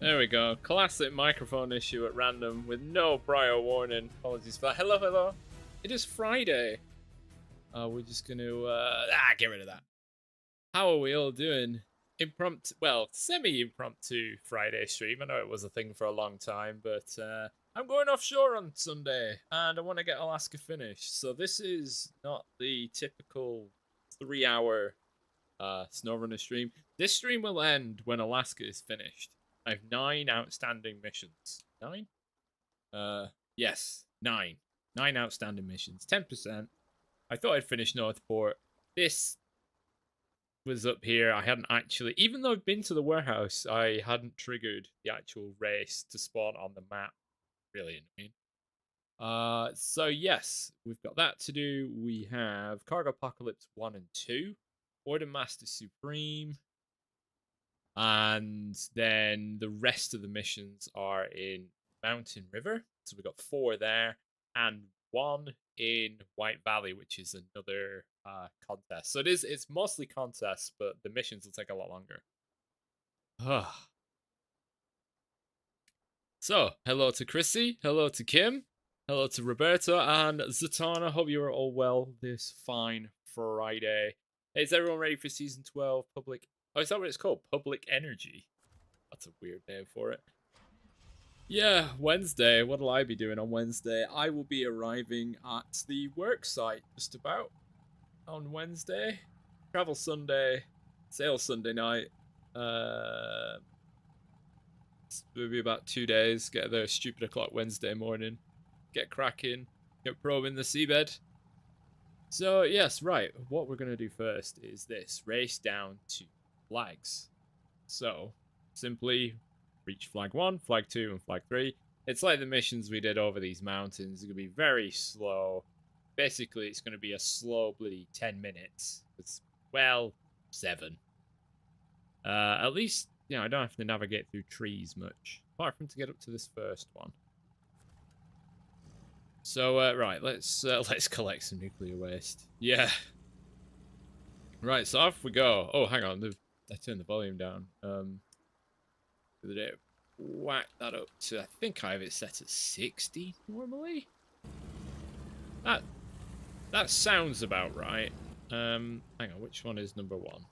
There we go. Classic microphone issue at random with no prior warning. Apologies for that. Hello, hello. It is Friday. We're just going to get rid of that. How are we all doing? Impromptu, well, semi-impromptu Friday stream. I know it was a thing for a long time, but I'm going offshore on Sunday, and I want to get Alaska finished. So this is not the typical 3-hour Snowrunner stream. This stream will end when Alaska is finished. I have 9 outstanding missions. 9? Yes, 9. 9 outstanding missions. 10%. I thought I'd finish Northport. This was up here. I hadn't actually, even though I've been to the warehouse, I hadn't triggered the actual race to spawn on the map. Really annoying. So yes, we've got that to do. We have Cargo Apocalypse 1 and 2, Order Master Supreme, and then the rest of the missions are in Mountain River. So we've got 4 there, and 1 in White Valley, which is another contest. So it's mostly contests, but the missions will take a lot longer. So, hello to Chrissy, hello to Kim, hello to Roberto, and Zatanna. Hope you are all well this fine Friday. Is everyone ready for Season 12 Public... Oh, is that what it's called? Public Energy? That's a weird name for it. Yeah, Wednesday. What'll I be doing on Wednesday? I will be arriving at the work site just about on Wednesday. Travel Sunday, sail Sunday night. It'll be about 2 days. Get there stupid o'clock Wednesday morning. Get cracking. Get probing the seabed. So yes, right. What we're gonna do first is this: race down to flags. So simply reach flag 1, flag 2, and flag 3. It's like the missions we did over these mountains. It's going to be very slow. Basically, it's going to be a slow bloody 10 minutes. It's, well, 7. At least, you know, I don't have to navigate through trees much. Apart from to get up to this first one. So, right, let's collect some nuclear waste. Yeah. Right, so off we go. Oh, hang on. I turned the volume down. The day, whack that up to, I think I have it set at 60 normally. That sounds about right. Hang on, which one is number 1?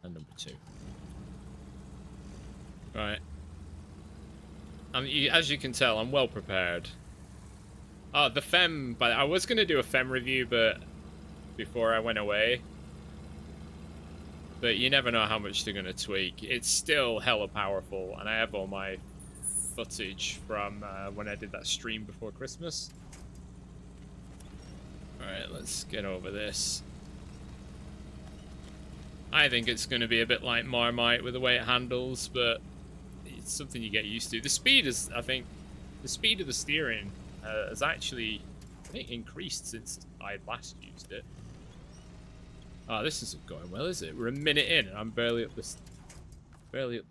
And number 2. Right. As you can tell, I'm well prepared. Oh, the FEM, but I was gonna do a FEM review, but before I went away. But you never know how much they're going to tweak. It's still hella powerful, and I have all my footage from when I did that stream before Christmas. Alright, let's get over this. I think it's going to be a bit like Marmite with the way it handles, but it's something you get used to. The speed is, I think, the speed of the steering has actually, I think, increased since I last used it. Oh, this isn't going well, is it? We're a minute in, and I'm barely up the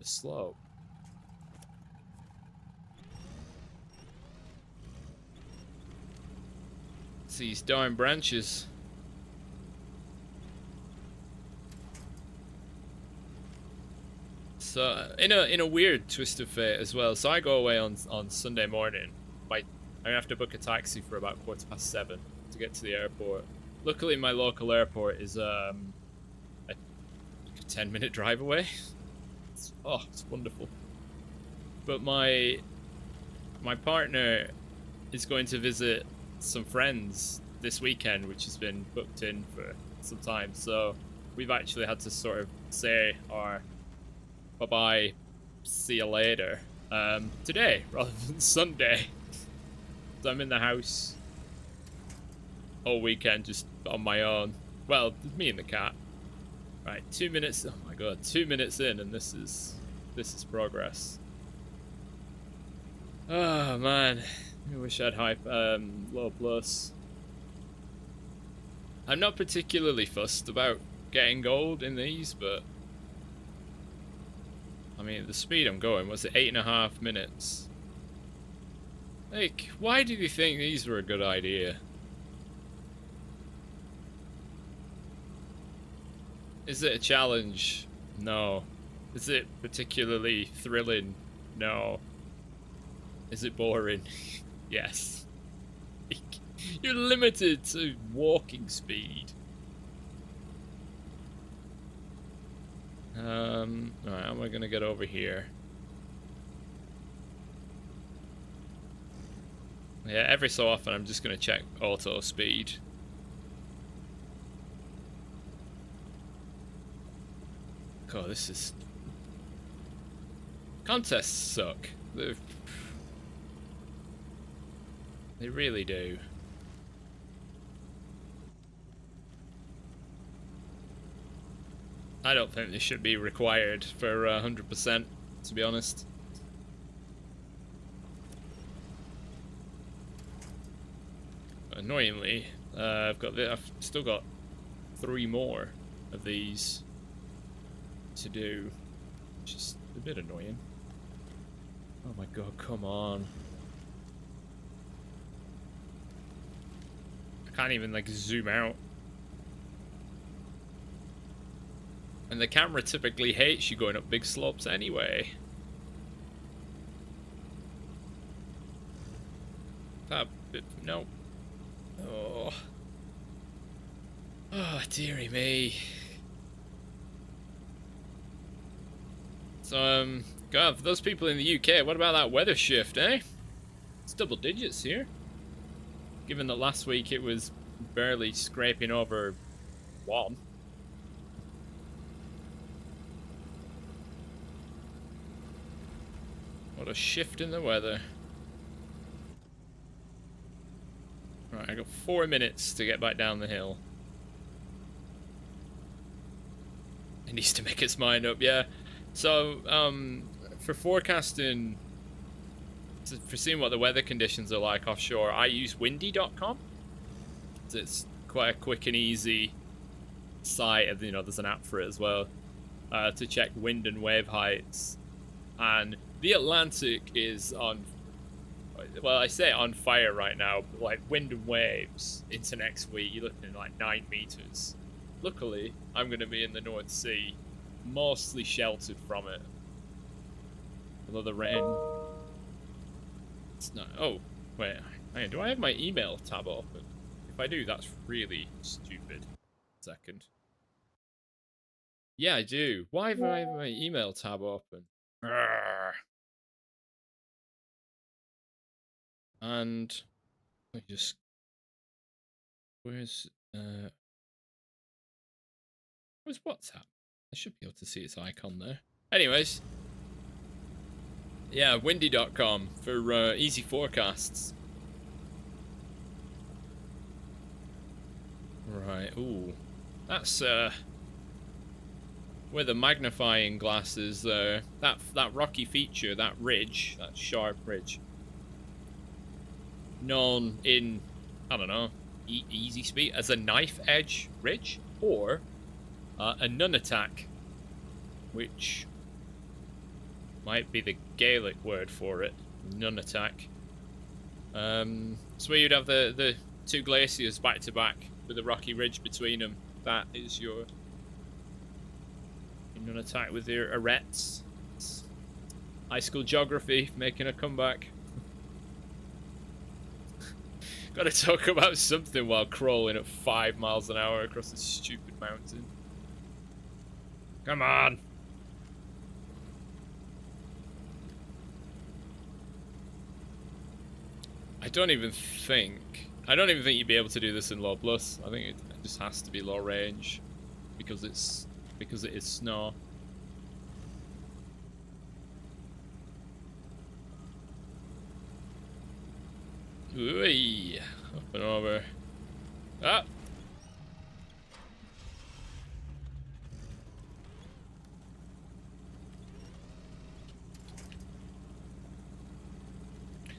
slope. It's these darn branches. So, in a weird twist of fate as well. So I go away on Sunday morning. I have to book a taxi for about 7:15 to get to the airport. Luckily, my local airport is a 10-minute drive away. It's wonderful. But my partner is going to visit some friends this weekend, which has been booked in for some time. So we've actually had to sort of say our bye-bye, see you later today rather than Sunday. So I'm in the house all weekend just on my own. Well, me and the cat. Right, 2 minutes. Oh my god, 2 minutes in, and this is progress. Oh man, I wish I'd hype low plus. I'm not particularly fussed about getting gold in these, but I mean, the speed I'm going was at 8.5 minutes. Like, why did you think these were a good idea? Is it a challenge? No. Is it particularly thrilling? No. Is it boring? Yes. You're limited to walking speed. Alright, how am I gonna get over here? Yeah, every so often I'm just gonna check auto speed. God, this is... Contests suck. They really do. I don't think this should be required for 100%, to be honest. Annoyingly, I've still got 3 more of these to do, which is a bit annoying. Oh my god, come on. I can't even like zoom out. And the camera typically hates you going up big slopes anyway. That bit, no. Oh. Oh, dearie me. So, God, for those people in the UK, what about that weather shift, eh? It's double digits here. Given that last week it was barely scraping over 1. What a shift in the weather. Right, I got 4 minutes to get back down the hill. It needs to make its mind up, yeah. So, for forecasting, for seeing what the weather conditions are like offshore, I use windy.com. It's quite a quick and easy site, and you know, there's an app for it as well, to check wind and wave heights. And the Atlantic is on, well, I say on fire right now, but like wind and waves into next week, you're looking at like 9 meters. Luckily, I'm going to be in the North Sea, mostly sheltered from it. Although the rain... It's not... Oh, wait. Hang on, do I have my email tab open? If I do, that's really stupid. Second. Yeah, I do. Why do I have my email tab open? Arrgh. And... Let me just... Where's WhatsApp? I should be able to see its icon there. Anyways. Yeah, windy.com for easy forecasts. Right, ooh. That's where the magnifying glass is there. That rocky feature, that ridge, that sharp ridge. Known in, I don't know, easy speak as a knife edge ridge, or a nun attack, which might be the Gaelic word for it, nun attack. So where you'd have the 2 glaciers back to back with a rocky ridge between them. That is your nun attack with your arêtes. High school geography making a comeback. Gotta talk about something while crawling at 5 miles an hour across this stupid mountain. Come on! I don't even think you'd be able to do this in low plus. I think it just has to be low range because it is snow. Ooh, up and over. Ah!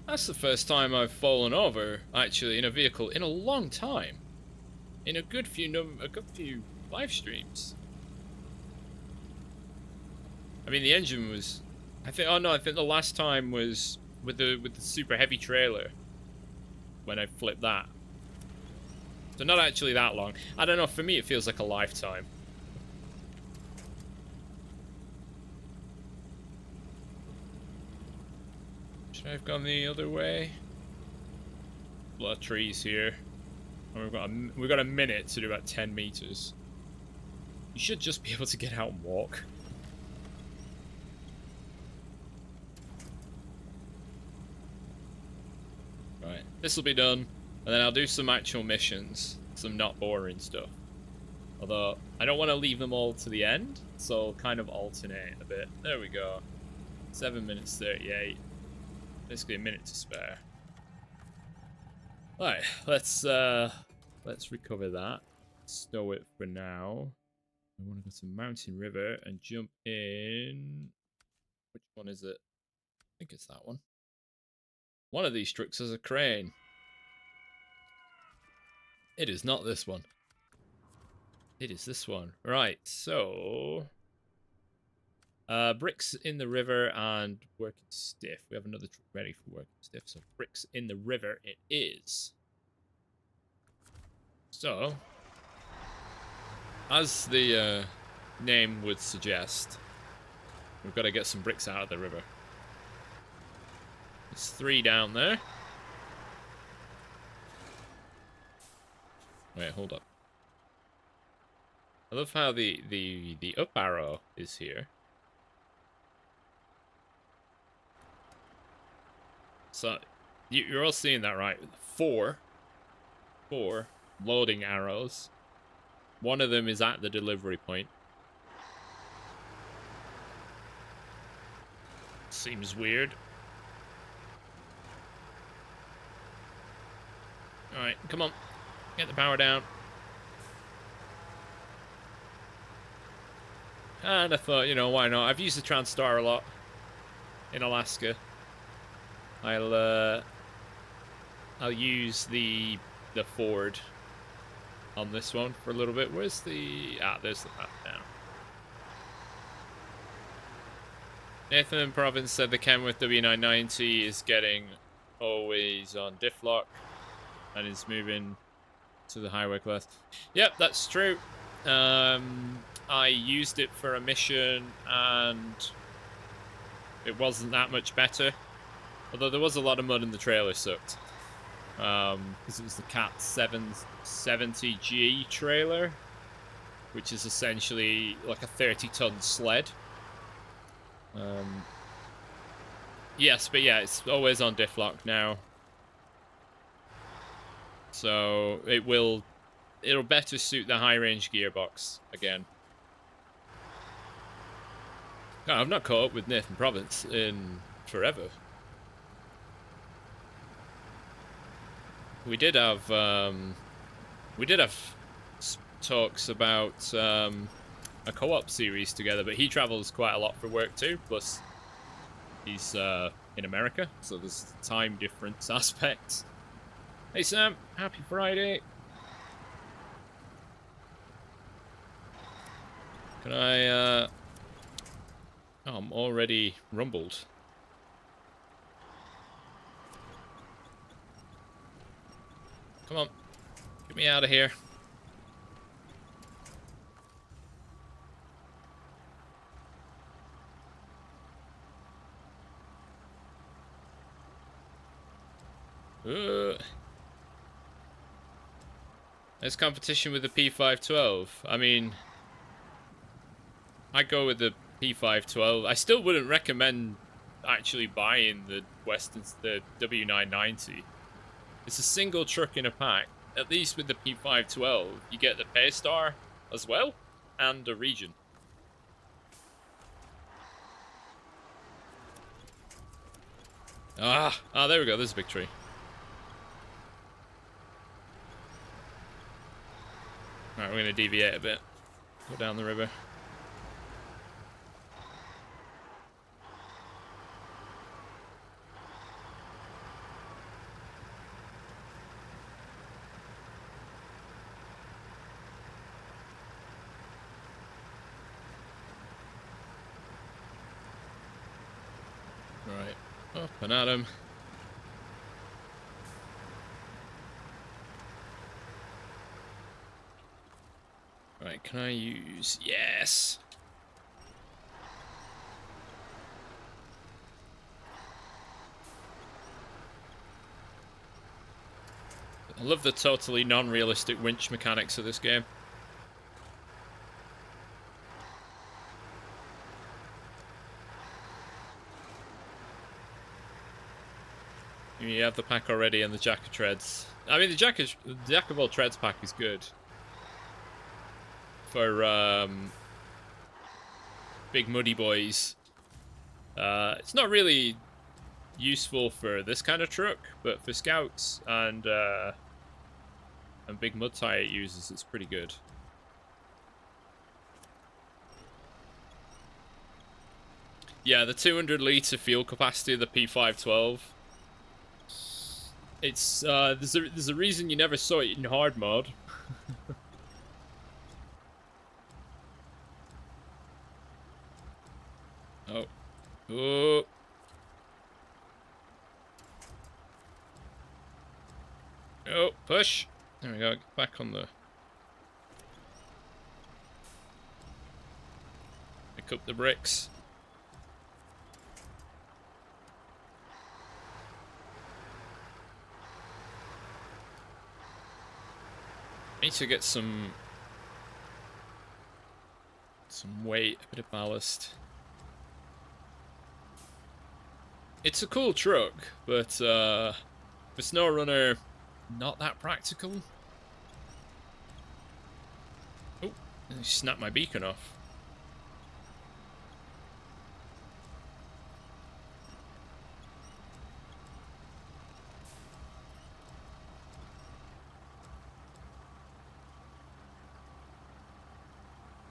That's the first time I've fallen over, actually, in a vehicle in a long time. In a good few live streams. I mean, the engine was... I think the last time was with the super heavy trailer. When I flipped that. So not actually that long. I don't know, for me it feels like a lifetime. I've gone the other way. A lot of trees here. And we've got a minute to do about 10 meters. You should just be able to get out and walk. Right, this will be done, and then I'll do some actual missions, some not boring stuff. Although, I don't want to leave them all to the end, so I'll kind of alternate a bit. There we go. 7 minutes 38. Basically a minute to spare. Alright, let's recover that. Stow it for now. I want to go to Mountain River and jump in. Which one is it? I think it's that one. One of these trucks has a crane. It is not this one. It is this one. Right, so... bricks in the river and working stiff. We have another truck ready for working stiff, so bricks in the river it is. So, as the name would suggest, we've got to get some bricks out of the river. There's 3 down there. Wait, hold up. I love how the up arrow is here. So, you're all seeing that, right? 4 loading arrows. One of them is at the delivery point. Seems weird. Alright, come on. Get the power down. And I thought, you know, why not? I've used the Transtar a lot in Alaska. I'll use the Ford on this one for a little bit. Where's the... Ah, there's the path down. Nathan in Province said the Kenworth W990 is getting always on Diff Lock and is moving to the highway class. Yep, that's true. I used it for a mission and it wasn't that much better. Although there was a lot of mud and the trailer sucked. Because it was the Cat 770G trailer, which is essentially like a 30-ton sled. Yes, but yeah, it's always on Diff Lock now. So it'll better suit the high-range gearbox again. No, I've not caught up with Nathan Province in forever. We did have talks about a co-op series together, but he travels quite a lot for work too. Plus, he's in America, so there's time difference aspects. Hey Sam, happy Friday. Can I? Oh, I'm already rumbled. Come on, get me out of here. There's competition with the P512. I mean, I go with the P512. I still wouldn't recommend actually buying the W990. It's a single truck in a pack. At least with the P512, you get the Paystar as well, and a region. Ah, there we go. There's a big tree. Alright, we're going to deviate a bit. Go down the river. Right, up and at him. Right, can I use... Yes! I love the totally non-realistic winch mechanics of this game. You have the pack already and the Jack of Treads. I mean, the Jack of all Treads pack is good. For big muddy boys. It's not really useful for this kind of truck, but for scouts and big mud tire users, it's pretty good. Yeah, the 200-litre fuel capacity of the P512. It's there's a reason you never saw it in hard mode. Oh. Oh. Oh, push. There we go. Get back on the... Pick up the bricks. Need to get some weight, a bit of ballast. It's a cool truck, but for Snowrunner, not that practical. Oh, I snapped my beacon off.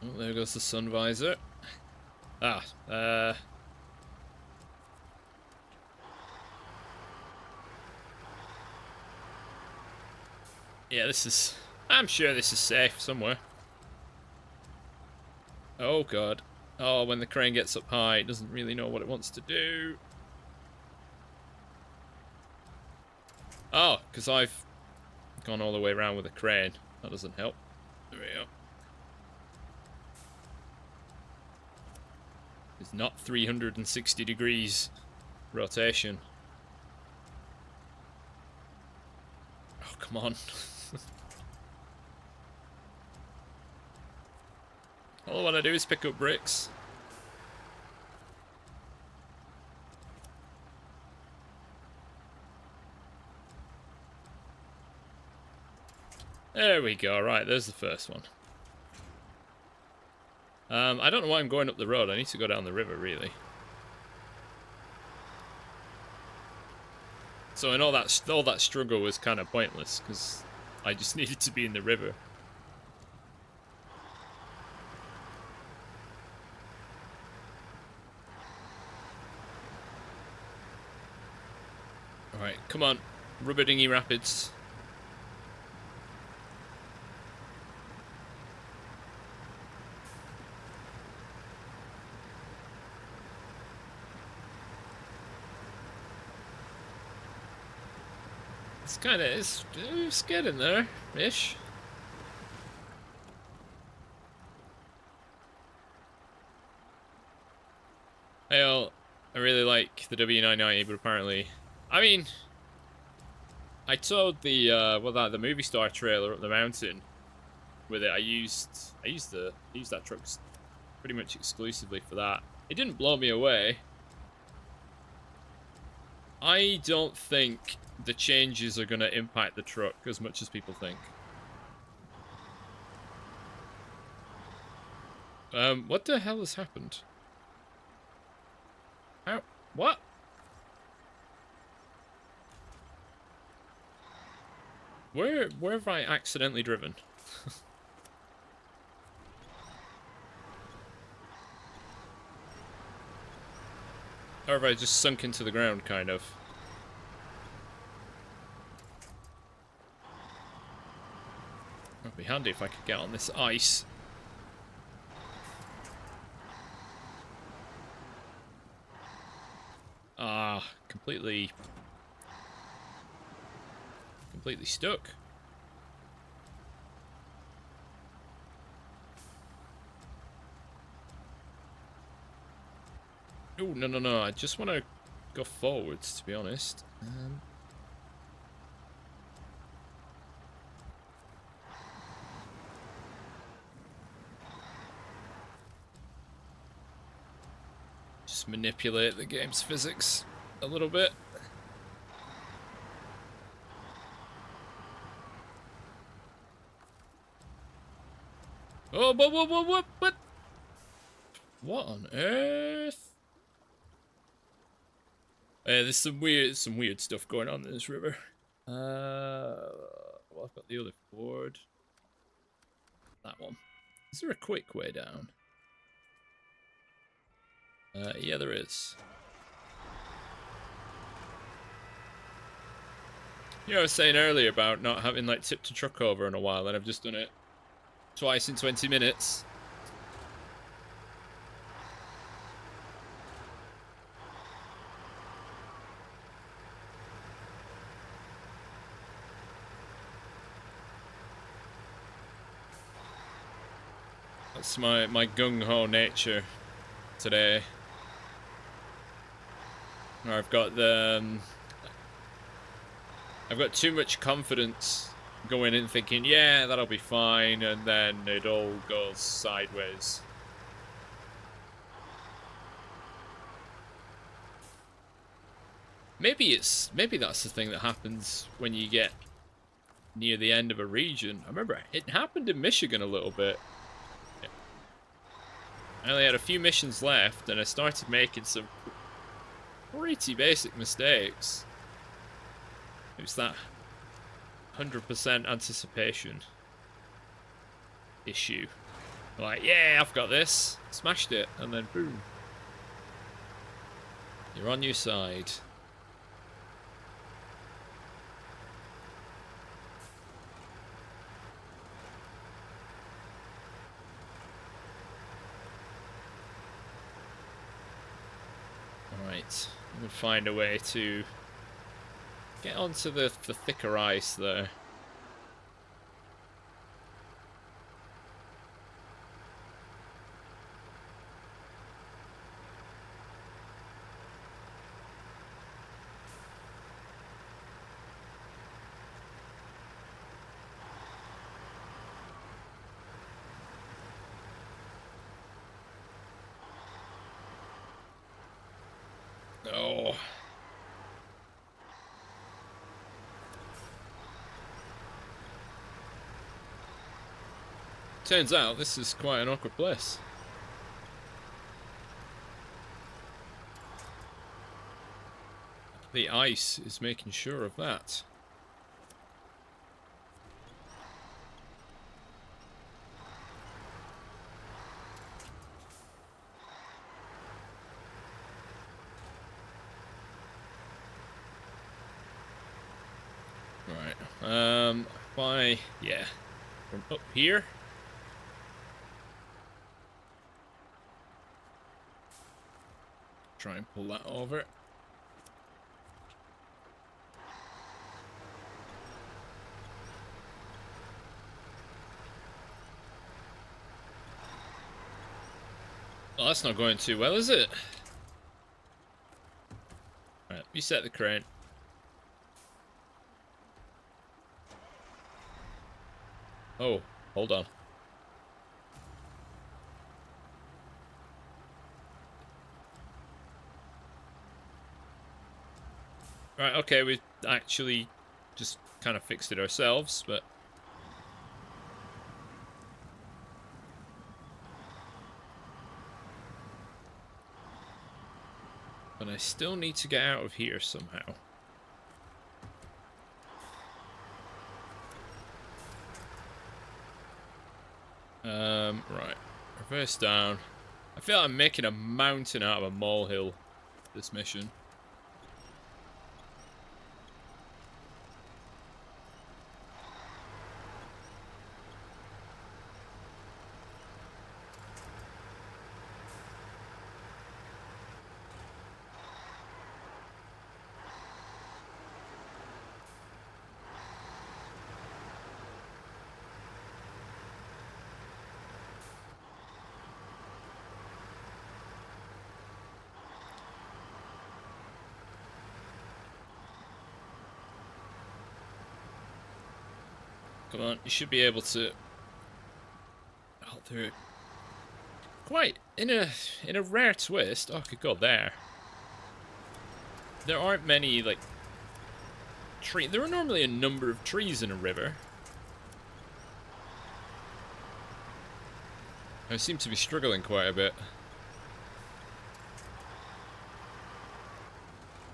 Oh, there goes the sun visor. Ah, yeah, this is... I'm sure this is safe somewhere. Oh, God. Oh, when the crane gets up high, it doesn't really know what it wants to do. Oh, because I've gone all the way around with the crane. That doesn't help. There we go. It's not 360 degrees rotation. Oh, come on. All I want to do is pick up bricks. There we go. Right, there's the first one. I don't know why I'm going up the road. I need to go down the river, really. So, and all that struggle was kind of pointless because I just needed to be in the river. All right, come on, Rubber Dinghy Rapids. It's getting there-ish. Well, I really like the W990, but apparently... I mean... I towed the, the movie star trailer up the mountain with it. I used that truck pretty much exclusively for that. It didn't blow me away. I don't think the changes are going to impact the truck as much as people think. What the hell has happened? How? What? Where have I accidentally driven? Or have I just sunk into the ground, kind of? It'd be handy if I could get on this ice. Ah, completely stuck. Oh, no, I just want to go forwards, to be honest. just manipulate the game's physics a little bit. Oh, what? What on earth? There's some weird stuff going on in this river. Well, I've got the other ford. That one. Is there a quick way down? Yeah, there is. You know, I was saying earlier about not having like tipped a truck over in a while, and I've just done it twice in 20 minutes. That's my gung-ho nature today. I've got too much confidence going in thinking, yeah, that'll be fine, and then it all goes sideways. Maybe that's the thing that happens when you get near the end of a region. I remember it happened in Michigan a little bit. I only had a few missions left, and I started making some pretty basic mistakes. It was that 100% anticipation issue. Like, yeah, I've got this. Smashed it, and then boom. You're on your side. Alright, we'll find a way to get onto the thicker ice there. Oh. Turns out this is quite an awkward place. The ice is making sure of that. Right. Yeah. From up here. Try and pull that over. Well, that's not going too well, is it? Alright, reset the crane. Oh, hold on. Right, okay, we actually just kind of fixed it ourselves, but... But I still need to get out of here somehow. Right. Reverse down. I feel like I'm making a mountain out of a molehill this mission. Come on, you should be able to... Oh, they're quite In a rare twist, oh, I could go there. There aren't many like there are normally a number of trees in a river. I seem to be struggling quite a bit.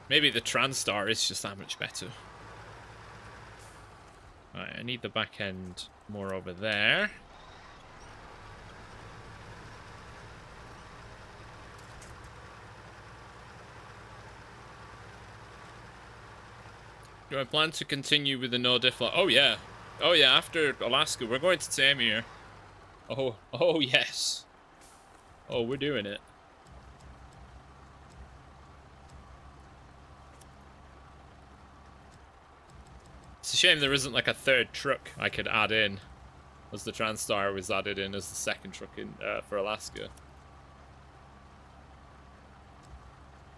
Maybe the Transtar is just that much better. Right, I need the back end more over there. Do I plan to continue with the no diff lock? Oh yeah. Oh yeah, after Alaska, we're going to Tamir. Oh yes. Oh, we're doing it. It's a shame there isn't like a third truck I could add in, as the Transtar was added in as the second truck in for Alaska.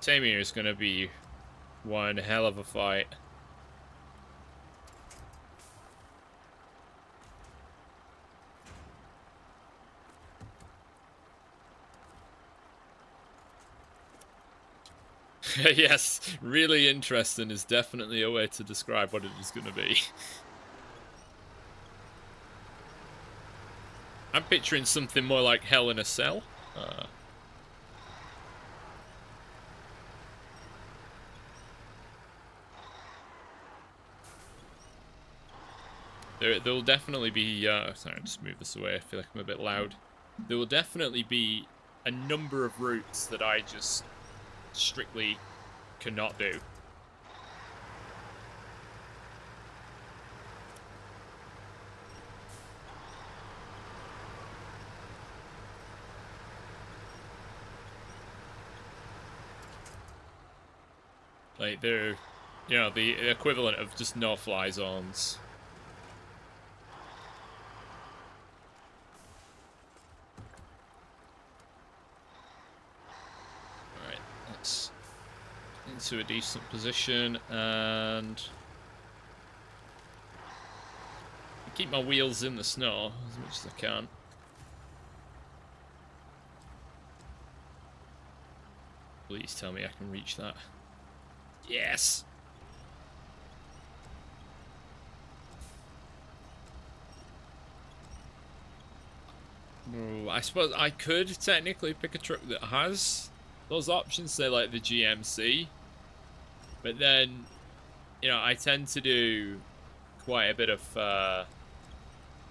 Tamir is going to be one hell of a fight. Yes, really interesting is definitely a way to describe what it is going to be. I'm picturing something more like Hell in a Cell. There'll definitely be... sorry, I'll just move this away. I feel like I'm a bit loud. There will definitely be a number of routes that I just strictly cannot do. Like, they're, you know, the equivalent of just no-fly zones. Alright, let's into a decent position, and keep my wheels in the snow as much as I can. Please tell me I can reach that. Yes! I suppose I could technically pick a truck that has those options, say like the GMC. But then, you know, I tend to do quite a bit of,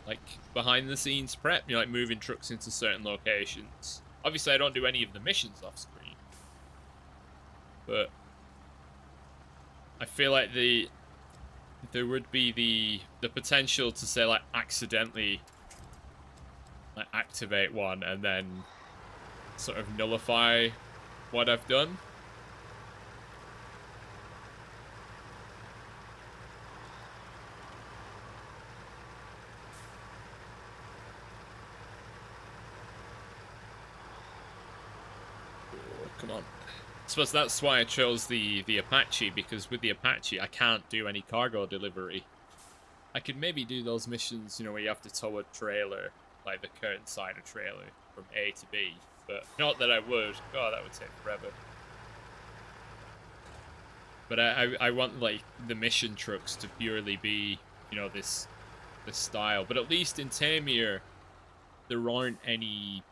like, behind-the-scenes prep, you know, like moving trucks into certain locations. Obviously, I don't do any of the missions off-screen. But I feel like there would be the potential to, say, like, accidentally, like, activate one and then sort of nullify what I've done. Come on. I suppose that's why I chose the Apache, because with the Apache I can't do any cargo delivery. I could maybe do those missions, you know, where you have to tow a trailer, like the current side of trailer, from A to B, but not that I would. God, that would take forever. But I want, like, the mission trucks to purely be, you know, this style. But at least in Tamir, there aren't any,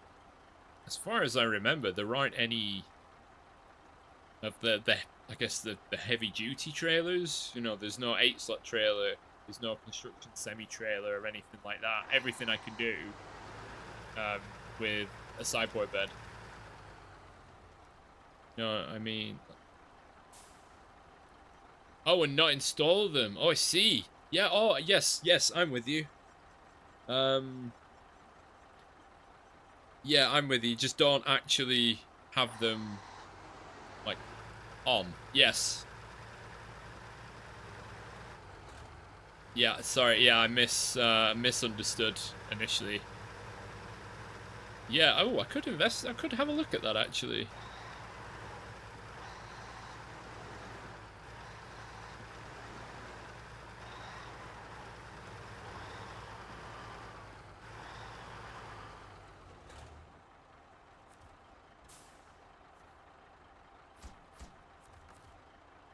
as far as I remember, there aren't any of the I guess the heavy duty trailers. You know, there's no 8-slot trailer, there's no construction semi-trailer or anything like that. Everything I can do with a sideboard bed. You know, I mean, oh, and not install them. Oh, I see. Yeah, oh, yes, I'm with you. Yeah, I'm with you. Just don't actually have them, like, on. Yes. Yeah, sorry. Yeah, I misunderstood initially. Yeah, oh, I could have a look at that, actually.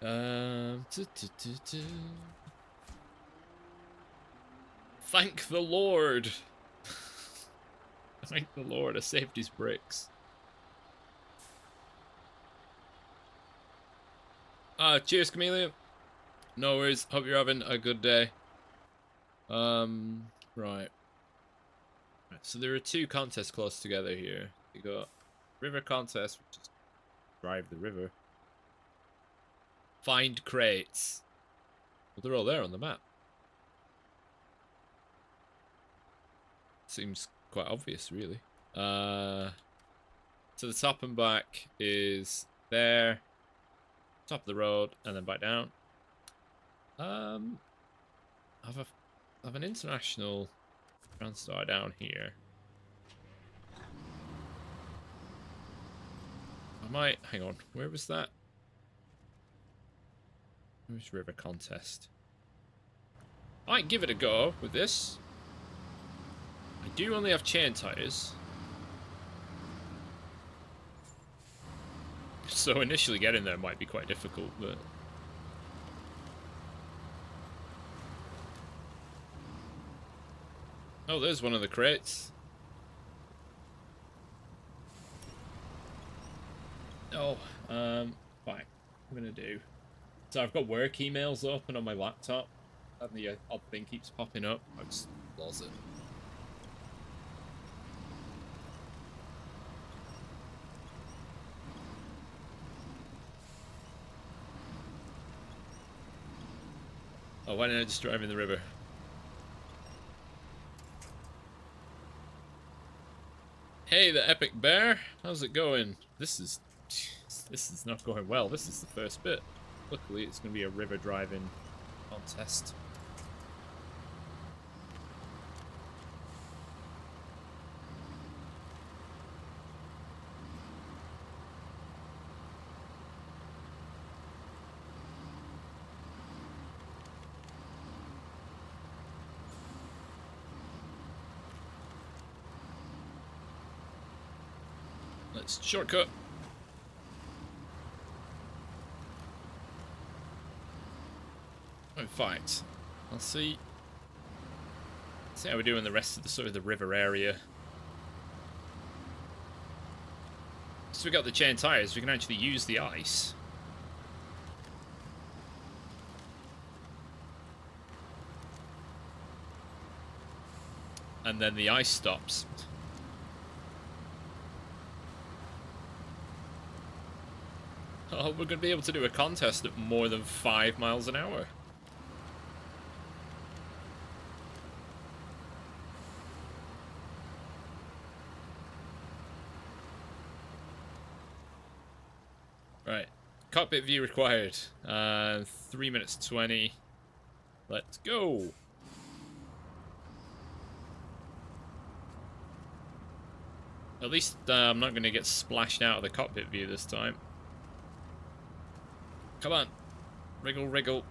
Tu, tu, tu, tu. Thank the Lord. Thank the Lord, I saved his bricks. Cheers, Chameleon. No worries. Hope you're having a good day. Right. So there are two contests close together here. You got river contest, which is drive the river. Find crates. Well, they're all there on the map. Seems quite obvious, really. So the top and back is there. Top of the road, and then back down. I have an International Transtar down here. I might... Hang on. Where was that? Where's River Contest? I might give it a go with this. I do only have chain tires. So initially getting there might be quite difficult, but... Oh, there's one of the crates. Oh, fine. What I'm gonna do. So I've got work emails open on my laptop, and the odd thing keeps popping up. I'll just close it. Oh, why didn't I just drive in the river? Hey, the epic bear. How's it going? This is not going well. This is the first bit. Luckily, it's going to be a river driving contest. Let's shortcut. In fact, I'll see how we do in the rest of the sort of the river area. So we got the chain tires, we can actually use the ice. And then the ice stops. Oh, we're going to be able to do a contest at more than 5 miles an hour. Right. Cockpit view required. 3 minutes 20. Let's go. At least I'm not going to get splashed out of the cockpit view this time. Come on. Wriggle, wriggle.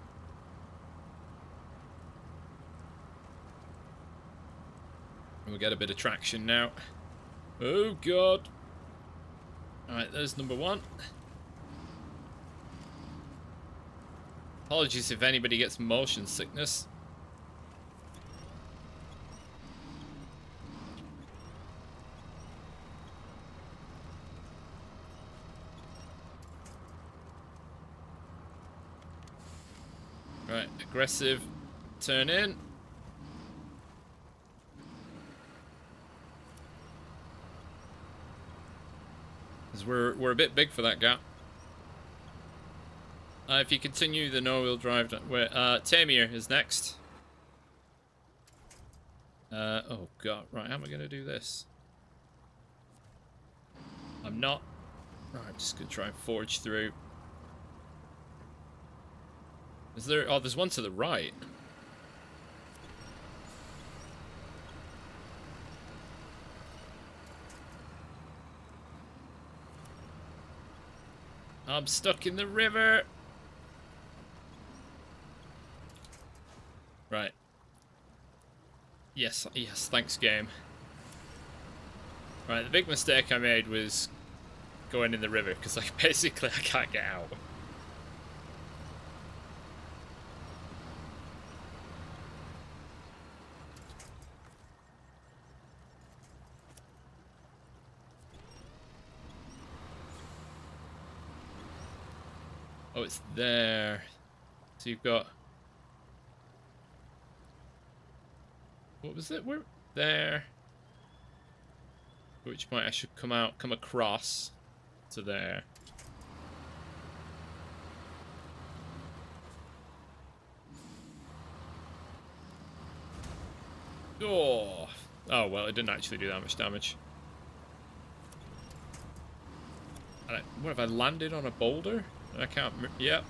We'll get a bit of traction now. Oh, God. Alright, there's number one. Apologies if anybody gets motion sickness. Right, aggressive turn in. Because we're a bit big for that gap. If you continue the no-wheel drive, Tamir is next. Oh god, right, how am I going to do this? I'm not. Right, I'm just going to try and forge through. Is there? Oh, there's one to the right. I'm stuck in the river. Right. Yes, yes, thanks game. Right, the big mistake I made was going in the river, because like basically I can't get out. Oh, it's there. So you've got... What was it? We're there. At which point I should come across to there. Oh. Oh, well, it didn't actually do that much damage. What, have I landed on a boulder? I can't... Yep.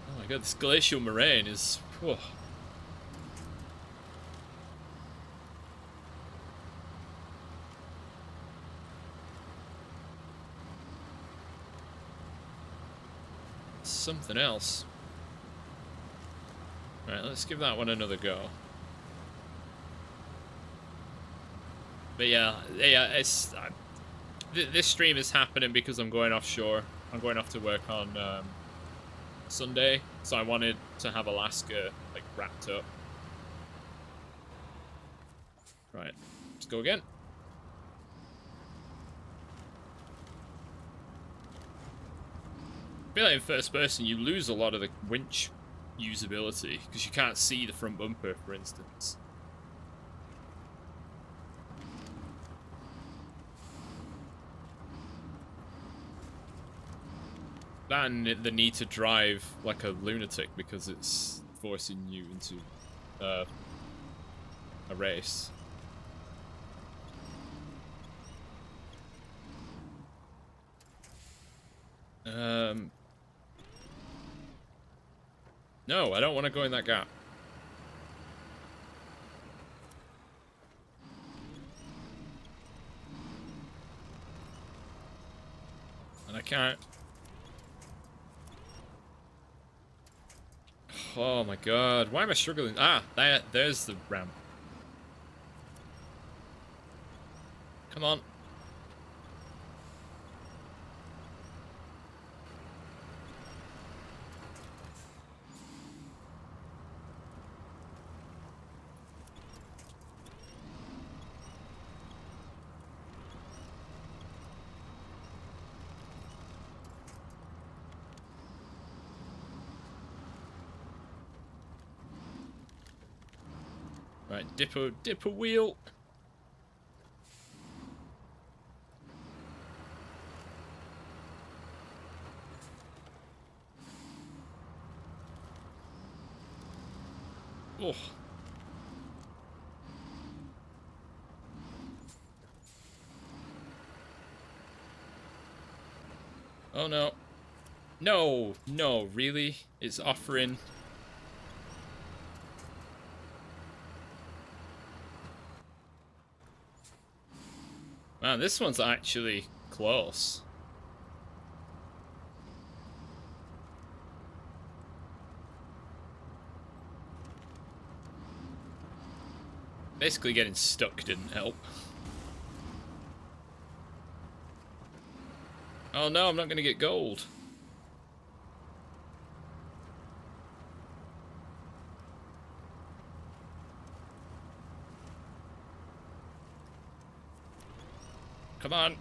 Oh my god, this glacial moraine is... Whoa. Something else. Right, let's give that one another go. But yeah, it's... this stream is happening because I'm going offshore. I'm going off to work on Sunday, so I wanted to have Alaska like wrapped up. Right, let's go again. I feel like in first person you lose a lot of the winch usability because you can't see the front bumper, for instance. And the need to drive like a lunatic because it's forcing you into a race. No, I don't want to go in that gap. And I can't. Oh my god, why am I struggling? Ah, there's the ramp. Come on. Right, dip a wheel. Oh. Oh no. No, no, really? It's offering. Man, this one's actually close. Basically getting stuck didn't help. Oh no, I'm not gonna get gold. Come on.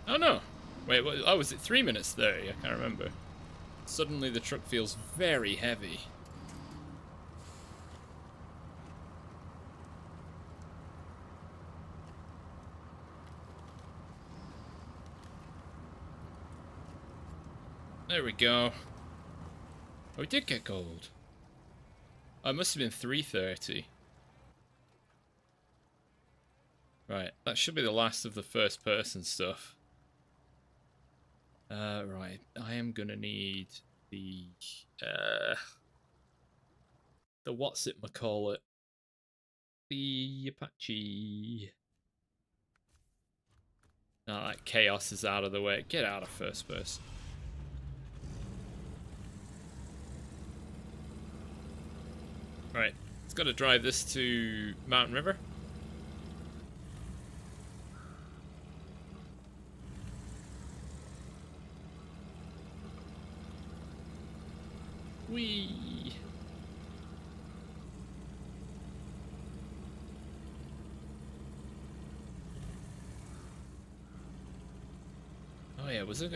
Oh no. Wait, what? Oh, was it 3 minutes there? I can't remember. Suddenly the truck feels very heavy. There we go. Oh, we did get gold. Oh, it must have been 330. Right, that should be the last of the first person stuff. Right, I am gonna need the what's it call it? The Apache. Now that chaos is out of the way. Get out of first person. Right, it's got to drive this to Mountain River. Whee! Oh yeah, was it?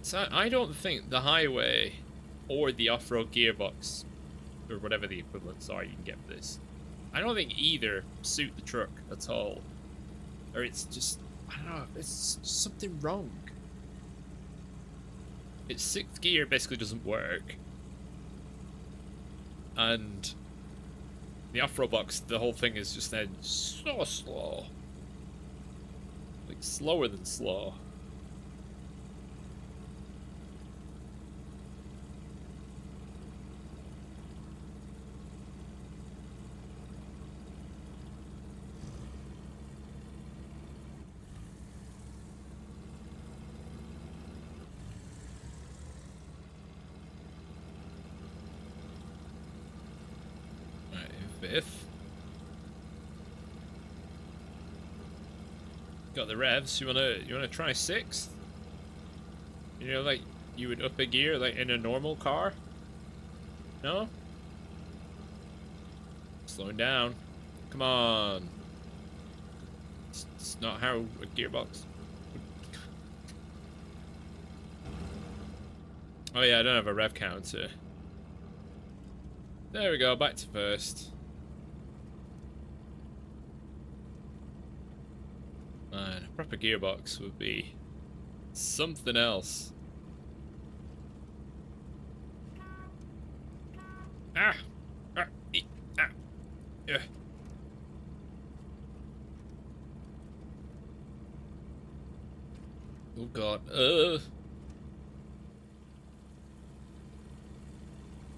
So I don't think the highway or the off-road gearbox, or whatever the equivalents are you can get for this, I don't think either suit the truck at all. Or it's just, I don't know, it's just something wrong. Its sixth gear basically doesn't work. And the off-road box, the whole thing is just then so slow. Like, slower than slow. Fifth. Got the revs. You wanna try sixth? You know, like you would up a gear like in a normal car. No. Slowing down. Come on. It's not how a gearbox. Oh yeah, I don't have a rev counter. There we go. Back to first. Man, a proper gearbox would be something else. Ah! Ah! Ah! Yeah. Oh god.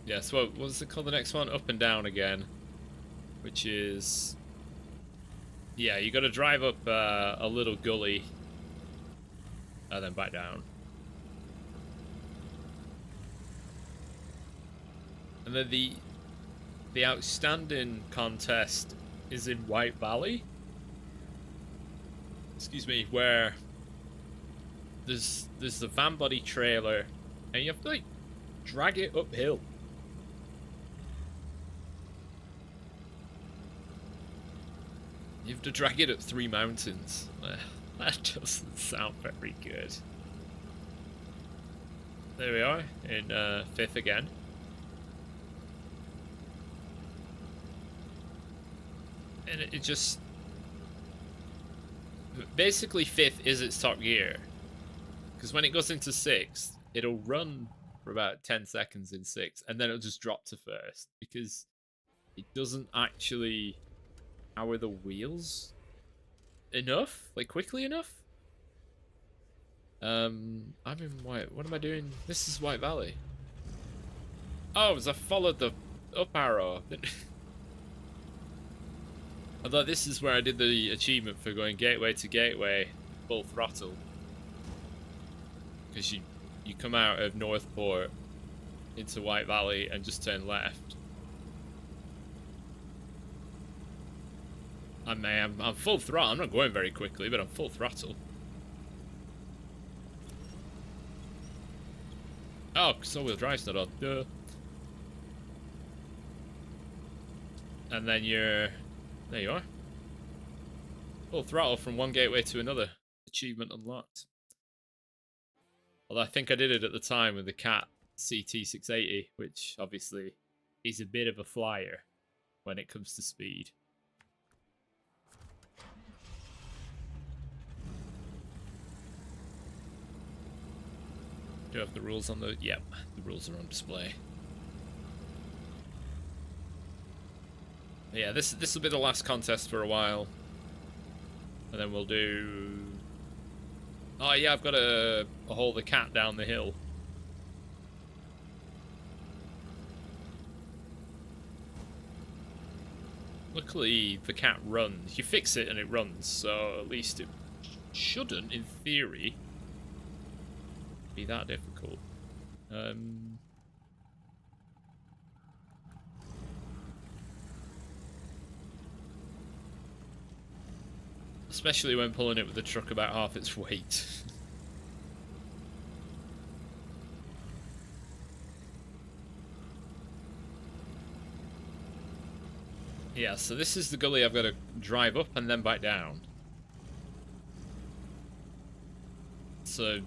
Yeah, so what's it called, the next one? Up and down again. Which is... yeah, you gotta drive up a little gully and then back down. And then the outstanding contest is in White Valley. Excuse me, where there's the van body trailer and you have to like drag it uphill. You have to drag it up 3 mountains. That doesn't sound very good. There we are, in fifth again. And it just... basically fifth is its top gear. Because when it goes into sixth, it'll run for about 10 seconds in sixth, and then it'll just drop to first. Because it doesn't actually... power the wheels enough, like quickly enough. I'm in White. What am I doing? This is White Valley. Oh, as I followed the up arrow. I thought this is where I did the achievement for going gateway to gateway, full throttle. Because you come out of Northport into White Valley and just turn left. I'm full throttle. I'm not going very quickly, but I'm full throttle. Oh, because all-wheel drive's not on. Duh. And then you're... there you are. Full throttle from one gateway to another. Achievement unlocked. Although I think I did it at the time with the Cat CT680, which obviously is a bit of a flyer when it comes to speed. Do you have the rules on the... yep, the rules are on display. Yeah, this will be the last contest for a while. And then we'll do... oh yeah, I've got to haul the Cat down the hill. Luckily, the Cat runs. You fix it and it runs, so at least it shouldn't, in theory, be that difficult. Especially when pulling it with the truck about half its weight. Yeah, so this is the gully I've got to drive up and then back down. So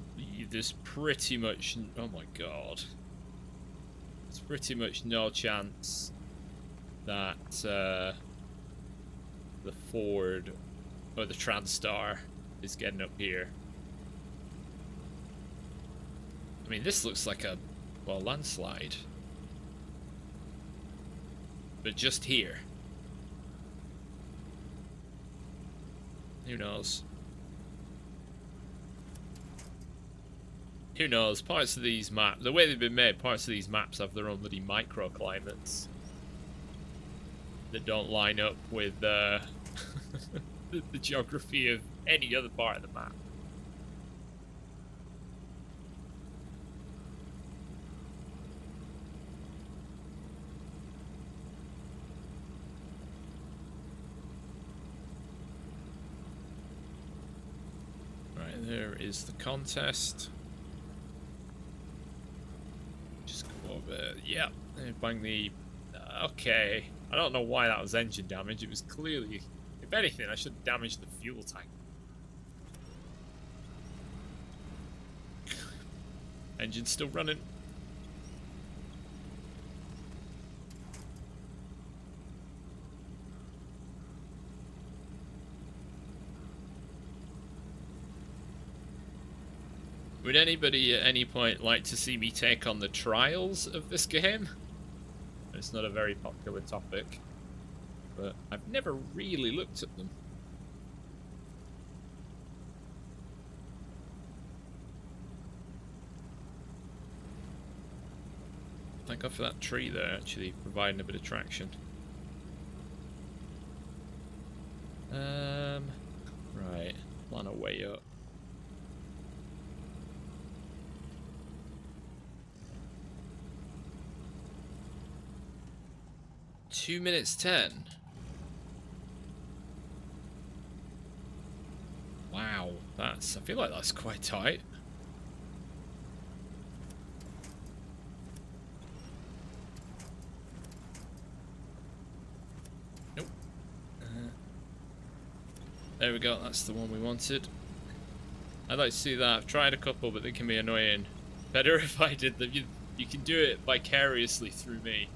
there's pretty much... Oh my god. There's pretty much no chance that the Ford or the Transtar is getting up here. I mean, this looks like a, well, landslide. But just here. Who knows? Who knows? Parts of these maps, the way they've been made, parts of these maps have their own bloody microclimates that don't line up with the geography of any other part of the map. Right, there is the contest. Just go over, yeah, bang the, okay. I don't know why that was engine damage, it was clearly, if anything, I should have damaged the fuel tank. Engine's still running. Would anybody at any point like to see me take on the trials of this game? It's not a very popular topic, but I've never really looked at them. Thank God for that tree there, actually providing a bit of traction. Right, plan our way up. Two minutes 10. Wow, that's, I feel like that's quite tight. Nope. There we go, that's the one we wanted. I'd like to see that. I've tried a couple, but they can be annoying. Better if I did them. You can do it vicariously through me.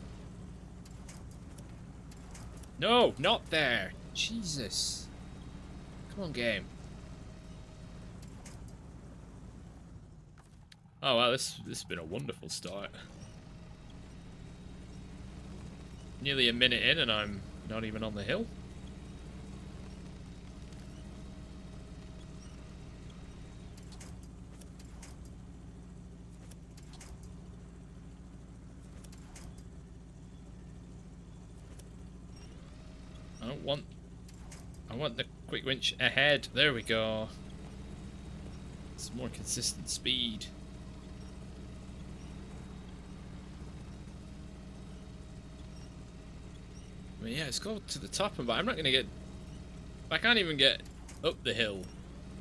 No, not there. Jesus. Come on, game. Oh wow, this has been a wonderful start. Nearly a minute in and I'm not even on the hill. I want the quick winch ahead. There we go. It's more consistent speed. I mean, yeah, let's go to the top, but I'm not gonna get. I can't even get up the hill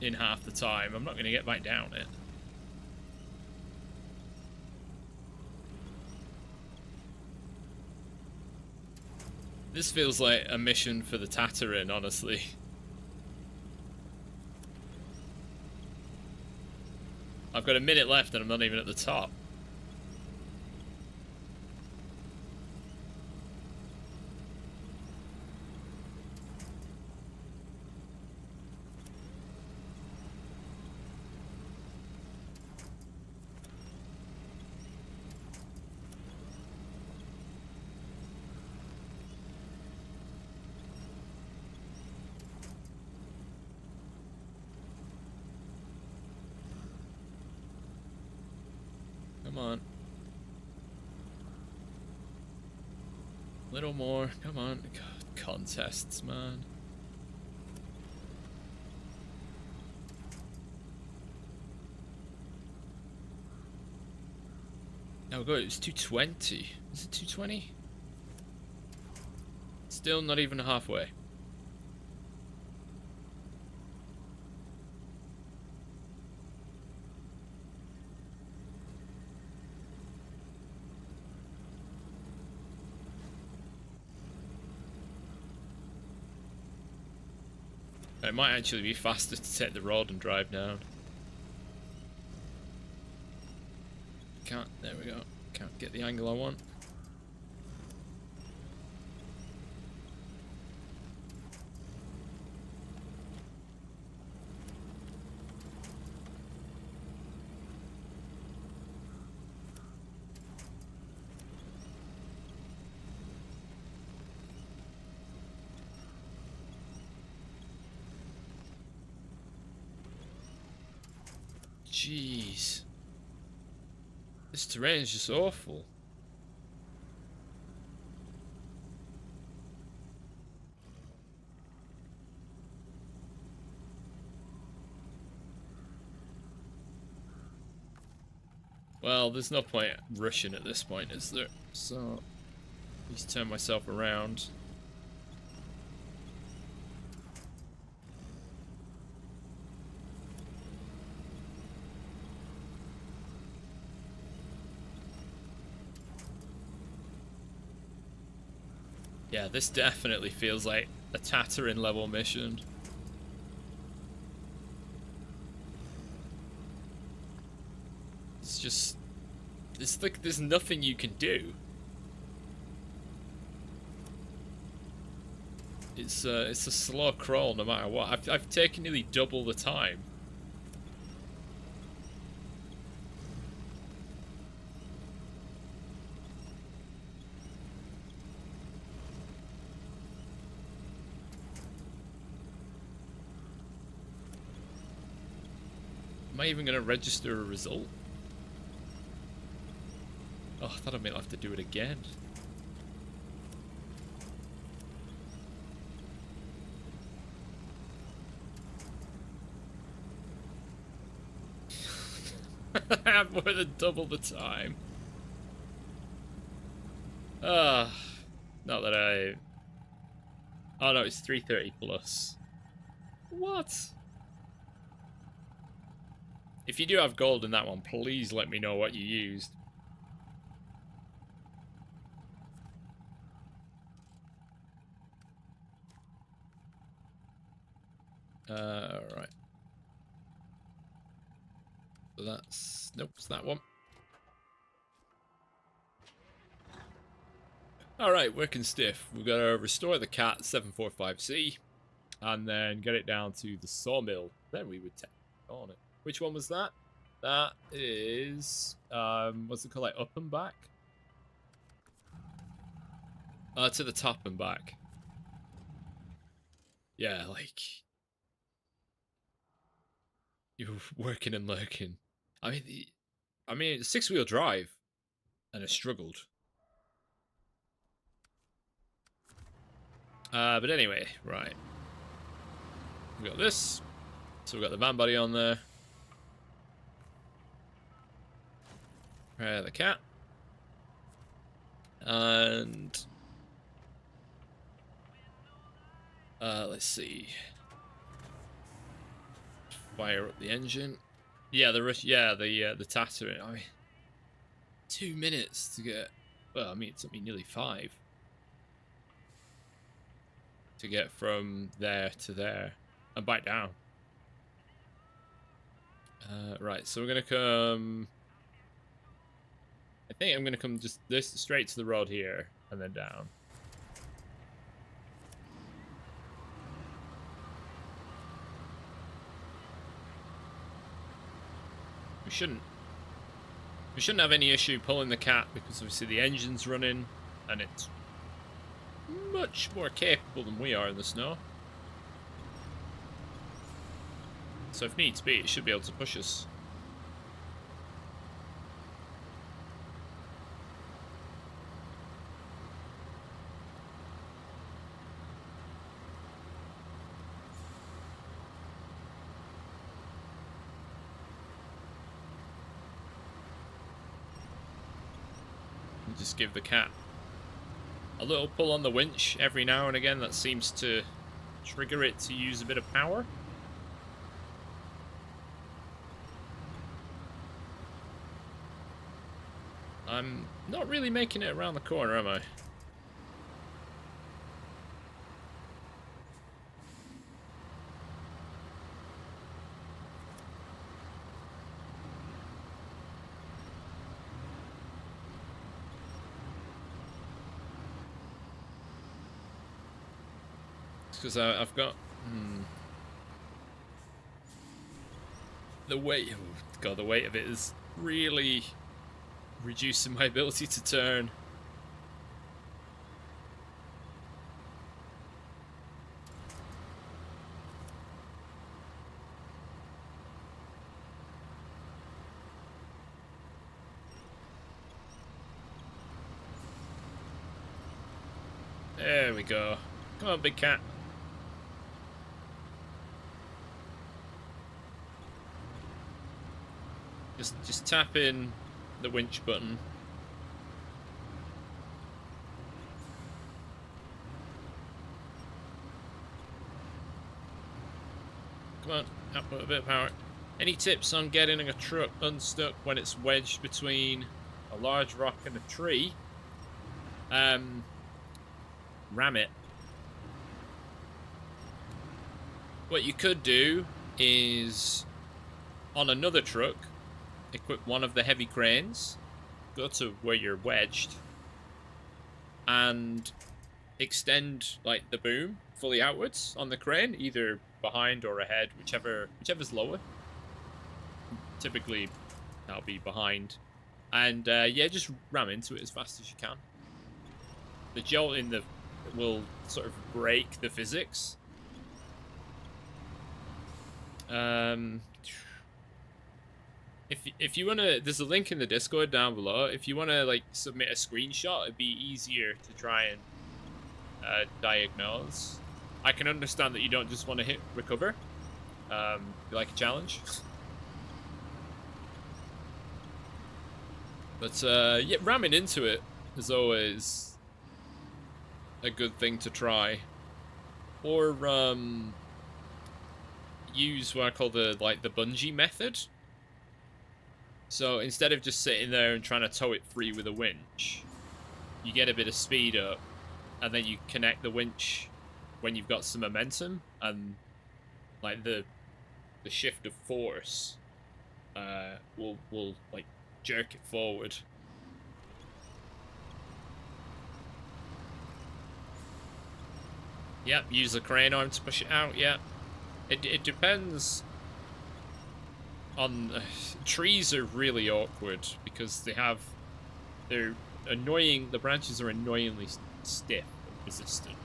in half the time. I'm not gonna get back down it. This feels like a mission for the Tatarin, honestly. I've got a minute left and I'm not even at the top. Come on. A little more. Come on. God, contests, man. Oh god, it was 220. Is it 220? Still not even halfway. It might actually be faster to take the road and drive down. Can't, there we go. Can't get the angle I want. Jeez. This terrain is just awful. Well, there's no point rushing at this point, is there? So, let's turn myself around. Yeah, this definitely feels like a Tatooine level mission. It's just, it's like there's nothing you can do. It's a slow crawl no matter what. I've taken nearly double the time. Am I even going to register a result? Oh, I thought I might have to do it again. I have more than double the time. Not that I... Oh no, it's 330 plus. What? If you do have gold in that one, please let me know what you used. Right. So that's... Nope, it's that one. Alright, working stiff. We've got to restore the cat 745C and then get it down to the sawmill. Then we would take on it. Which one was that? That is... what's it called? Like up and back? To the top and back. Yeah, like... You're working and lurking. I mean, it's 6-wheel drive. And it struggled. But anyway, right. We got this. So we got the van body on there. The cat. And... let's see. Fire up the engine. Yeah, the Tatooine. I mean, 2 minutes to get... Well, I mean, it took me nearly 5. To get from there to there. And back down. Right, so we're going to come... I think I'm going to come just this straight to the road here. And then down. We shouldn't have any issue pulling the cat because obviously the engine's running and it's much more capable than we are in the snow. So if needs be, it should be able to push us. Just give the cat a little pull on the winch every now and again. That seems to trigger it to use a bit of power. I'm not really making it around the corner, am I? because I've got the weight. Oh god, the weight of it is really reducing my ability to turn. There we go. Come on, big cat. Just tap in the winch button. Come on, output a bit of power. Any tips on getting a truck unstuck when it's wedged between a large rock and a tree? Ram it. What you could do is, on another truck, equip one of the heavy cranes, go to where you're wedged, and extend like the boom fully outwards on the crane, either behind or ahead, whichever's lower. Typically, that'll be behind, and yeah, just ram into it as fast as you can. The jolt in the will sort of break the physics. If you wanna, there's a link in the Discord down below. If you wanna like submit a screenshot, it'd be easier to try and diagnose. I can understand that you don't just want to hit recover. You like a challenge. But yeah, ramming into it is always a good thing to try. Or use what I call the bungee method. So instead of just sitting there and trying to tow it free with a winch, you get a bit of speed up, and then you connect the winch when you've got some momentum, and like the shift of force will like jerk it forward. Yep, use the crane arm to push it out. Yeah, it depends on trees are really awkward because they're annoying. The branches are annoyingly stiff and resistant.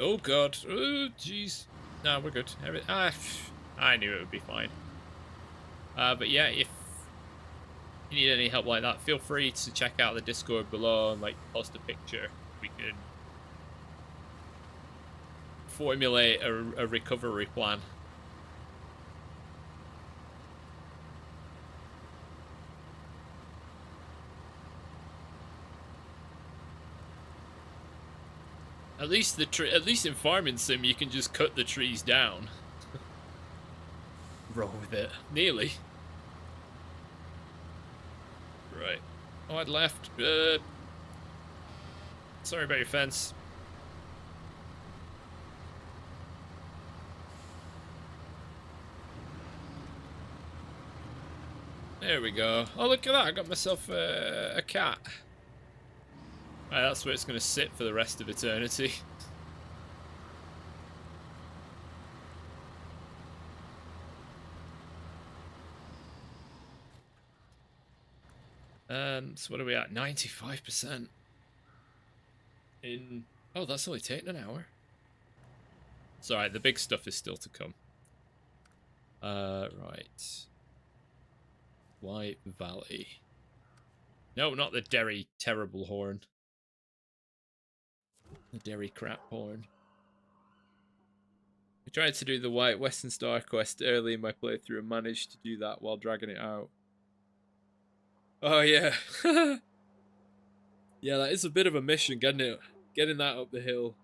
Oh god. Oh jeez. No, we're good. I knew it would be fine. But yeah, if you need any help like that, feel free to check out the Discord below and like post a picture. We can formulate a recovery plan. At least in Farming Sim, you can just cut the trees down. Roll with it. Nearly. Right. Oh, I'd left. Sorry about your fence. There we go. Oh, look at that. I got myself a cat. Right, that's where it's going to sit for the rest of eternity. So what are we at? 95%. Oh, that's only taken an hour. It's alright, the big stuff is still to come. Right. White Valley. No, not the Derry terrible horn. The Derry crap horn. I tried to do the White Western Star quest early in my playthrough and managed to do that while dragging it out. Oh yeah. Yeah, that is a bit of a mission, getting that up the hill.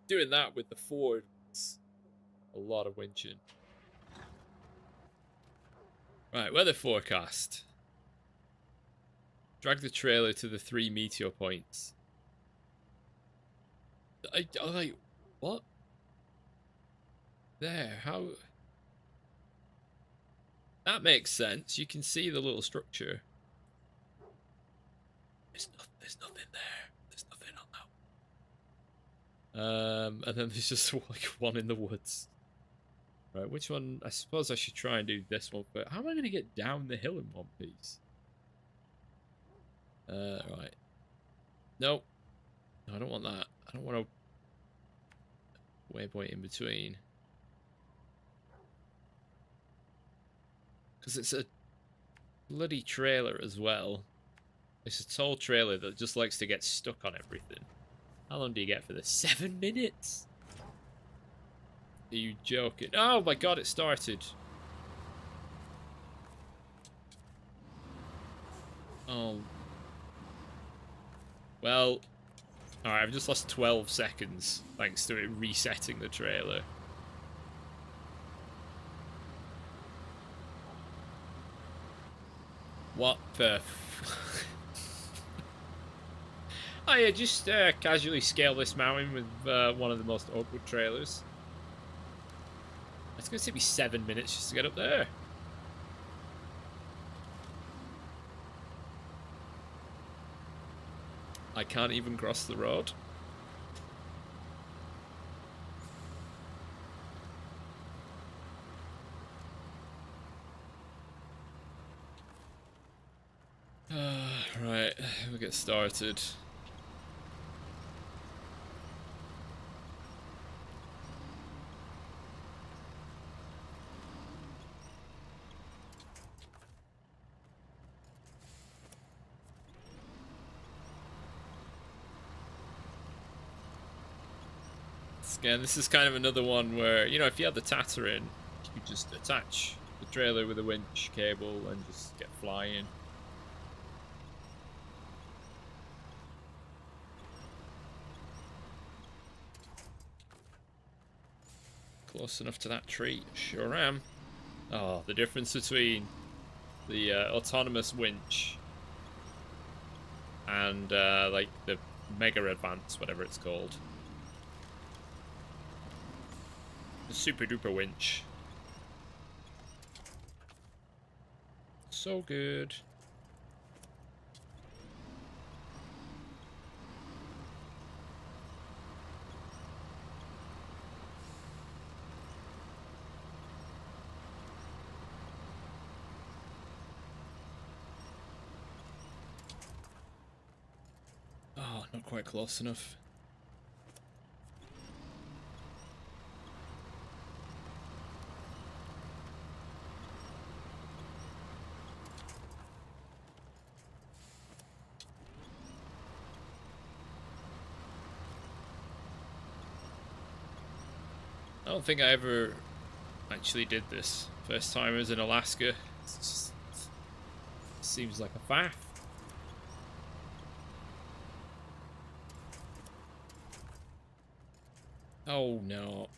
Doing that with the Ford was a lot of winching. Right, weather forecast. Drag the trailer to the 3 meteor points. I like, what? There, how? That makes sense. You can see the little structure. There's nothing there. There's nothing on that. And then there's just like one in the woods. Right, which one? I suppose I should try and do this one, but how am I going to get down the hill in one piece? Right. Nope. No, I don't want that. I don't want a waypoint in between. Because it's a bloody trailer as well. It's a tall trailer that just likes to get stuck on everything. How long do you get for this? 7 minutes? Are you joking? Oh my god, it started. Oh. Well. Alright, I've just lost 12 seconds thanks to it resetting the trailer. What the Oh yeah, just casually scale this mountain with one of the most awkward trailers. It's going to take me 7 minutes just to get up there. I can't even cross the road. Right, we'll get started. Again, this is kind of another one where, you know, if you had the Tata in, you could just attach the trailer with a winch cable and just get flying. Close enough to that tree, sure am. Oh, the difference between the autonomous winch and like the Mega Advance, whatever it's called. The super duper winch. So good. Oh, not quite close enough. I don't think I ever actually did this. First time I was in Alaska. It seems like a faff. Oh no.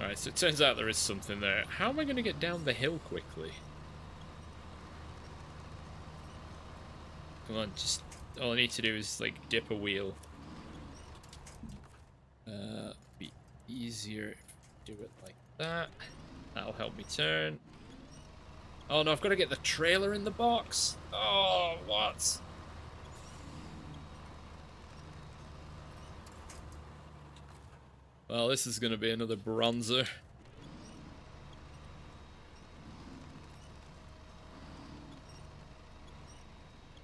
Alright, so it turns out there is something there. How am I going to get down the hill quickly? Come on, just... all I need to do is, like, dip a wheel. Be easier if I do it like that. That'll help me turn. Oh no, I've got to get the trailer in the box. Oh, what? Well, this is going to be another bronzer.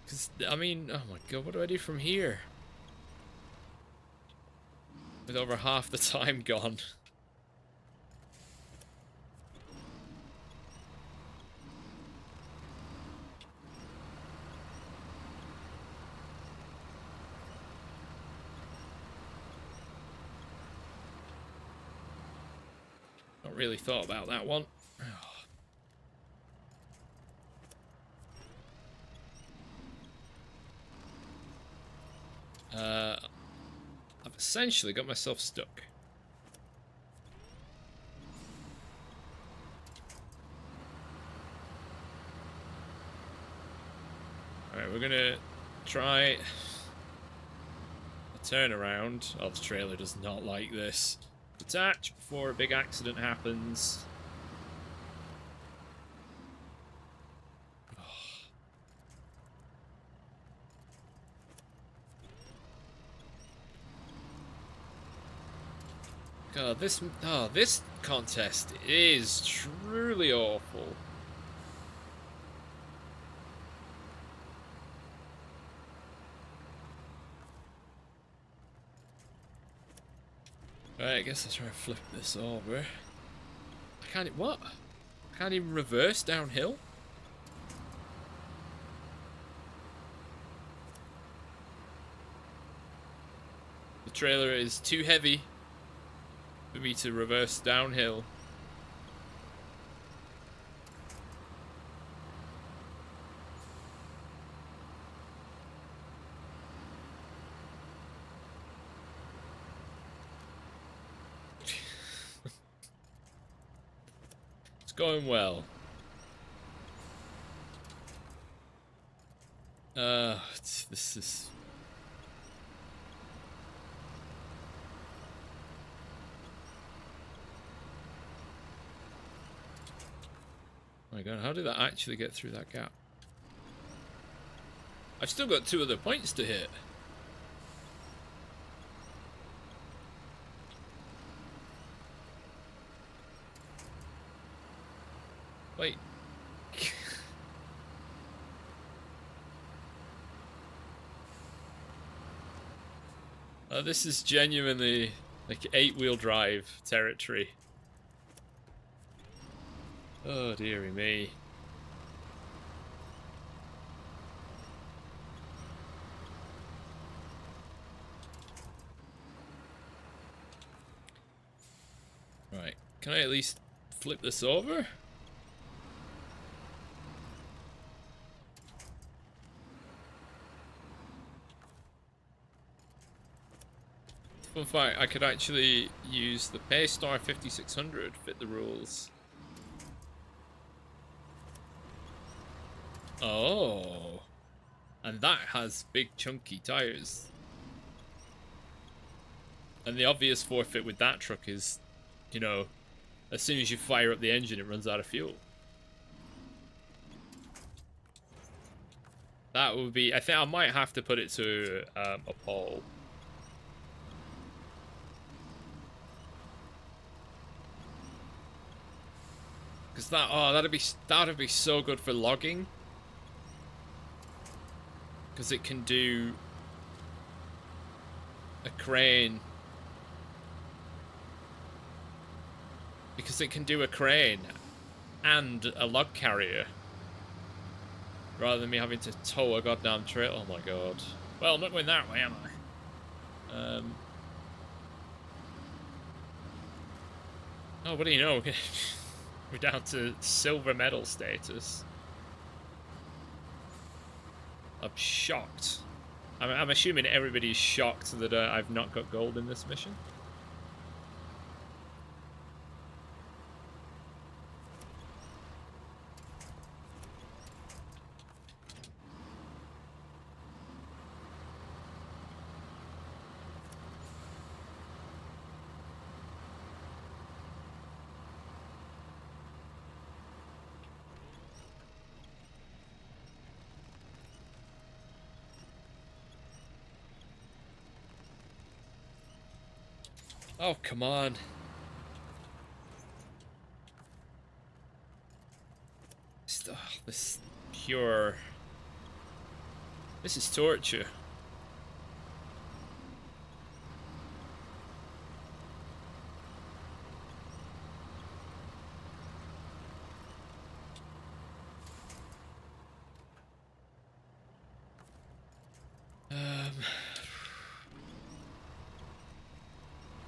Because, I mean, oh my god, what do I do from here? With over half the time gone. Not really thought about that one. I've essentially got myself stuck. try a turnaround. Oh, the trailer does not like this. Detach before a big accident happens. God, this contest is truly awful. Right, I guess I'll try and flip this over. I can't. What? I can't even reverse downhill? The trailer is too heavy for me to reverse downhill. It's going well. This is... Oh my god, how did that actually get through that gap? I've still got 2 other points to hit. Wait. This is genuinely like 8-wheel drive territory. Oh dearie me. Right, can I at least flip this over? Fun fact, I could actually use the Paystar 5600, fit the rules. Oh, and that has big chunky tires. And the obvious forfeit with that truck is, you know, as soon as you fire up the engine, it runs out of fuel. That would be, I think I might have to put it to a poll. Because that, oh, that'd be so good for logging. Because it can do a crane. Because it can do a crane and a log carrier. Rather than me having to tow a goddamn trailer. Oh my god. Well, I'm not going that way, am I? Oh, what do you know? We're down to silver medal status. I'm shocked. I'm assuming everybody's shocked that I've not got gold in this mission. Oh, come on. This pure... This is torture.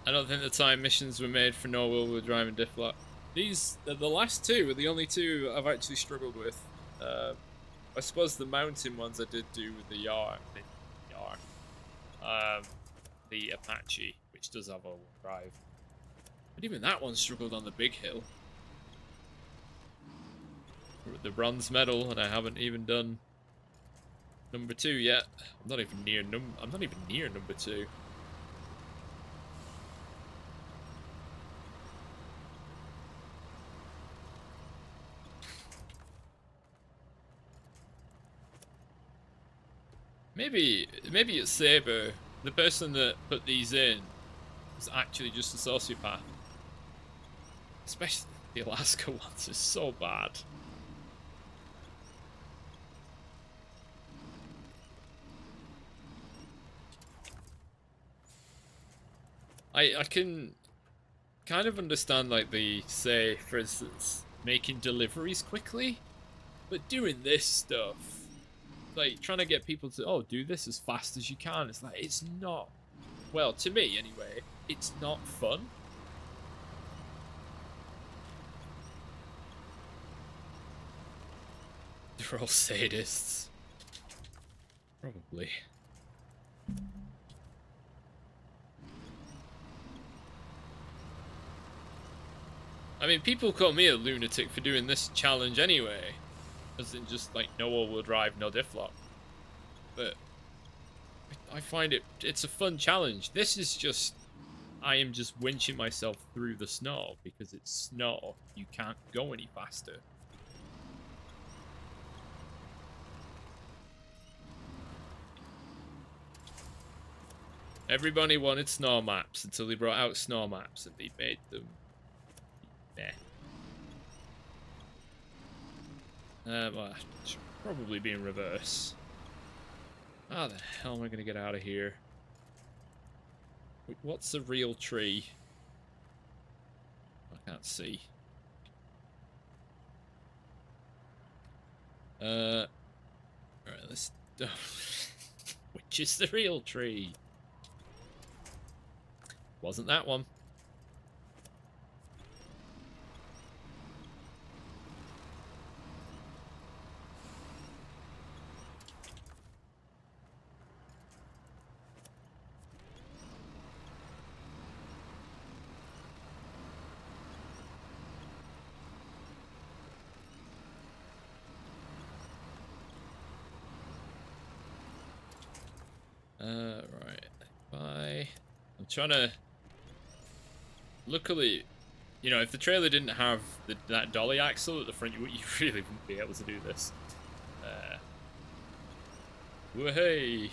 I don't think the time missions were made for no wheel drive and Diff Lock. These, the last 2 are the only 2 I've actually struggled with. I suppose the mountain ones I did do with the the Apache, which does have all-wheel drive. But even that one struggled on the big hill. The bronze medal, and I haven't even done number 2 yet. I'm not even near number 2. Maybe it's Saber. The person that put these in is actually just a sociopath. Especially the Alaska ones is so bad. I can kind of understand, like, the, say, for instance, making deliveries quickly, but doing this stuff, like, trying to get people to, oh, do this as fast as you can, it's like, it's not, well, to me, anyway, it's not fun. They're all sadists. Probably. I mean, people call me a lunatic for doing this challenge anyway. As in just, like, no all-wheel drive, no diff lock. But I find it's a fun challenge. This is just, I am just winching myself through the snow because it's snow. You can't go any faster. Everybody wanted snow maps until they brought out snow maps and they made them. Well, it should probably be in reverse. How the hell am I going to get out of here? What's a real tree? I can't see. Alright, let's... Which is the real tree? Wasn't that one. Right. Bye. I'm trying to... Luckily, you know, if the trailer didn't have that dolly axle at the front, you really wouldn't be able to do this. Woohey!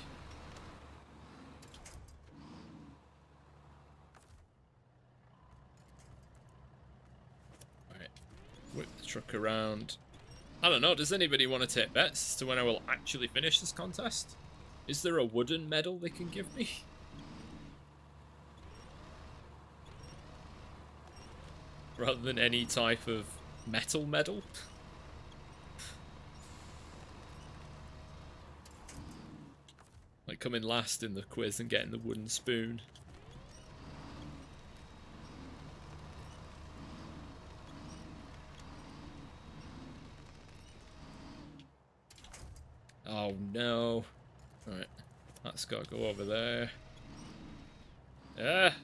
Alright. Whip the truck around. I don't know, does anybody want to take bets as to when I will actually finish this contest? Is there a wooden medal they can give me? Rather than any type of metal medal? Like coming last in the quiz and getting the wooden spoon. Oh no. Right, that's got to go over there. Ah!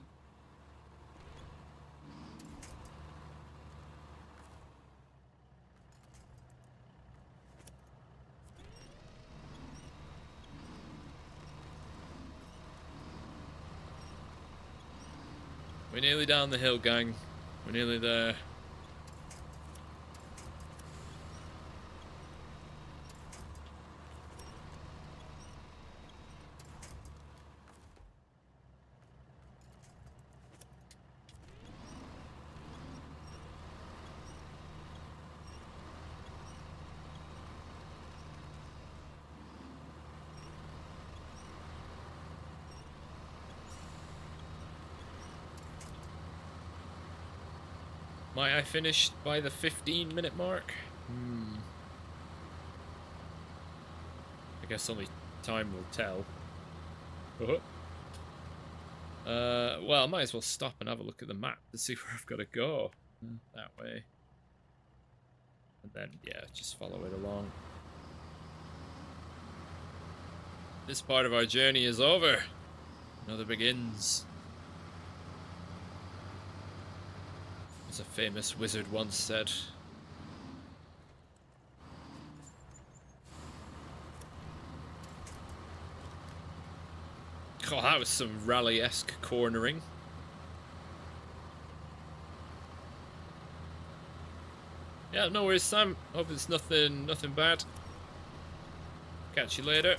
We're nearly down the hill, gang. We're nearly there. Might I finish by the 15-minute mark? I guess only time will tell. Well, I might as well stop and have a look at the map to see where I've got to go. That way. And then, yeah, just follow it along. This part of our journey is over. Another begins. As a famous wizard once said. Oh, that was some rally-esque cornering. Yeah, no worries, Sam. Hope it's nothing bad. Catch you later.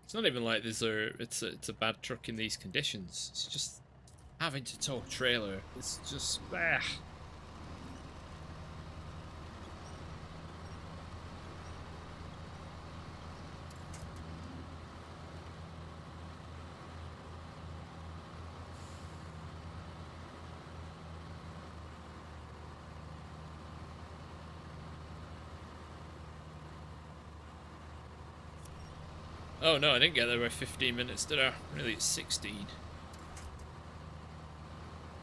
It's not even like it's a bad truck in these conditions. It's just having to tow a trailer. It's just Oh no, I didn't get there by 15 minutes, did I? Really, it's 16.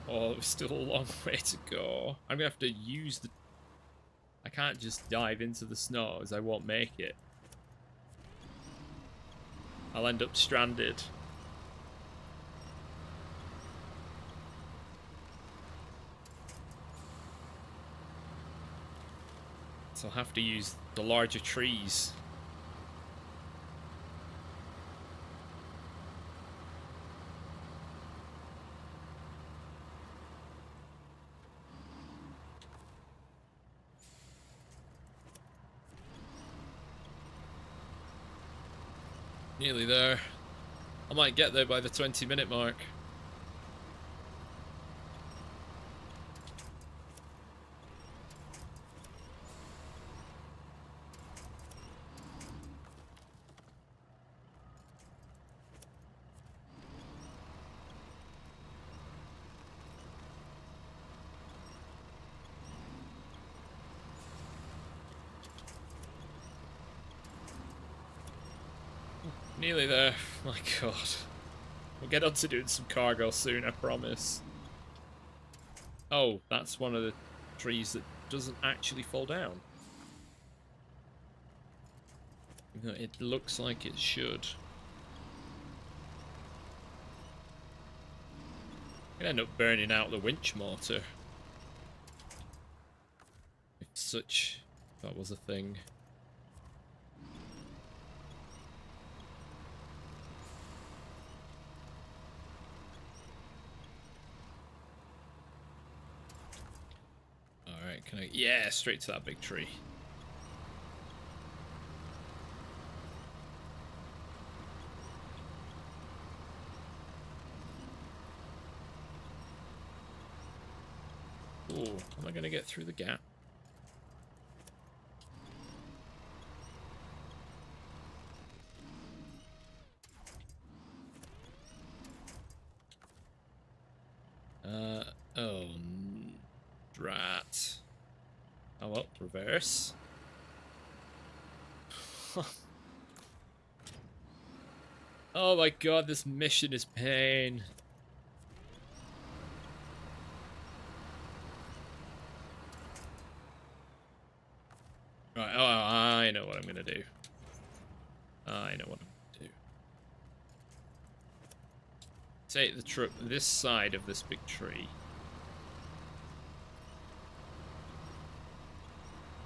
Oh, there's still a long way to go. I'm gonna have to use the... I can't just dive into the snow, as I won't make it. I'll end up stranded. So I'll have to use the larger trees. Nearly there. I might get there by the 20-minute mark. Nearly there. My god. We'll get on to doing some cargo soon, I promise. Oh, that's one of the trees that doesn't actually fall down. It looks like it should. Could end up burning out the winch motor. If that was a thing. Alright, can I... Yeah, straight to that big tree. Ooh, am I going to get through the gap? Oh, drat. Oh well, reverse. Oh my god, this mission is pain. Right, oh, I know what I'm gonna do. I know what I'm gonna do. Take the truck this side of this big tree.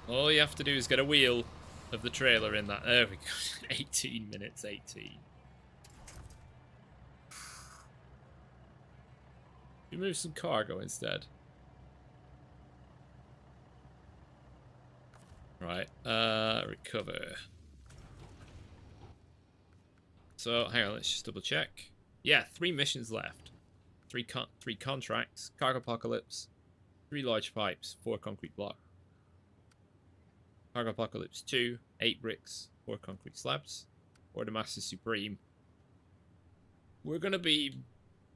All you have to do is get a wheel of the trailer in that. There we go. 18 minutes, 18. You move some cargo instead. Right, recover. So, hang on, let's just double check. Yeah, 3 missions left. 3 contracts, cargo apocalypse, 3 large pipes, 4 concrete blocks. Cargo apocalypse 2, 8 bricks, 4 concrete slabs, Order Master Supreme. We're gonna be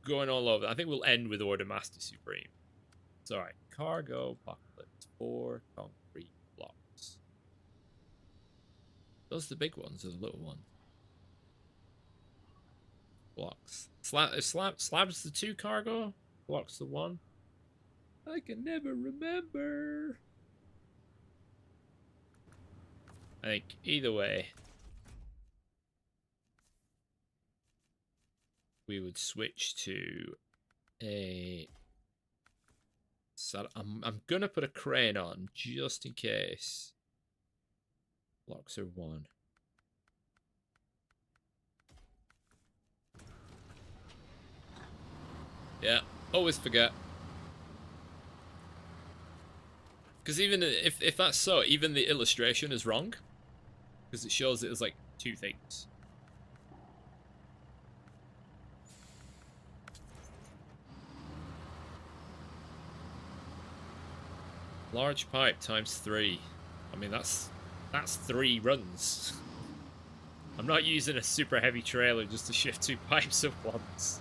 going all over. I think we'll end with Order Master Supreme. It's alright. Cargo apocalypse, 4 concrete blocks. Those are the big ones or the little ones? Blocks. Slabs the 2 cargo? Blocks the 1? I can never remember. I think either way, we would switch to a... So I'm gonna put a crane on just in case. Blocks are 1. Yeah, always forget. Because even if that's so, even the illustration is wrong. Because it shows it as like 2 things. Large pipe times 3. I mean, that's 3 runs. I'm not using a super heavy trailer just to shift 2 pipes at once.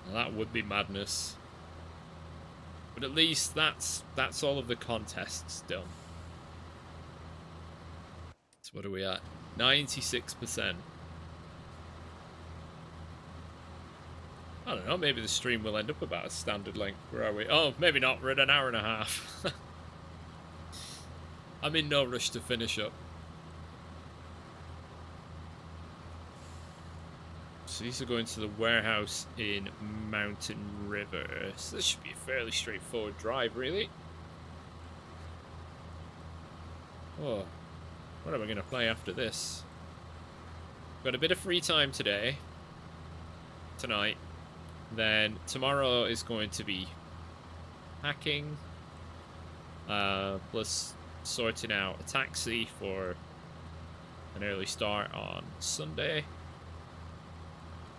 Now, that would be madness. But at least that's all of the contests done. So what are we at? 96%. I don't know, maybe the stream will end up about a standard length. Where are we? Oh, maybe not. We're at an hour and a half. I'm in no rush to finish up. So these are going to the warehouse in Mountain River. So this should be a fairly straightforward drive, really. Oh, what am I going to play after this? Got a bit of free time today. Tonight. Then tomorrow is going to be hacking, plus sorting out a taxi for an early start on Sunday.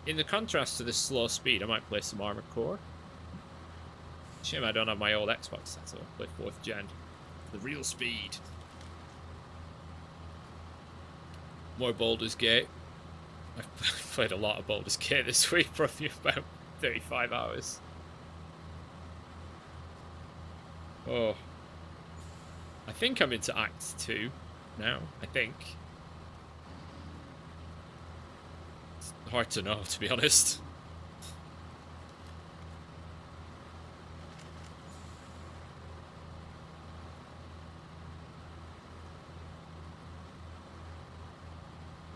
In the contrast to this slow speed, I might play some Armored Core. Shame I don't have my old Xbox set, so I'll play 4th gen. The real speed. More Baldur's Gate. I've played a lot of Baldur's Gate this week, probably about 35 hours. Oh. I think I'm into Act 2 now, I think. It's hard to know, to be honest.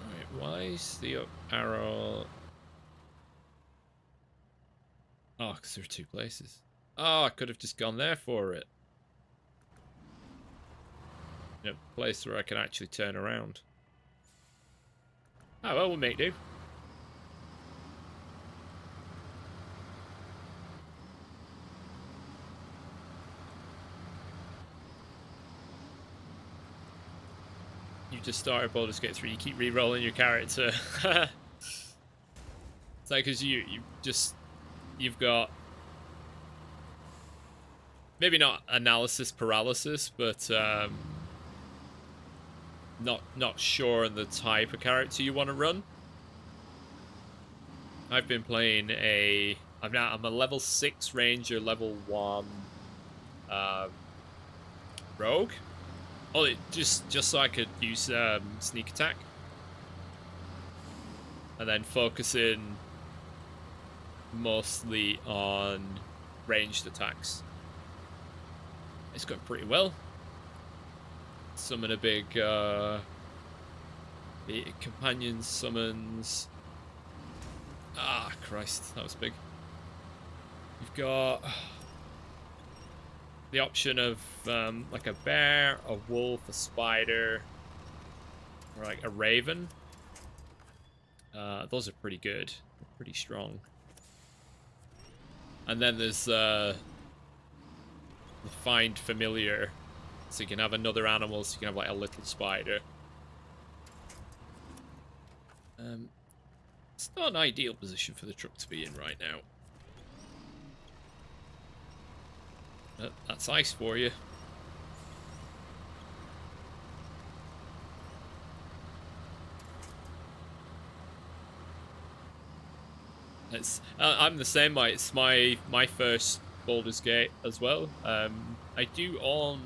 Right, why is the up arrow... Oh, because there are 2 places. Oh, I could have just gone there for it. A place where I can actually turn around. Oh, well, we'll make do. You just started Baldur's Gate 3, you keep re-rolling your character. It's like, because you've got maybe not analysis paralysis, but not sure on the type of character you want to run. I've been playing I'm a level 6 ranger, level 1 rogue. Oh, just so I could use sneak attack, and then focusing mostly on ranged attacks. It's going pretty well. Summon a big companion summons. Ah, Christ, that was big. You've got the option of like a bear, a wolf, a spider, or like a raven. Those are pretty good, pretty strong. And then there's the find familiar, so you can have another animal, so you can have like a little spider. It's not an ideal position for the truck to be in right now. But that's ice for you. I'm the same. It's my first Baldur's Gate as well. I do own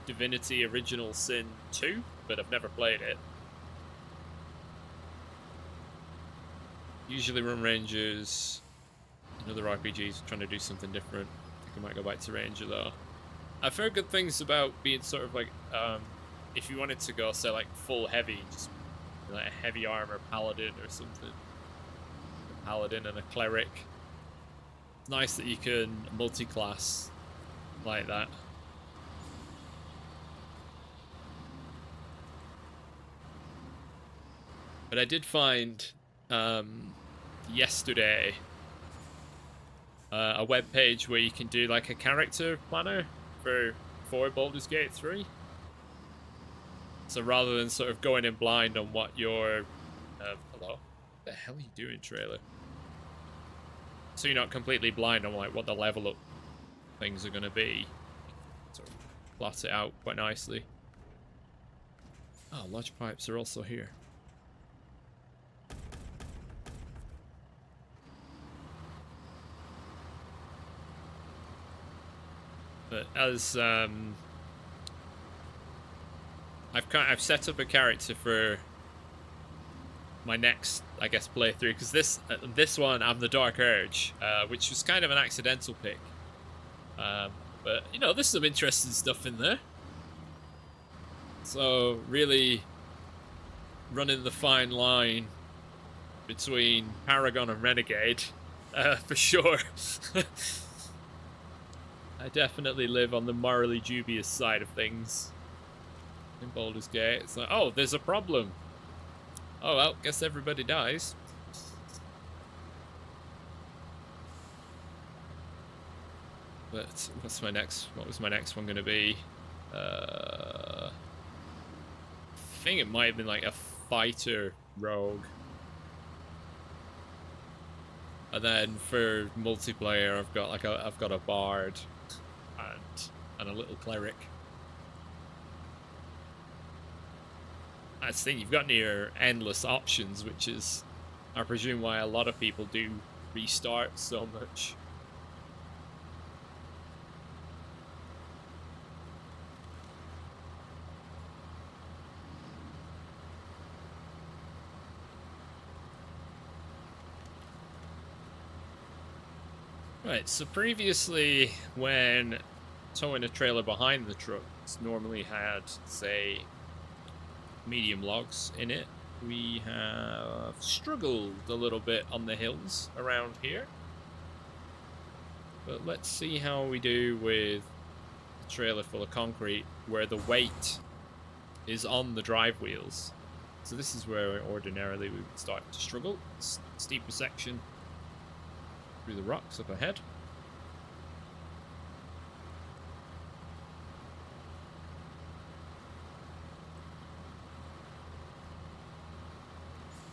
Divinity Original Sin 2, but I've never played it. Usually run Rangers and other RPGs, trying to do something different. I think I might go back to Ranger though. I've heard good things about being sort of like if you wanted to go, say, like full heavy, just like a heavy armor paladin or something, a paladin and a cleric. It's nice that you can multi-class like that. But I did find yesterday a web page where you can do like a character planner for Baldur's Gate 3. So rather than sort of going in blind on what your hello, what the hell are you doing, trailer? So you're not completely blind on like what the level up things are going to be. Sort of plot it out quite nicely. Oh, lodge pipes are also here. But as I've set up a character for my next, I guess, playthrough, because this one I'm the Dark Urge, which was kind of an accidental pick. But you know, there's some interesting stuff in there. So really running the fine line between Paragon and Renegade, for sure. I definitely live on the morally dubious side of things in Baldur's Gate. It's like, oh, there's a problem. Oh well, guess everybody dies. But what was my next one gonna be? I think it might have been like a fighter rogue. And then for multiplayer, I've got a bard and a little cleric. That's the thing, you've got near endless options, which is, I presume, why a lot of people do restart so much. Right, so previously, when towing a trailer behind the truck, it's normally had, say, medium logs in it, we have struggled a little bit on the hills around here. But let's see how we do with a trailer full of concrete, where the weight is on the drive wheels. So this is where ordinarily we would start to struggle. Steeper section through the rocks up ahead.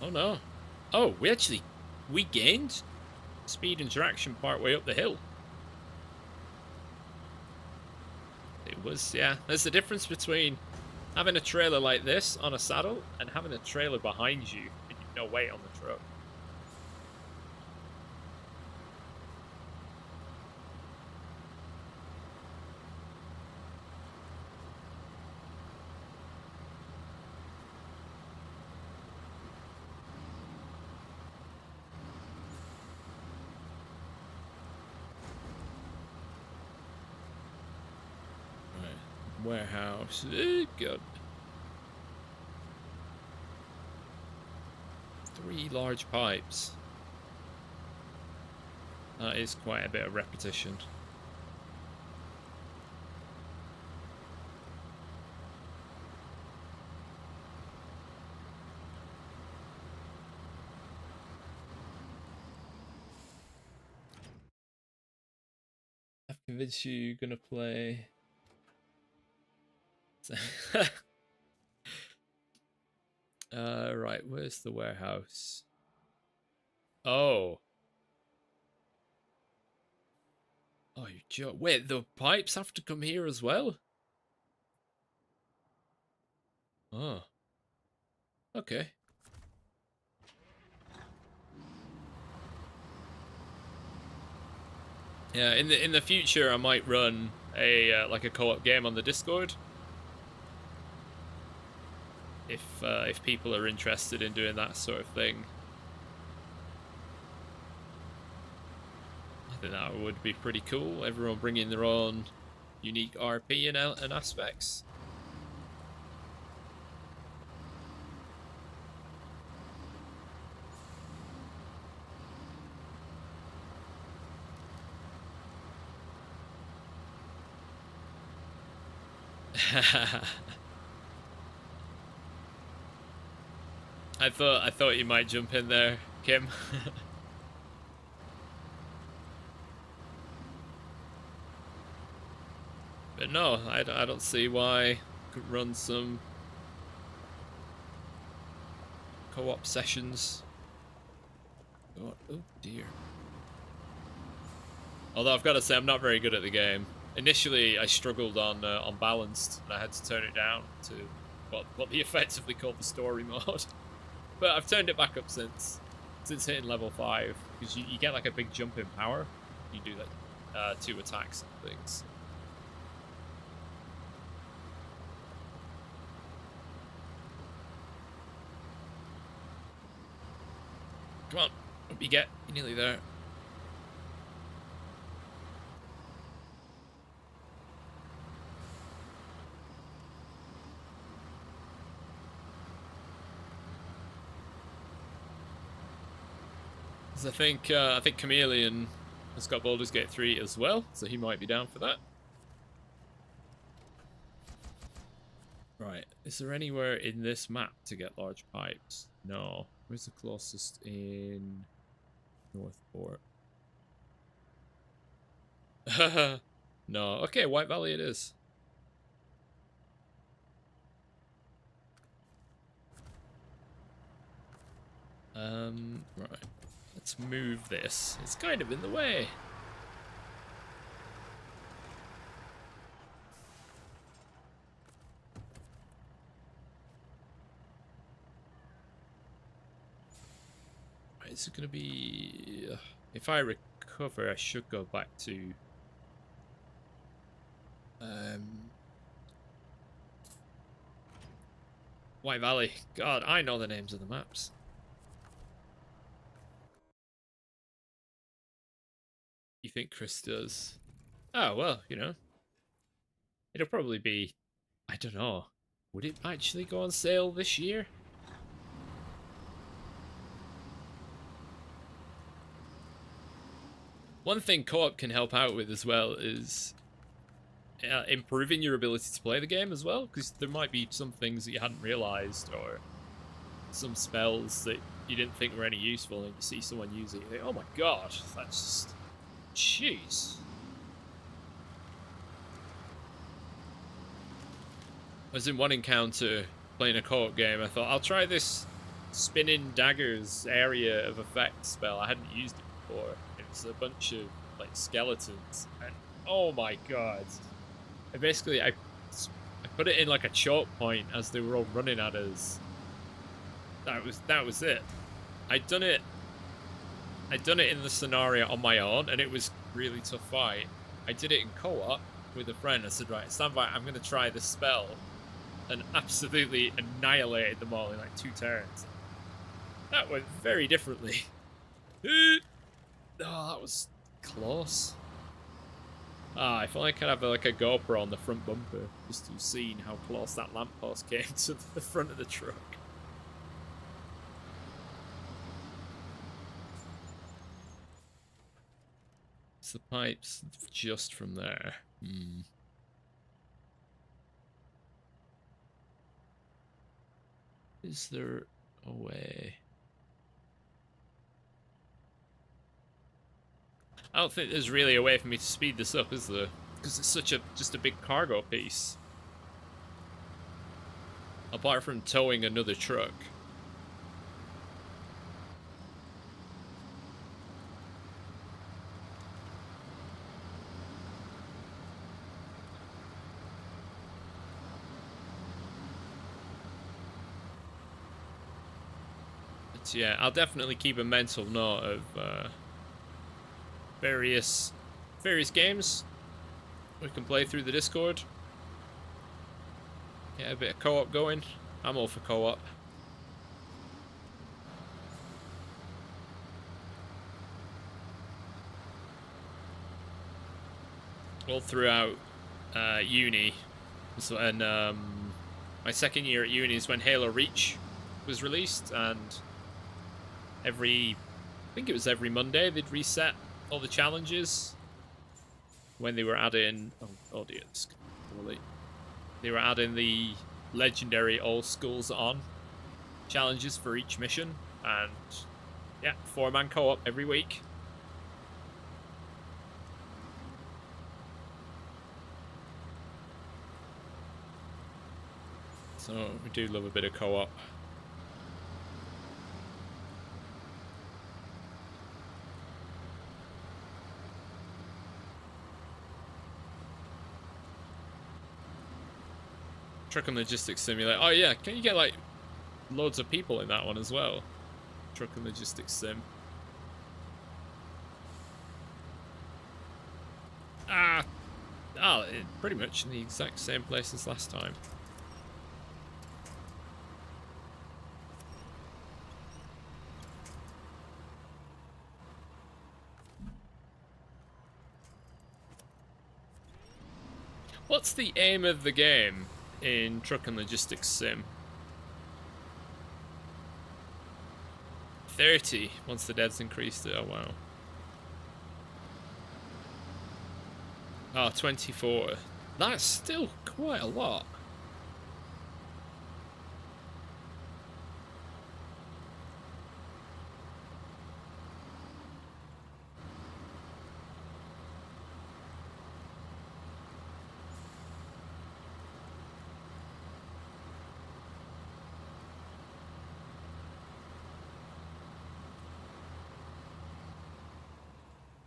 Oh no. Oh, we gained speed interaction partway up the hill. It was, yeah, there's the difference between having a trailer like this on a saddle and having a trailer behind you and you've no weight on the truck. Warehouse. God. 3 large pipes. That is quite a bit of repetition. I've convinced you're gonna play. Right, where's the warehouse? Oh. Oh, you joke. Wait, the pipes have to come here as well? Oh. Okay. Yeah, in the future I might run a like a co-op game on the Discord. If people are interested in doing that sort of thing. I think that would be pretty cool. Everyone bringing their own unique RP and aspects. I thought you might jump in there, Kim. But no, I don't see why I could run some co-op sessions. Oh dear. Although I've got to say, I'm not very good at the game. Initially, I struggled on balanced, and I had to turn it down to what they effectively called the story mode. But I've turned it back up since hitting level 5, because you get like a big jump in power. You do like 2 attacks and things. Come on, what you get? You're nearly there. I think Chameleon has got Baldur's Gate 3 as well, so he might be down for that. Right, is there anywhere in this map to get large pipes? No. Where's the closest in Northport? No. Okay, White Valley it is. Right. Let's move this. It's kind of in the way. Right, is it gonna be... if I recover, I should go back to... White Valley. God, I know the names of the maps. You think Chris does? Oh, well, you know. It'll probably be... I don't know. Would it actually go on sale this year? One thing co-op can help out with as well is improving your ability to play the game as well, because there might be some things that you hadn't realised, or some spells that you didn't think were any useful, and you see someone use it, you think, oh my god, that's just... jeez. I was in one encounter playing a co-op game. I thought, I'll try this spinning daggers area of effect spell. I hadn't used it before. It was a bunch of like skeletons, and oh my god! I put it in like a choke point as they were all running at us. That was it. I'd done it in the scenario on my own, and it was a really tough fight. I did it in co-op with a friend. I said, right, stand by, I'm going to try this spell, and absolutely annihilated them all in like 2 turns. That went very differently. Oh, that was close. Ah, if only I could have like a GoPro on the front bumper, just to have seen how close that lamppost came to the front of the truck. The pipes just from there. Is there a way? I don't think there's really a way for me to speed this up, is there? Because it's just a big cargo piece. Apart from towing another truck. Yeah, I'll definitely keep a mental note of various games we can play through the Discord. Get a bit of co-op going. I'm all for co-op. All throughout uni, so, and my second year at uni is when Halo Reach was released, and I think it was every Monday they'd reset all the challenges when they were adding... oh dear, it's poorly. They were adding the legendary old schools on challenges for each mission, and yeah, 4-man co-op every week. So we do love a bit of co-op. Truck and Logistics Simulator. Oh yeah, can you get like loads of people in that one as well? Truck and Logistics Sim. Pretty much in the exact same place as last time. What's the aim of the game in Truck and Logistics Sim? 30 once the devs increased it. Oh wow. Oh, 24. That's still quite a lot.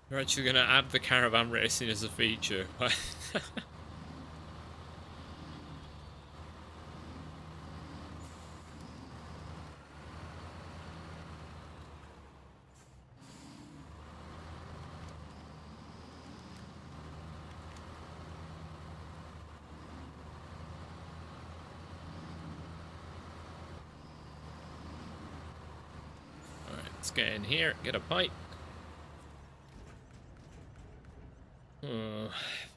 We're actually going to add the caravan racing as a feature. Alright, let's get in here, get a pipe.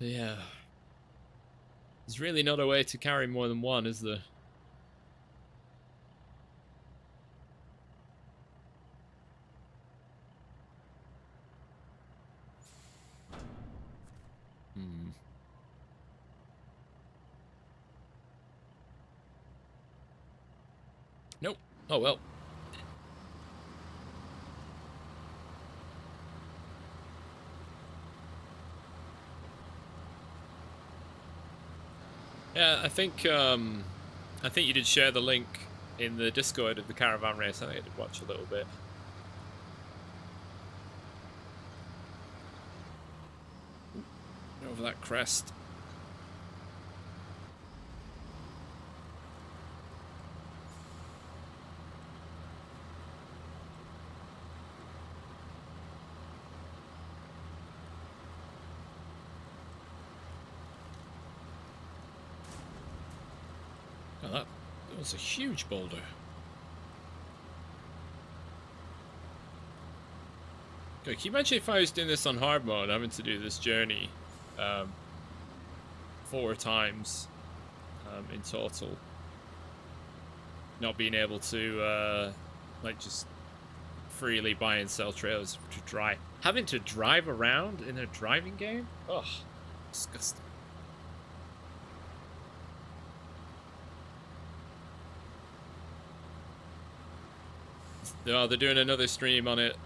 Yeah. There's really not a way to carry more than one, is there? Nope. Oh well. Yeah, I think you did share the link in the Discord of the caravan race. I think I did watch a little bit. Over that crest. Oh, that was a huge boulder. Okay, can you imagine if I was doing this on hard mode, having to do this journey 4 times in total, not being able to like just freely buy and sell trailers to drive, having to drive around in a driving game? Oh, disgusting. No, they're doing another stream on it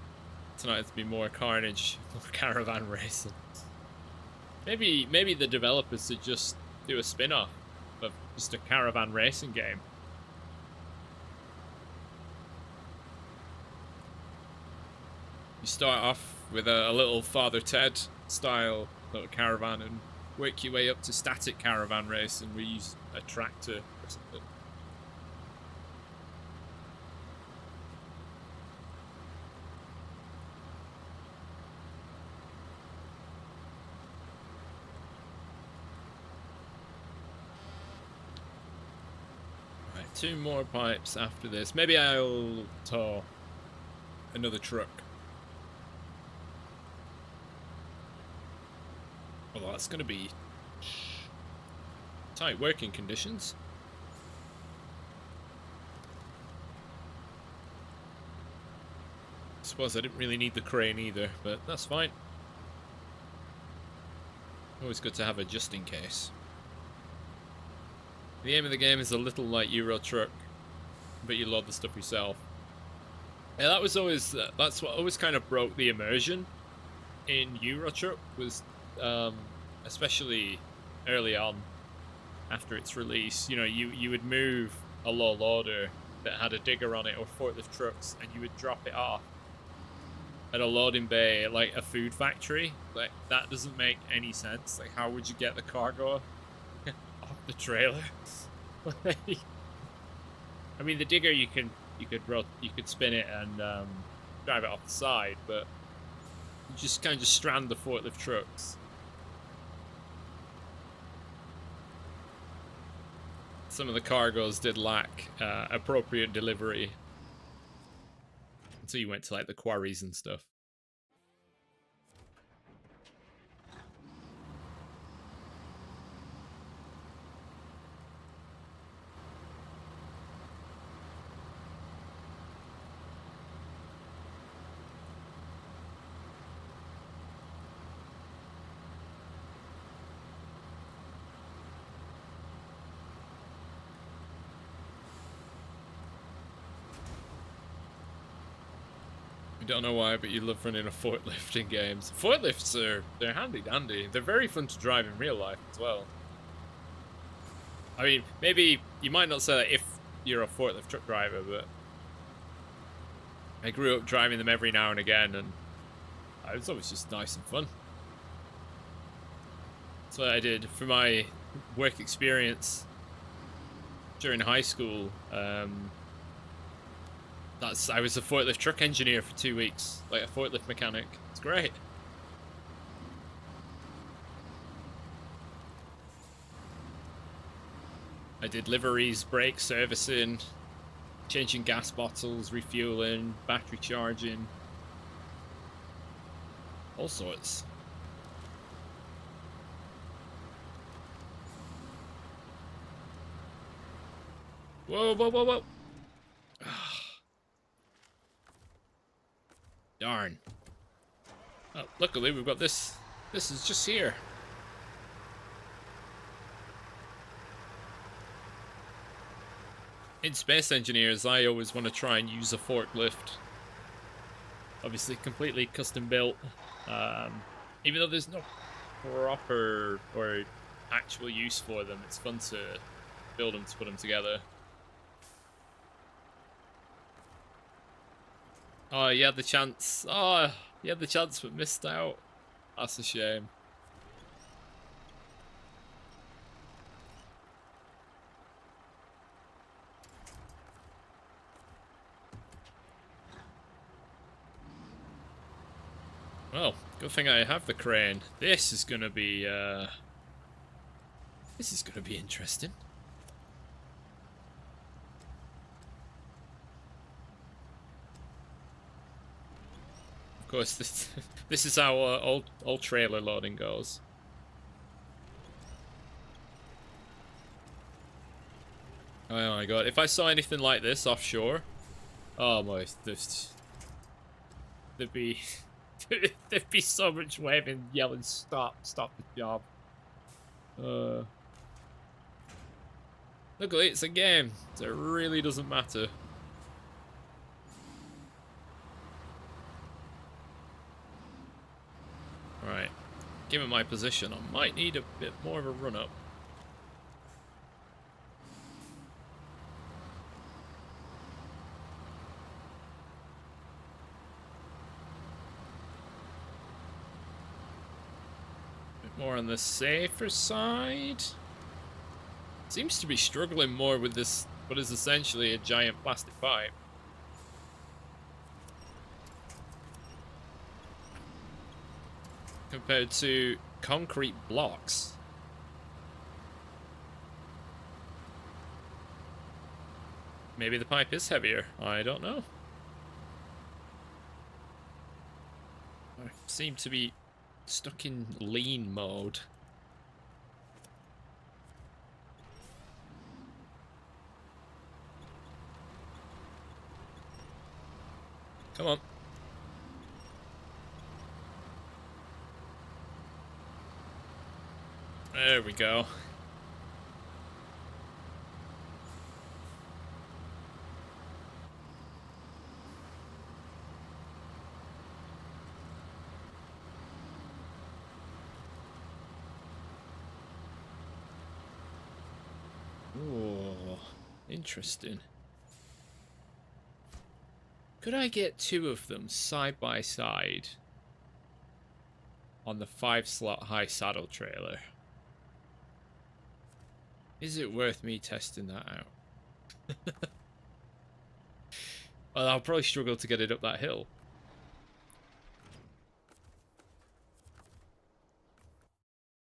tonight. It's be more carnage, more caravan racing. Maybe the developers should just do a spin-off of just a caravan racing game. You start off with a little Father Ted style little caravan and work your way up to static caravan race, and we use a tractor or something. Right, 2 more pipes after this. Maybe I'll tow another truck. Well, that's going to be tight working conditions. I suppose I didn't really need the crane either, but that's fine. Always good to have a just in case. The aim of the game is a little like Euro Truck, but you load the stuff yourself. Yeah, that was always that's what always kind of broke the immersion in Euro Truck was, especially early on after its release. You know, you would move a low loader that had a digger on it or forklift trucks, and you would drop it off at a loading bay, like a food factory. Like, that doesn't make any sense. Like, how would you get the cargo off the trailer? I mean, the digger you could spin it and drive it off the side, but you just kind of strand the forklift trucks. Some of the cargoes did lack appropriate delivery. Until you went to like the quarries and stuff. Don't know why, but you love running a forklift in games. Forklifts they're handy dandy. They're very fun to drive in real life as well. I mean, maybe you might not say that if you're a forklift truck driver, but I grew up driving them every now and again, and it was always just nice and fun. That's what I did for my work experience during high school. I was a forklift truck engineer for 2 weeks, like a forklift mechanic. It's great. I did liveries, brake servicing, changing gas bottles, refueling, battery charging, all sorts. Whoa, whoa, whoa, whoa. Darn. Oh, luckily we've got this. This is just here. In Space Engineers, I always want to try and use a forklift. Obviously completely custom built. Even though there's no proper or actual use for them, it's fun to build them, to put them together. Oh, you had the chance. Oh, you had the chance but missed out. That's a shame. Well, good thing I have the crane. This is gonna be interesting. Of course, this is how all trailer loading goes. Oh my god! If I saw anything like this offshore, oh my, there'd be there'd be so much waving, yelling, stop the job. Luckily, it's a game, so it really doesn't matter. Right, given my position, I might need a bit more of a run up. Bit more on the safer side. Seems to be struggling more with this, what is essentially a giant plastic pipe. Compared to concrete blocks. Maybe the pipe is heavier. I don't know. I seem to be stuck in lean mode. Come on. There we go. Oh, interesting. Could I get two of them side by side on the 5-slot high saddle trailer? Is it worth me testing that out? Well, I'll probably struggle to get it up that hill.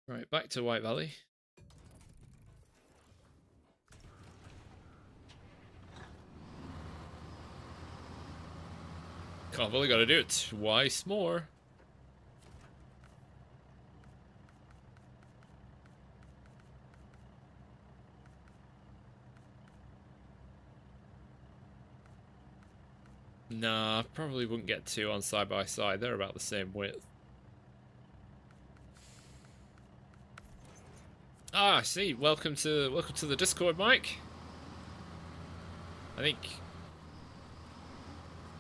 Right, back to White Valley. I've only got to do it twice more. Nah, I probably wouldn't get two on side by side. They're about the same width. Ah, I see. Welcome to the Discord, Mike. I think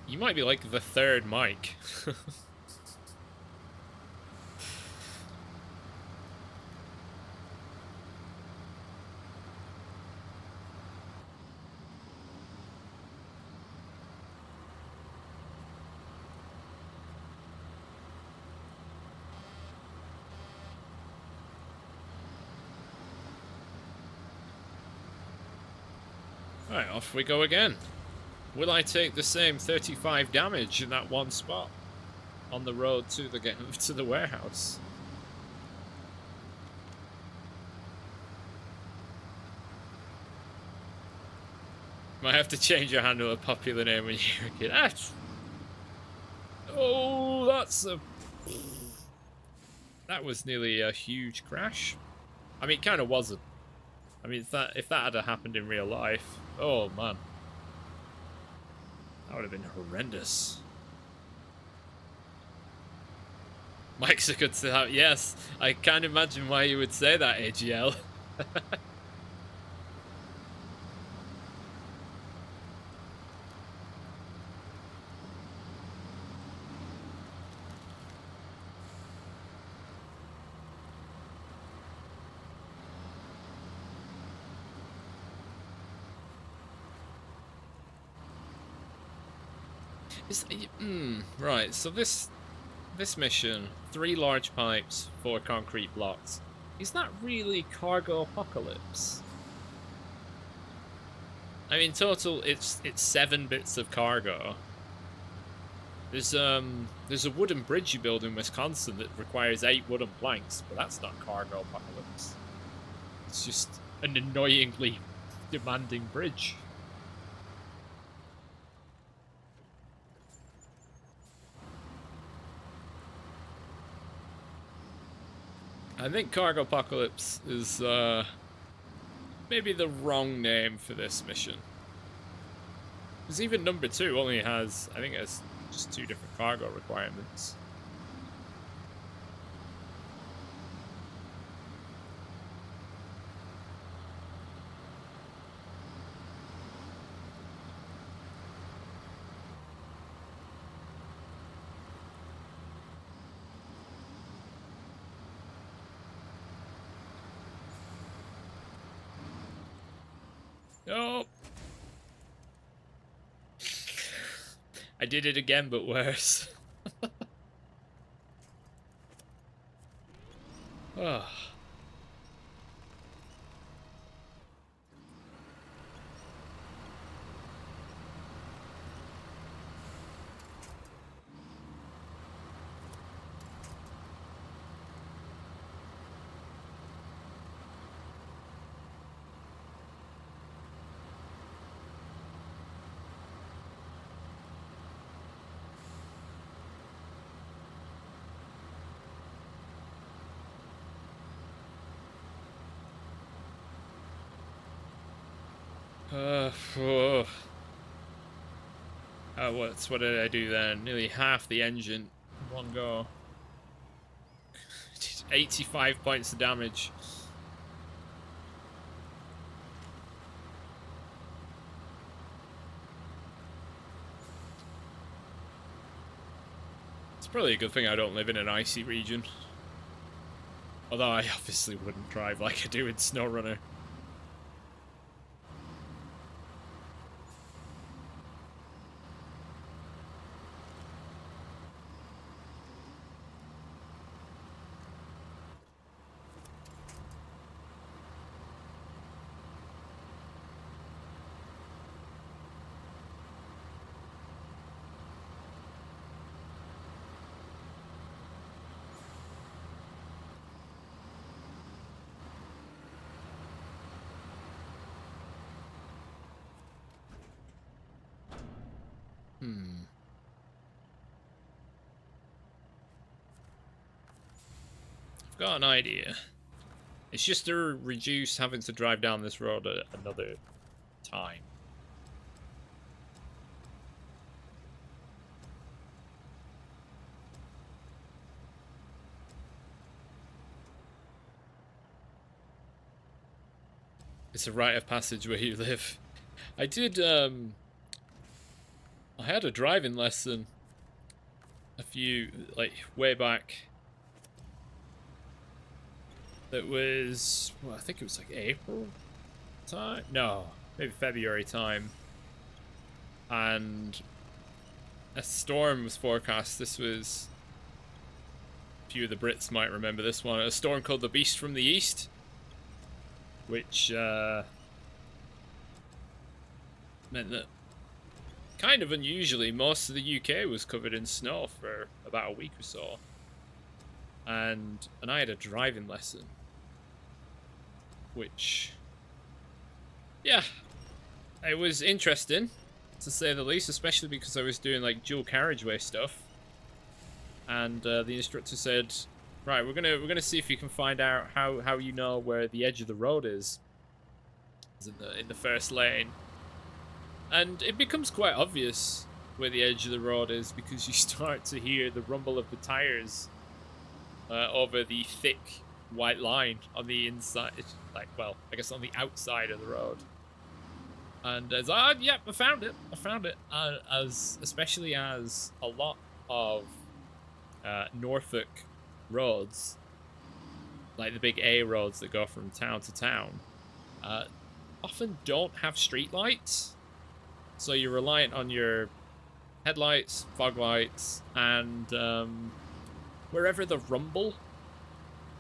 you might be like the third Mike. Right, off we go again. Will I take the same 35 damage in that one spot on the road to the warehouse? Might have to change your handle a popular name when you're a kid. Ah! Oh, that was nearly a huge crash. I mean, it kind of wasn't. I mean, if that had happened in real life, oh man, that would have been horrendous. Mike's a good to have. Yes, I can't imagine why you would say that, AGL. Right, so this mission, 3 large pipes, 4 concrete blocks. Is that really cargo apocalypse? I mean, total, it's 7 bits of cargo. There's a wooden bridge you build in Wisconsin that requires 8 wooden planks, but that's not cargo apocalypse. It's just an annoyingly demanding bridge. I think Cargo Apocalypse is maybe the wrong name for this mission. Because even number 2 only has, I think it has just 2 different cargo requirements. Oh! I did it again, but worse. Oh. What did I do then? Nearly half the engine in one go. 85 points of damage. It's probably a good thing I don't live in an icy region. Although I obviously wouldn't drive like I do in Snowrunner. Hmm. I've got an idea. It's just to reduce having to drive down this road another time. It's a rite of passage where you live. I did, I had a driving lesson a few, like, way back. That was, well, I think it was like April time? No, maybe February time. And a storm was forecast. This was, a few of the Brits might remember this one. A storm called the Beast from the East. Which meant that, kind of unusually, most of the UK was covered in snow for about a week or so. And I had a driving lesson. Which, yeah, it was interesting, to say the least, especially because I was doing like dual carriageway stuff. And the instructor said, right, we're gonna see if you can find out how you know where the edge of the road is in the first lane. And it becomes quite obvious where the edge of the road is because you start to hear the rumble of the tires over the thick white line on the inside, like, well, I guess on the outside of the road. And as yeah, I found it. Especially as a lot of Norfolk roads, like the big A roads that go from town to town, often don't have street lights. So you're reliant on your headlights, fog lights, and wherever the rumble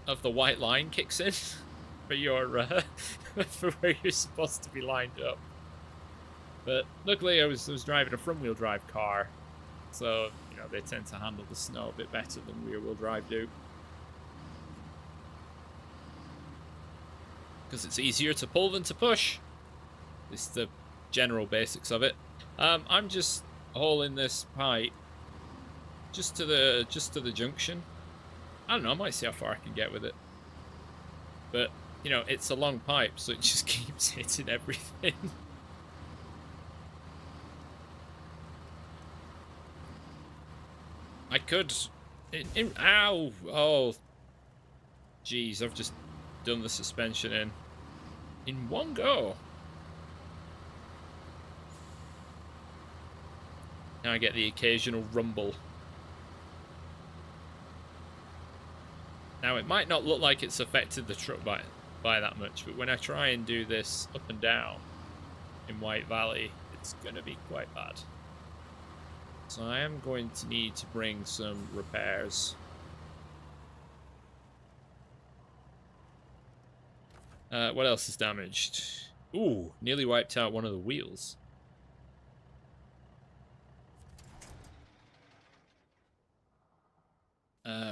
of the white line kicks in for your for where you're supposed to be lined up. But luckily I was driving a front-wheel drive car, so you know they tend to handle the snow a bit better than rear-wheel drive do, because it's easier to pull than to push. It's the general basics of it. I'm just hauling this pipe just to the junction. I don't know, I might see how far I can get with it. But, you know, it's a long pipe, so it just keeps hitting everything. I could... ow! Oh. Jeez, I've just done the suspension in one go. Now I get the occasional rumble. Now, it might not look like it's affected the truck by that much, but when I try and do this up and down in White Valley, it's going to be quite bad. So I am going to need to bring some repairs. What else is damaged? Ooh, nearly wiped out one of the wheels.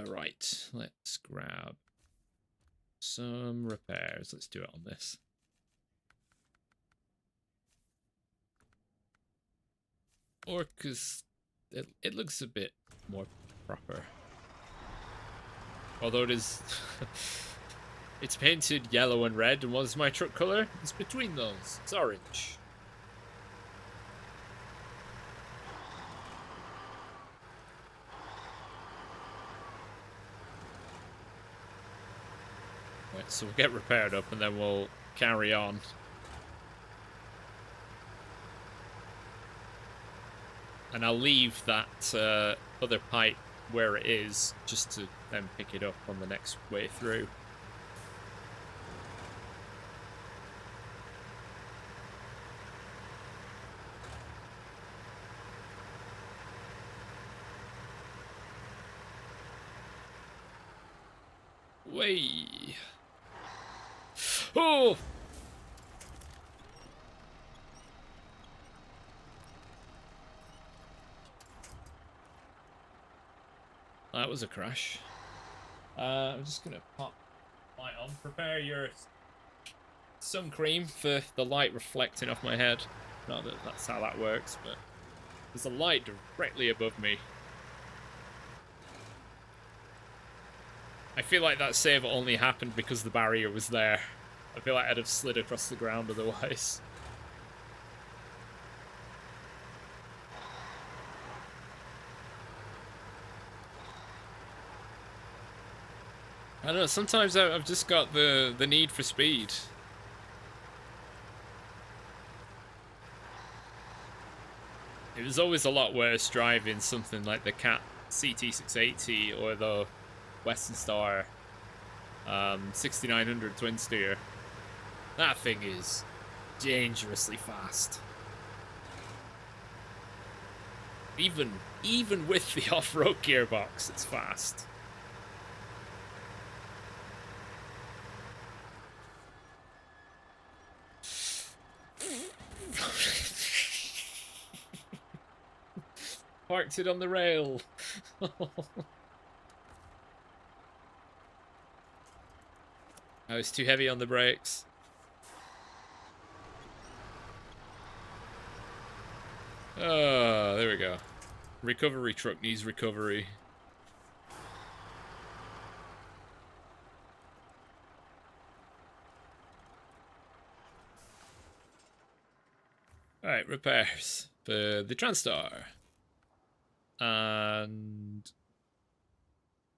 Right, let's grab some repairs. Let's do it on this. Or because it looks a bit more proper. Although it is... it's painted yellow and red, and what is my truck colour? It's between those. It's orange. Right, so we'll get repaired up and then we'll carry on. And I'll leave that other pipe where it is, just to then pick it up on the next way through. Way. Oh! That was a crash. I'm just gonna pop light on. Prepare your sun cream for the light reflecting off my head. Not that that's how that works, but There's a light directly above me. I feel like that save only happened because the barrier was there. I feel like I'd have slid across the ground otherwise. I don't know, sometimes I've just got the need for speed. It was always a lot worse driving something like the Cat CT680 or the Western Star 6900 twin steer. That thing is dangerously fast. Even with the off-road gearbox, it's fast. Parked it on the rail. I was too heavy on the brakes. Oh, there we go. Recovery truck needs recovery. Alright, repairs for the Transtar. And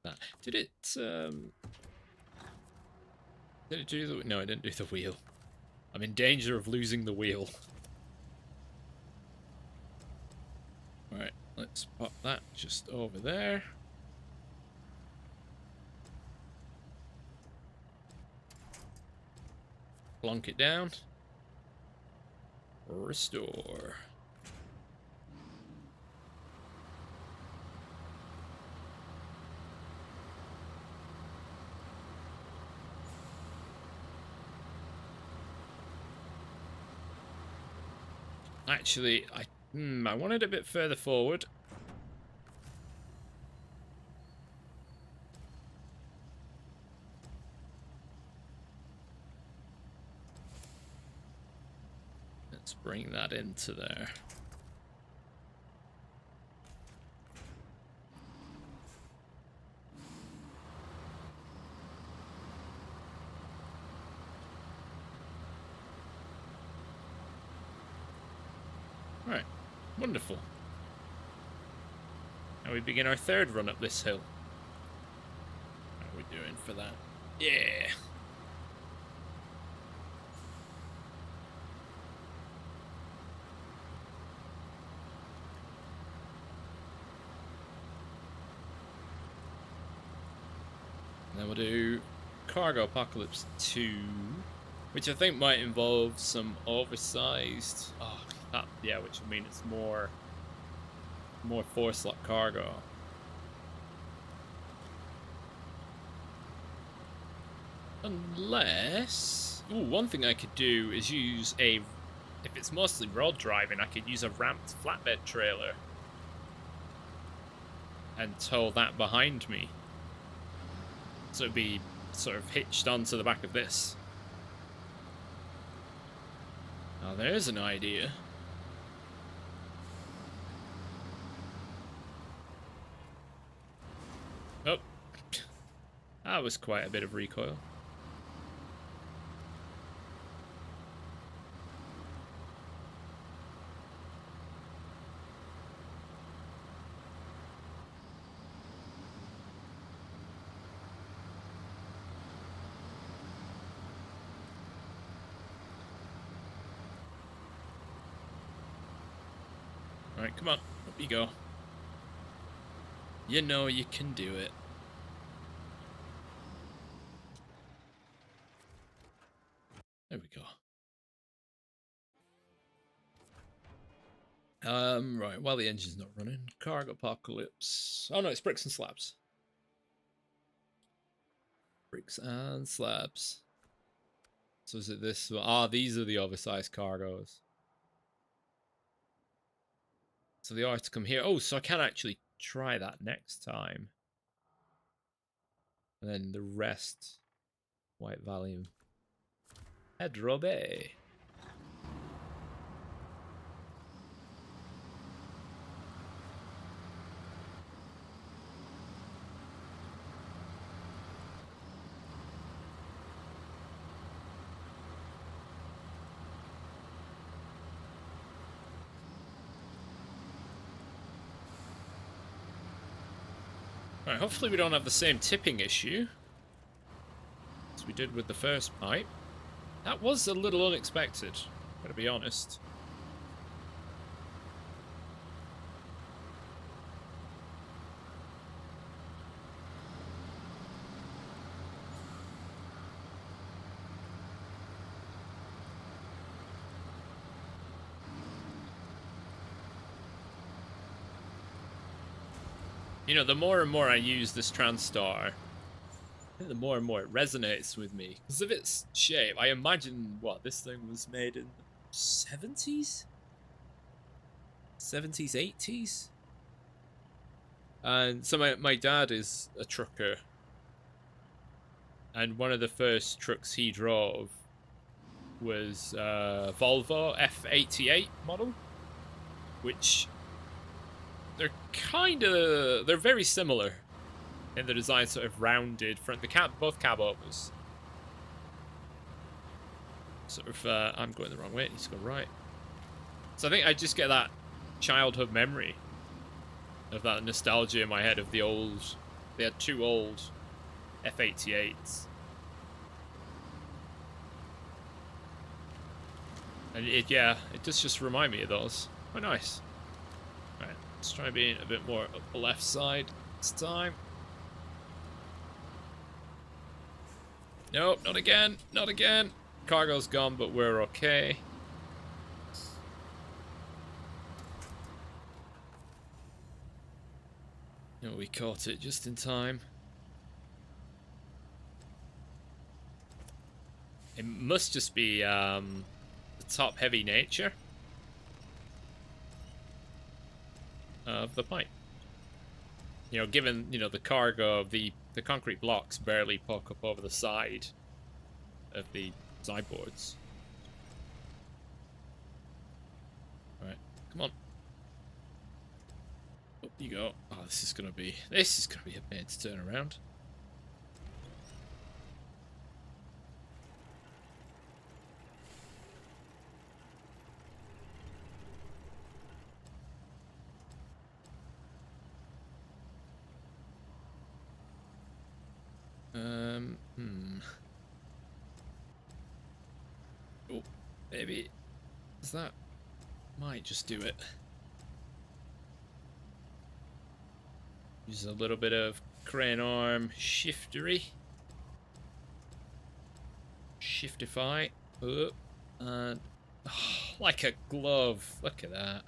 that. Did it do the... No, I didn't do the wheel. I'm in danger of losing the wheel. Alright, let's pop that just over there. Plonk it down. Restore. Actually, I want it a bit further forward. Let's bring that into there. Right, wonderful. Now we begin our third run up this hill. How are we doing for that? Yeah. Then we'll do Cargo Apocalypse 2, which I think might involve some oversized... Oh, that, yeah, which will mean it's more 4-slot cargo. Unless... Ooh, one thing I could do is use a... If it's mostly road driving, I could use a ramped flatbed trailer and tow that behind me. So it'd be sort of hitched onto the back of this. Now there's an idea. Oh, that was quite a bit of recoil. Alright, come on, up you go. You know you can do it. There we go. Right, while the engine's not running, Cargo Apocalypse. Oh no, it's bricks and slabs. Bricks and slabs. So is it this one? Ah, these are the oversized cargoes. So they are to come here. Oh, so I can actually try that next time. And then the rest, White Valium. Pedro Bay. Alright, hopefully we don't have the same tipping issue as we did with the first pipe. That was a little unexpected, gotta be honest. You know, the more and more I use this Transtar, the more and more it resonates with me. Because of its shape, I imagine, what, this thing was made in the 70s? 70s, 80s? And so my dad is a trucker. And one of the first trucks he drove was Volvo F88 model. Which, they're very similar in the design, sort of rounded front. Both cab overs. Sort of, I'm going the wrong way, it needs to go right. So I think I just get that childhood memory of that nostalgia in my head of the old, they had two old F88s. And it does just remind me of those. Oh, nice. Alright, let's try being a bit more up the left side this time. Nope, not again, not again. Cargo's gone, but we're okay. No, we caught it just in time. It must just be the top-heavy nature of the pipe. You know, given, you know, the cargo, the concrete blocks barely poke up over the side of the sideboards. Alright, come on. Up you go. Oh, this is gonna be a pain to turn around. Oh, maybe that might just do it. Use a little bit of crane arm shiftify. And like a glove. Look at that.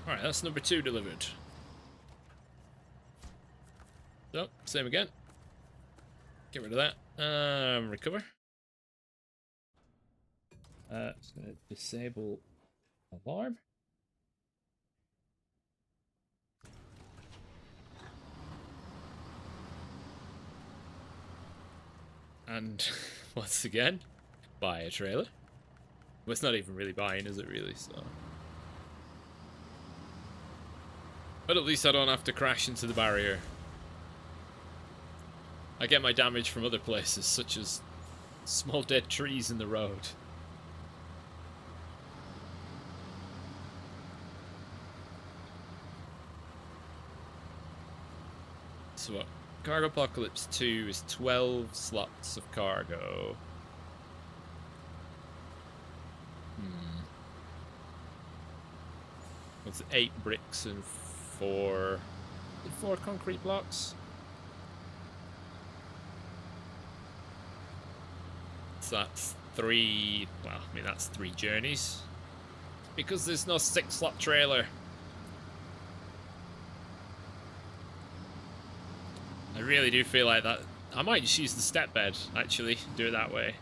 Alright, that's number 2 delivered. So, same again. Get rid of that. Recover. Just gonna disable alarm. And once again, buy a trailer. Well, it's not even really buying, is it really? So. But at least I don't have to crash into the barrier. I get my damage from other places, such as small dead trees in the road. So what? Cargo Apocalypse 2 is 12 slots of cargo. What's it? 8 bricks and 4 concrete blocks? So that's 3, well, I mean that's 3 journeys. Because there's no 6-slot trailer. I really do feel like that. I might just use the step bed, actually, do it that way.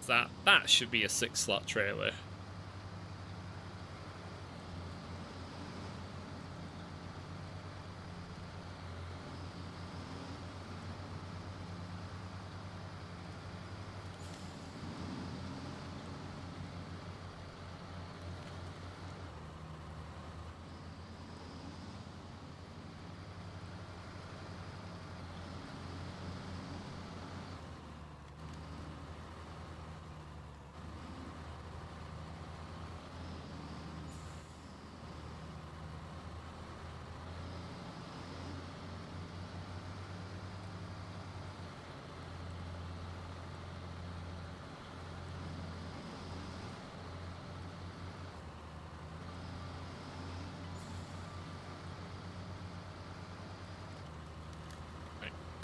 That should be a 6-slot trailer.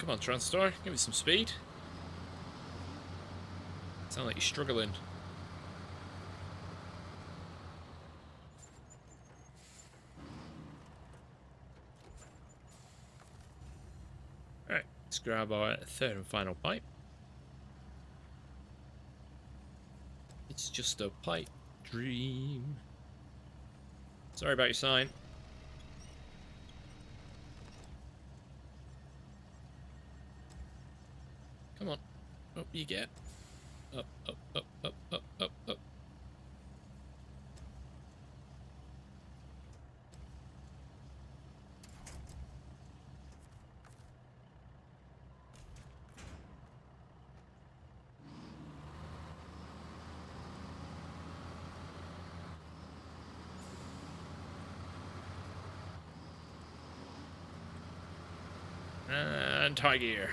Come on, Transtar, give me some speed. Sound like you're struggling. Alright, let's grab our third and final pipe. It's just a pipe dream. Sorry about your sign. Come on. Up you get. Up, up, up, up, up, up, up. And high gear.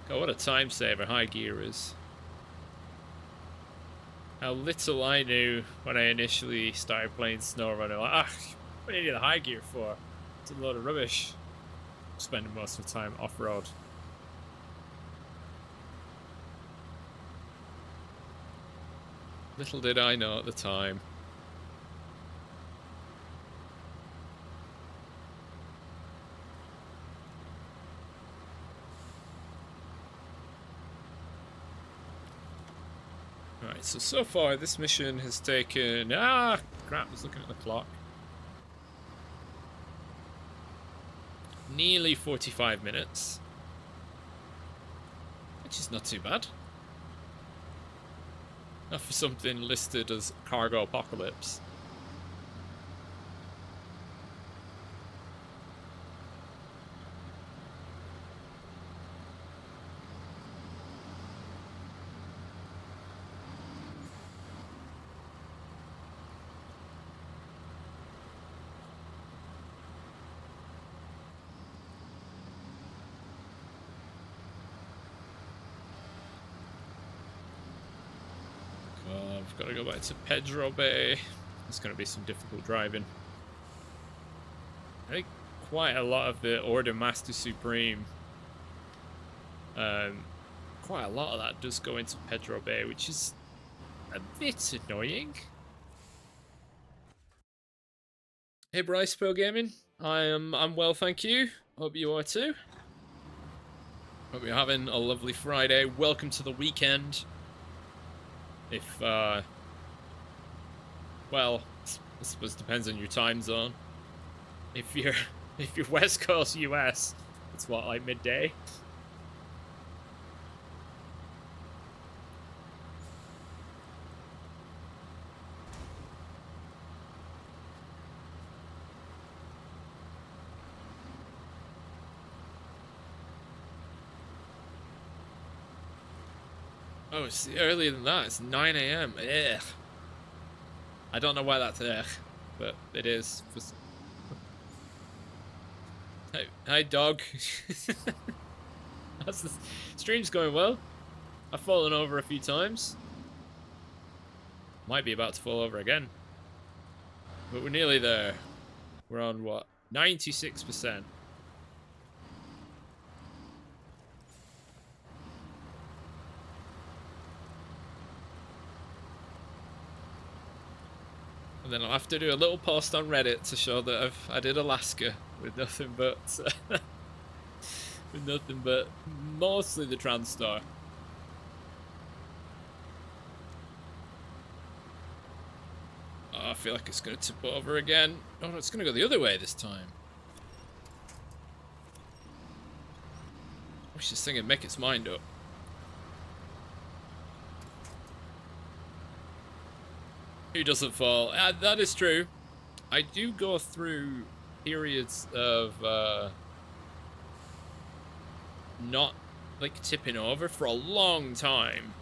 God, what a time saver high gear is. How little I knew when I initially started playing Snowrunner. Like, what do you need the high gear for? It's a load of rubbish. Spending most of the time off-road. Little did I know at the time. Right, so far this mission has taken... crap, I was looking at the clock. Nearly 45 minutes. Which is not too bad. Not for something listed as Cargo Apocalypse. I've got to go back to Pedro Bay. It's going to be some difficult driving. I think quite a lot of the Order Master Supreme, quite a lot of that does go into Pedro Bay, which is a bit annoying. Hey Bryce Pro Gaming, I'm well, thank you. Hope you are too. Hope you're having a lovely Friday. Welcome to the weekend. If well, I suppose it depends on your time zone. If you're West Coast US, it's what, like midday? Oh, it's earlier than that. It's 9 AM. Ugh. I don't know why that's ugh, but it is. Hi, dog. The stream's going well. I've fallen over a few times. Might be about to fall over again. But we're nearly there. We're on, what, 96%. And then I'll have to do a little post on Reddit to show that I did Alaska with nothing but mostly the Transtar. Oh, I feel like it's going to tip over again. Oh, no, it's going to go the other way this time. I wish this thing would make its mind up. Who doesn't fall? That is true. I do go through periods of not like tipping over for a long time,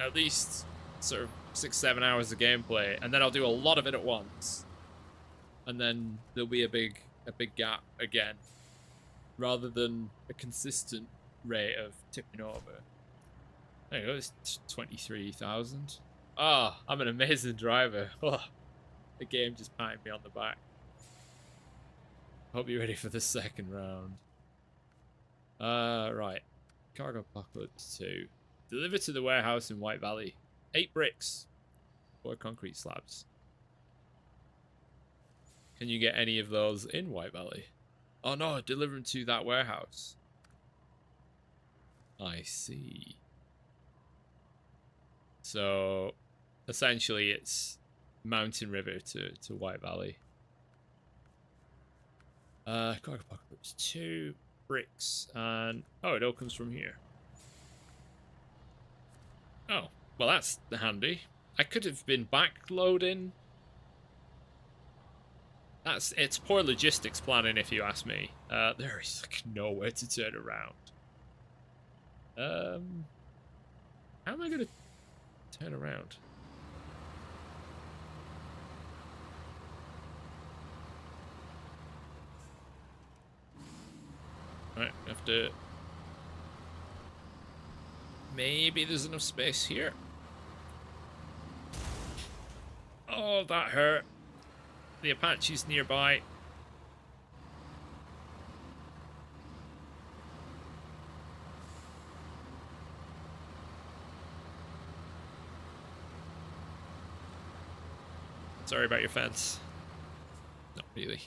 at least sort of 6-7 hours of gameplay, and then I'll do a lot of it at once, and then there'll be a big gap again, rather than a consistent rate of tipping over. There you go. It's 23,000. Oh, I'm an amazing driver. Oh, the game just patted me on the back. Hope you're ready for the second round. Right. Cargo Apocalypse 2. Delivered to the warehouse in White Valley. 8 bricks. 4 concrete slabs. Can you get any of those in White Valley? Oh no, deliver them to that warehouse. I see. So, essentially it's Mountain River to White Valley. Cargo Apocalypse 2. Bricks. And, oh, it all comes from here. Oh, well that's handy. I could have been backloading. It's poor logistics planning if you ask me. There is like nowhere to turn around. How am I gonna turn around? Right, have to. Maybe there's enough space here. Oh, that hurt. The Apache's nearby. Sorry about your fence. Not really.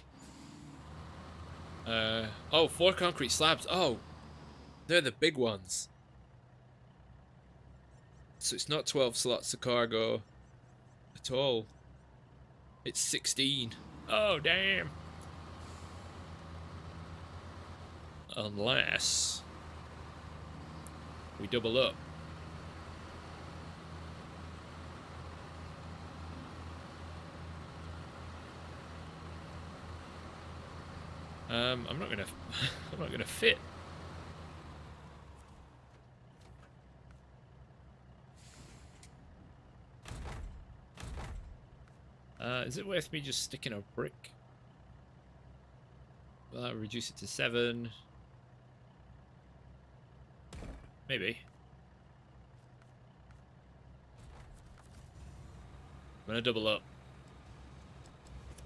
Oh, 4 concrete slabs. Oh, they're the big ones. So it's not 12 slots of cargo at all. It's 16. Oh, damn. Unless we double up. I'm not gonna fit. Is it worth me just sticking a brick? Will that reduce it to 7? Maybe. I'm gonna double up.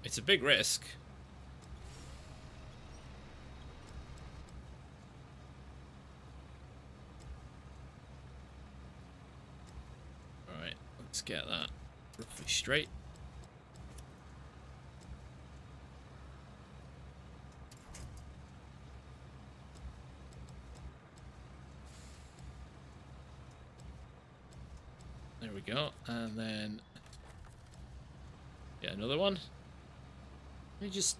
It's a big risk. Alright, let's get that roughly straight. There we go, and then get another one. Let me just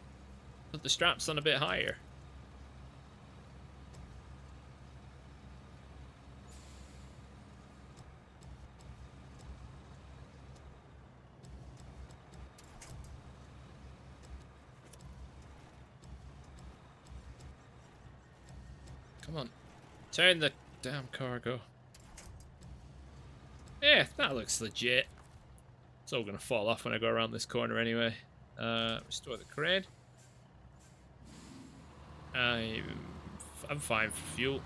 put the straps on a bit higher. Come on, turn the damn cargo. Yeah, that looks legit. It's all gonna fall off when I go around this corner anyway. Restore the crane. I'm fine for fuel.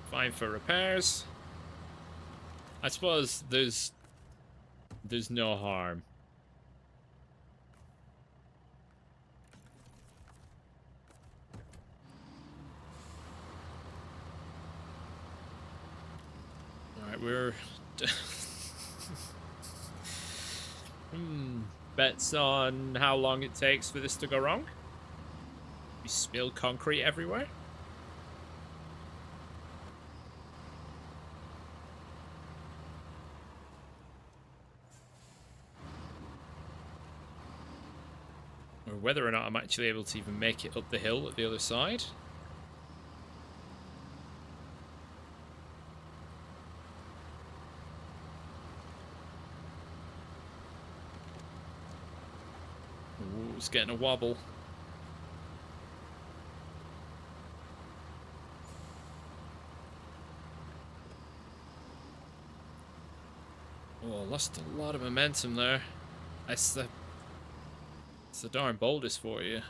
Fine for repairs. I suppose there's no harm. Alright, we're bets on how long it takes for this to go wrong. We spill concrete everywhere. Or whether or not I'm actually able to even make it up the hill at the other side. Ooh, it's getting a wobble. Oh, I lost a lot of momentum there. It's the darn boulders for you.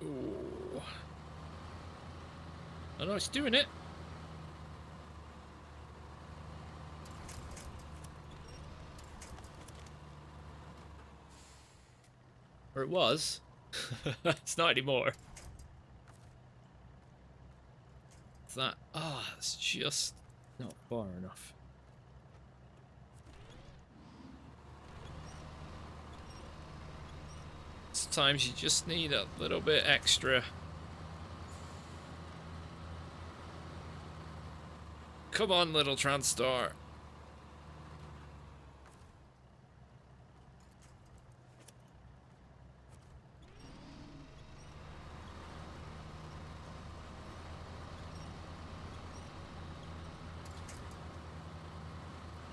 Ooh. Oh no, it's doing it. Or it was. It's not anymore. It's that. Ah, oh, it's just not far enough. Sometimes you just need a little bit extra. Come on, little Transtar.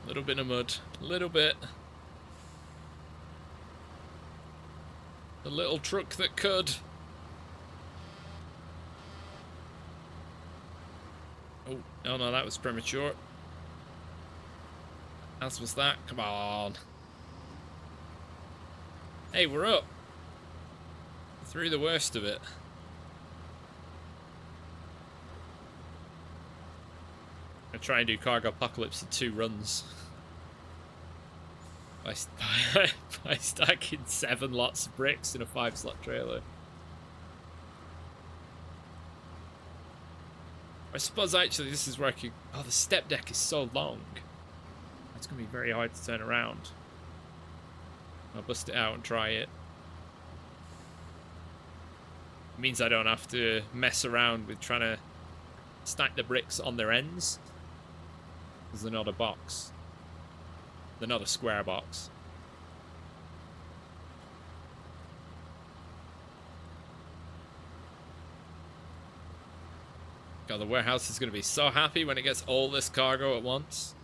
Little bit of mud, a little bit. The little truck that could. Oh, no, that was premature. As was that. Come on. Hey, we're up. Through the worst of it. I try and do Cargo Apocalypse in 2 runs. By stacking 7 lots of bricks in a 5-slot trailer. I suppose actually this is where I could... Oh, the step deck is so long. It's going to be very hard to turn around. I'll bust it out and try it. It means I don't have to mess around with trying to stack the bricks on their ends. Because they're not a box. They're not a square box. God, the warehouse is going to be so happy when it gets all this cargo at once.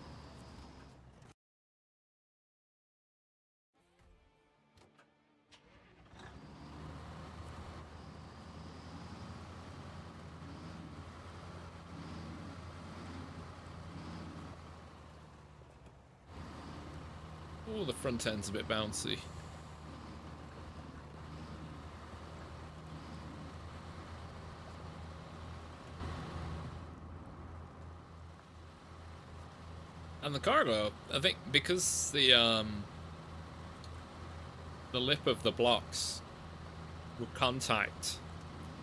Oh, the front end's a bit bouncy. And the cargo, I think, because the lip of the blocks will contact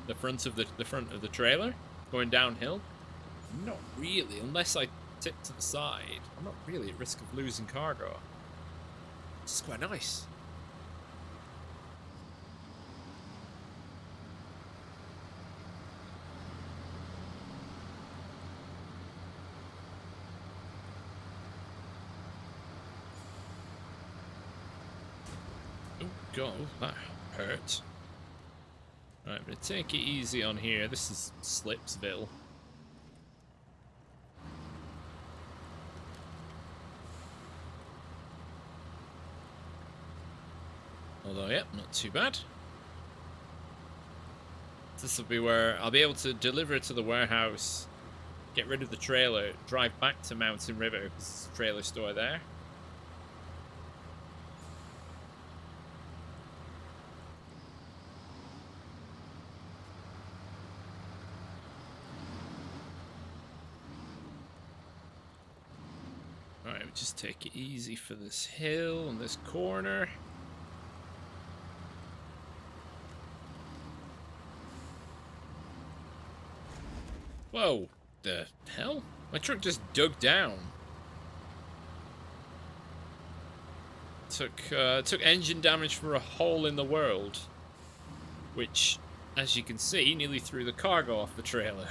the front of the trailer going downhill. Not really, unless I tip to the side. I'm not really at risk of losing cargo. This is quite nice. Oh god, that hurt. Right, I'm gonna take it easy on here. This is Slipsville. Although, yeah, not too bad. This will be where I'll be able to deliver it to the warehouse, get rid of the trailer, drive back to Mountain River, because there's a trailer store there. Alright, we'll just take it easy for this hill and this corner. Whoa, the hell? My truck just dug down. Took engine damage for a hole in the world. Which, as you can see, nearly threw the cargo off the trailer.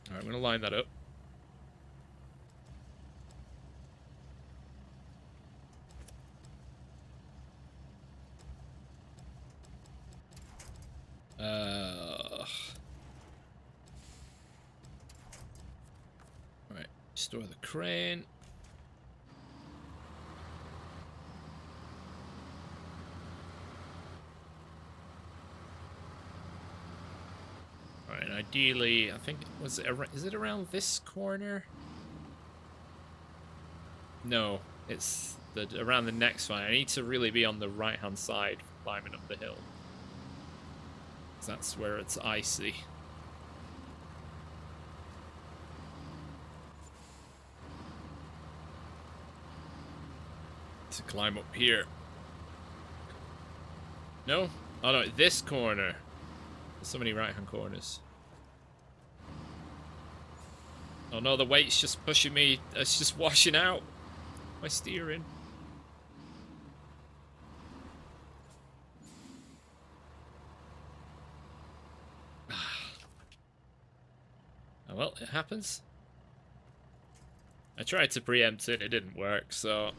Alright, I'm gonna line that up. Right, store the crane. Alright, ideally, I think, is it around this corner? No, It's around the next one. I need to really be on the right-hand side climbing up the hill. That's where it's icy. To climb up here. No? Oh no, this corner. There's so many right-hand corners. Oh no, the weight's just pushing me. It's just washing out my steering. Oh well, it happens. I tried to preempt it, it didn't work, so...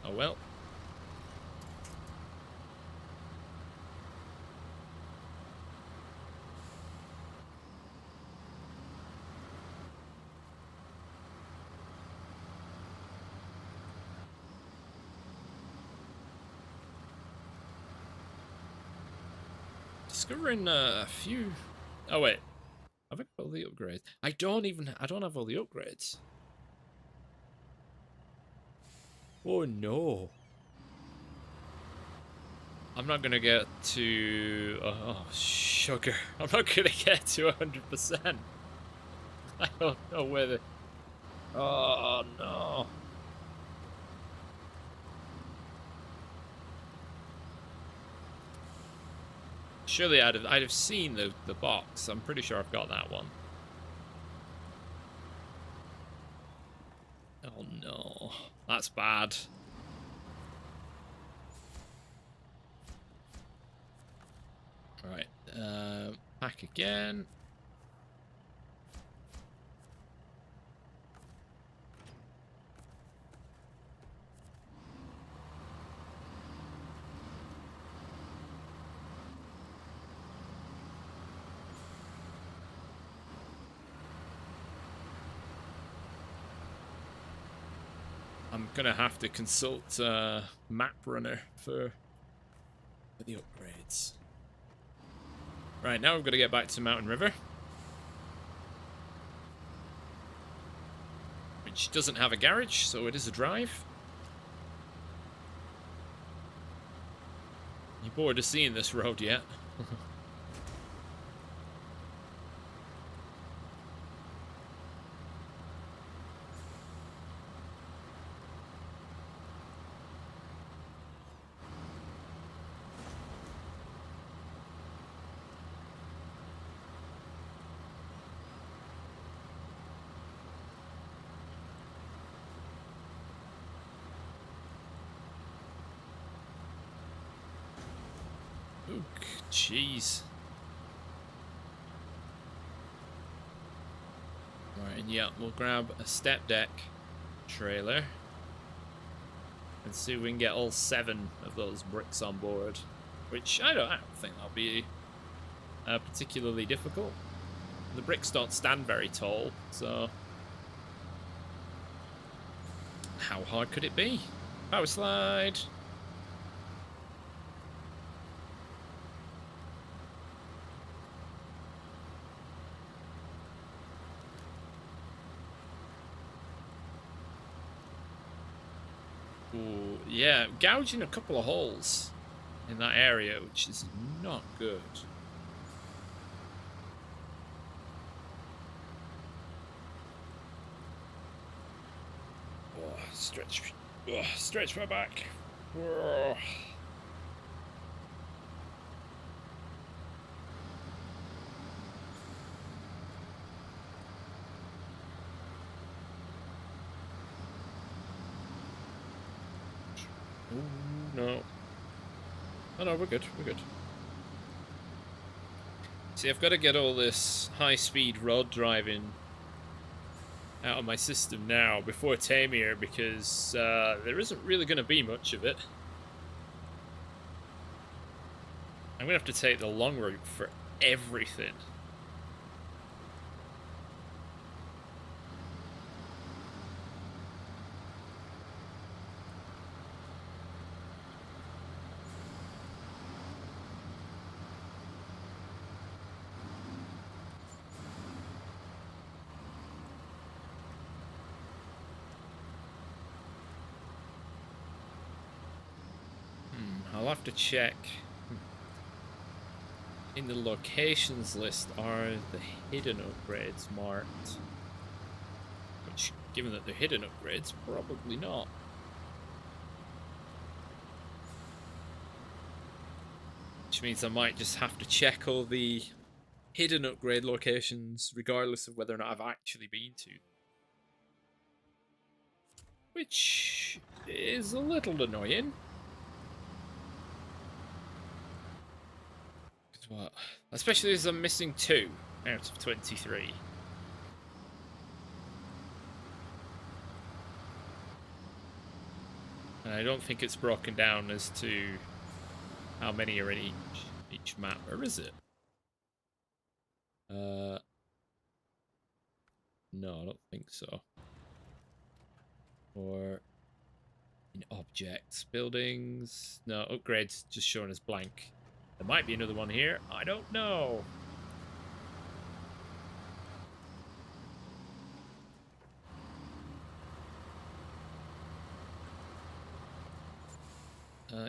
Oh well. Discovering a few... Oh wait. Have I got all the upgrades? I don't have all the upgrades. Oh no. I'm not gonna get to... Oh, sugar. I'm not gonna get to 100%. I don't know whether... Oh no. Surely I'd have seen the box. I'm pretty sure I've got that one. Oh no. That's bad. Right. Back again. I'm gonna have to consult Mudrunner for the upgrades. Right, now we've got to get back to Mountain River, which doesn't have a garage, so it is a drive. You bored of seeing this road yet? Jeez. Right, and yeah, we'll grab a step deck trailer and see if we can get all 7 of those bricks on board, which I don't think that'll be particularly difficult. The bricks don't stand very tall, so how hard could it be? Power slide. Ooh, yeah, gouging a couple of holes in that area, which is not good. Oh, stretch my back. Oh. No. Oh no, we're good, we're good. See, I've got to get all this high-speed road driving out of my system now before Tamir, because there isn't really going to be much of it. I'm going to have to take the long route for everything. I'll have to check. In the locations list are the hidden upgrades marked? Which, given that they're hidden upgrades, probably not. Which means I might just have to check all the hidden upgrade locations regardless of whether or not I've actually been to. Which is a little annoying. Because what? Especially as I'm missing 2 out of 23. And I don't think it's broken down as to how many are in each map, or is it? No, I don't think so. Or in objects, buildings. No, upgrades just shown as blank. There might be another one here. I don't know.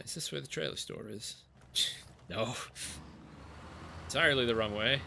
Is this where the trailer store is? No. Entirely the wrong way.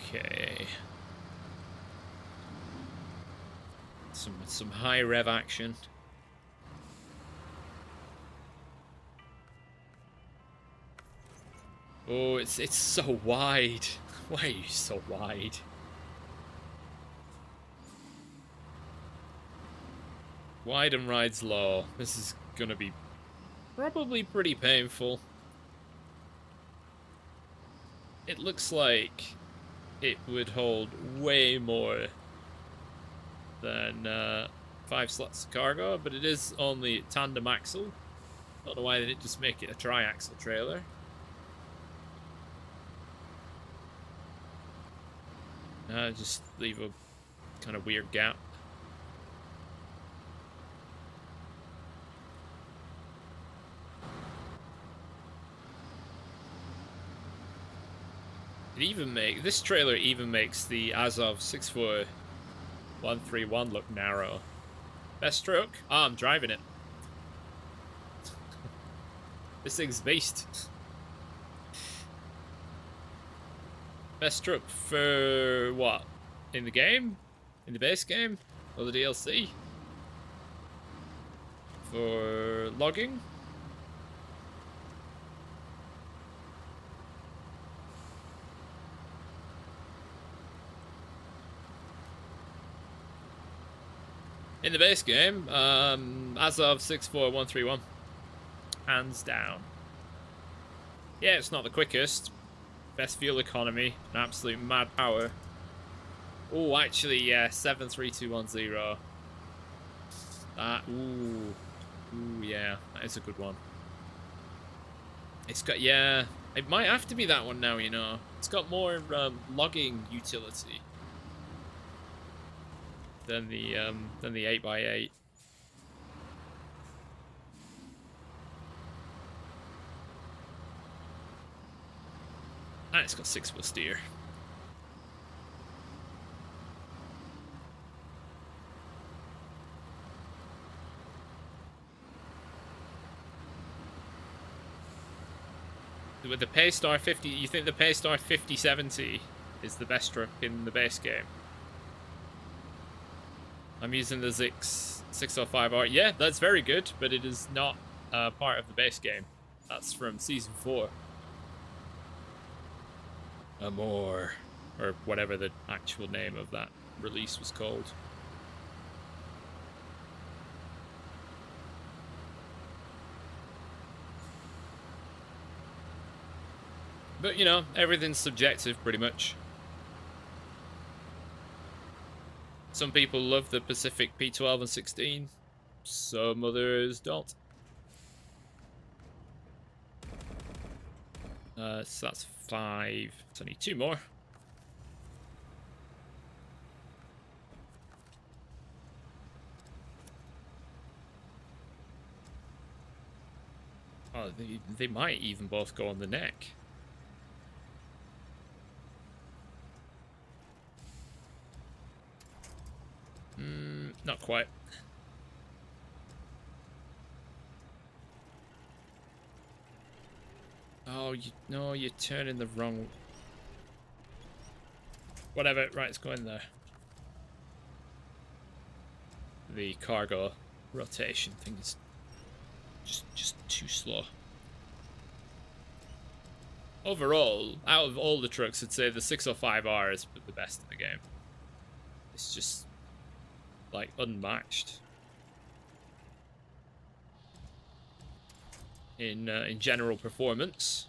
Okay. Some high rev action. Oh, it's so wide. Why are you so wide? Wide and rides low. This is gonna be probably pretty painful. It looks like it would hold way more than 5 slots of cargo, but it is only tandem axle. Don't know why they didn't just make it a tri-axle trailer. Just leave a kind of weird gap. This trailer even makes the Azov 64131 look narrow. Best truck? Ah, I'm driving it. This thing's beast. Best truck for what? In the game? In the base game? Or the DLC? For logging? In the base game, as of 64131, hands down. Yeah, it's not the quickest. Best fuel economy, an absolute mad power. Oh, actually, yeah, 73210. Ooh, yeah, that is a good one. It's got, yeah, it might have to be that one now, you know. It's got more logging utility than the 8x8. And it's got 6-wheel steer. With the Paystar 50, you think the Paystar 5070 is the best truck in the base game? I'm using the Zix 605R. Yeah, that's very good, but it is not part of the base game. That's from Season 4. Amor, or whatever the actual name of that release was called. But, you know, everything's subjective, pretty much. Some people love the Pacific P12 and 16. Some others don't. So that's 5. So I need 2 more. Oh, they might even both go on the neck. Not quite. Oh, no, you're turning the wrong... Whatever, right, it's going there. The cargo rotation thing is just too slow. Overall, out of all the trucks, I'd say the 605R is the best in the game. It's just, like, unmatched. In general performance.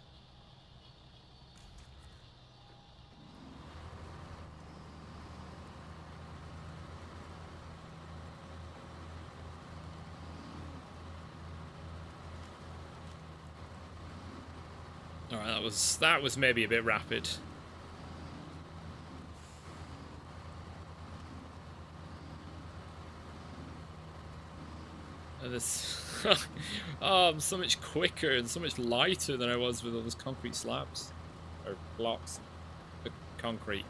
All right, that was maybe a bit rapid. And this, oh, I'm so much quicker and so much lighter than I was with all those concrete slabs or blocks, the concrete.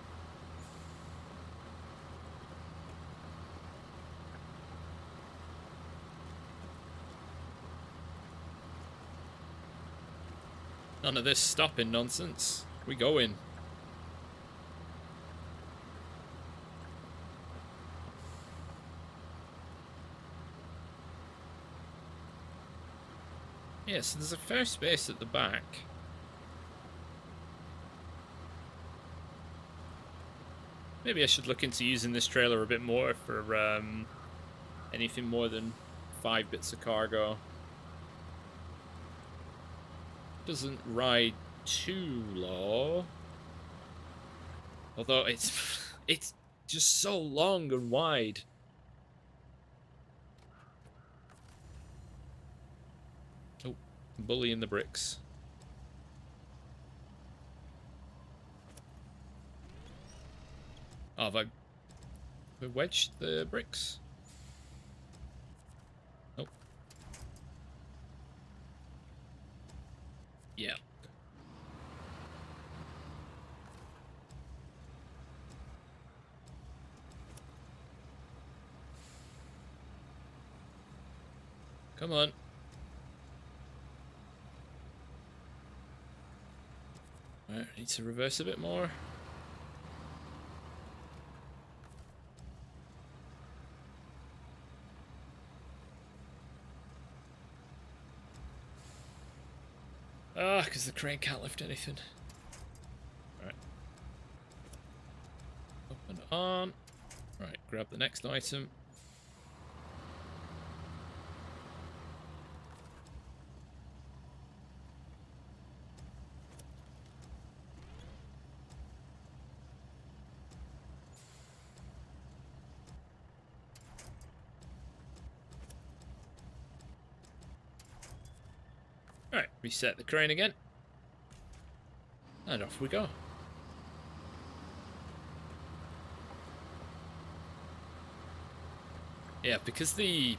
None of this stopping nonsense. We going. Yeah, so there's a fair space at the back. Maybe I should look into using this trailer a bit more for anything more than 5 bits of cargo. Doesn't ride too low. Although it's just so long and wide. Oh, bullying the bricks. Oh, have I wedged the bricks? Nope. Yeah. Come on. Alright, need to reverse a bit more. Ah, because the crane can't lift anything. Alright. Open on. Right, grab the next item. Alright, reset the crane again. And off we go. Yeah, because the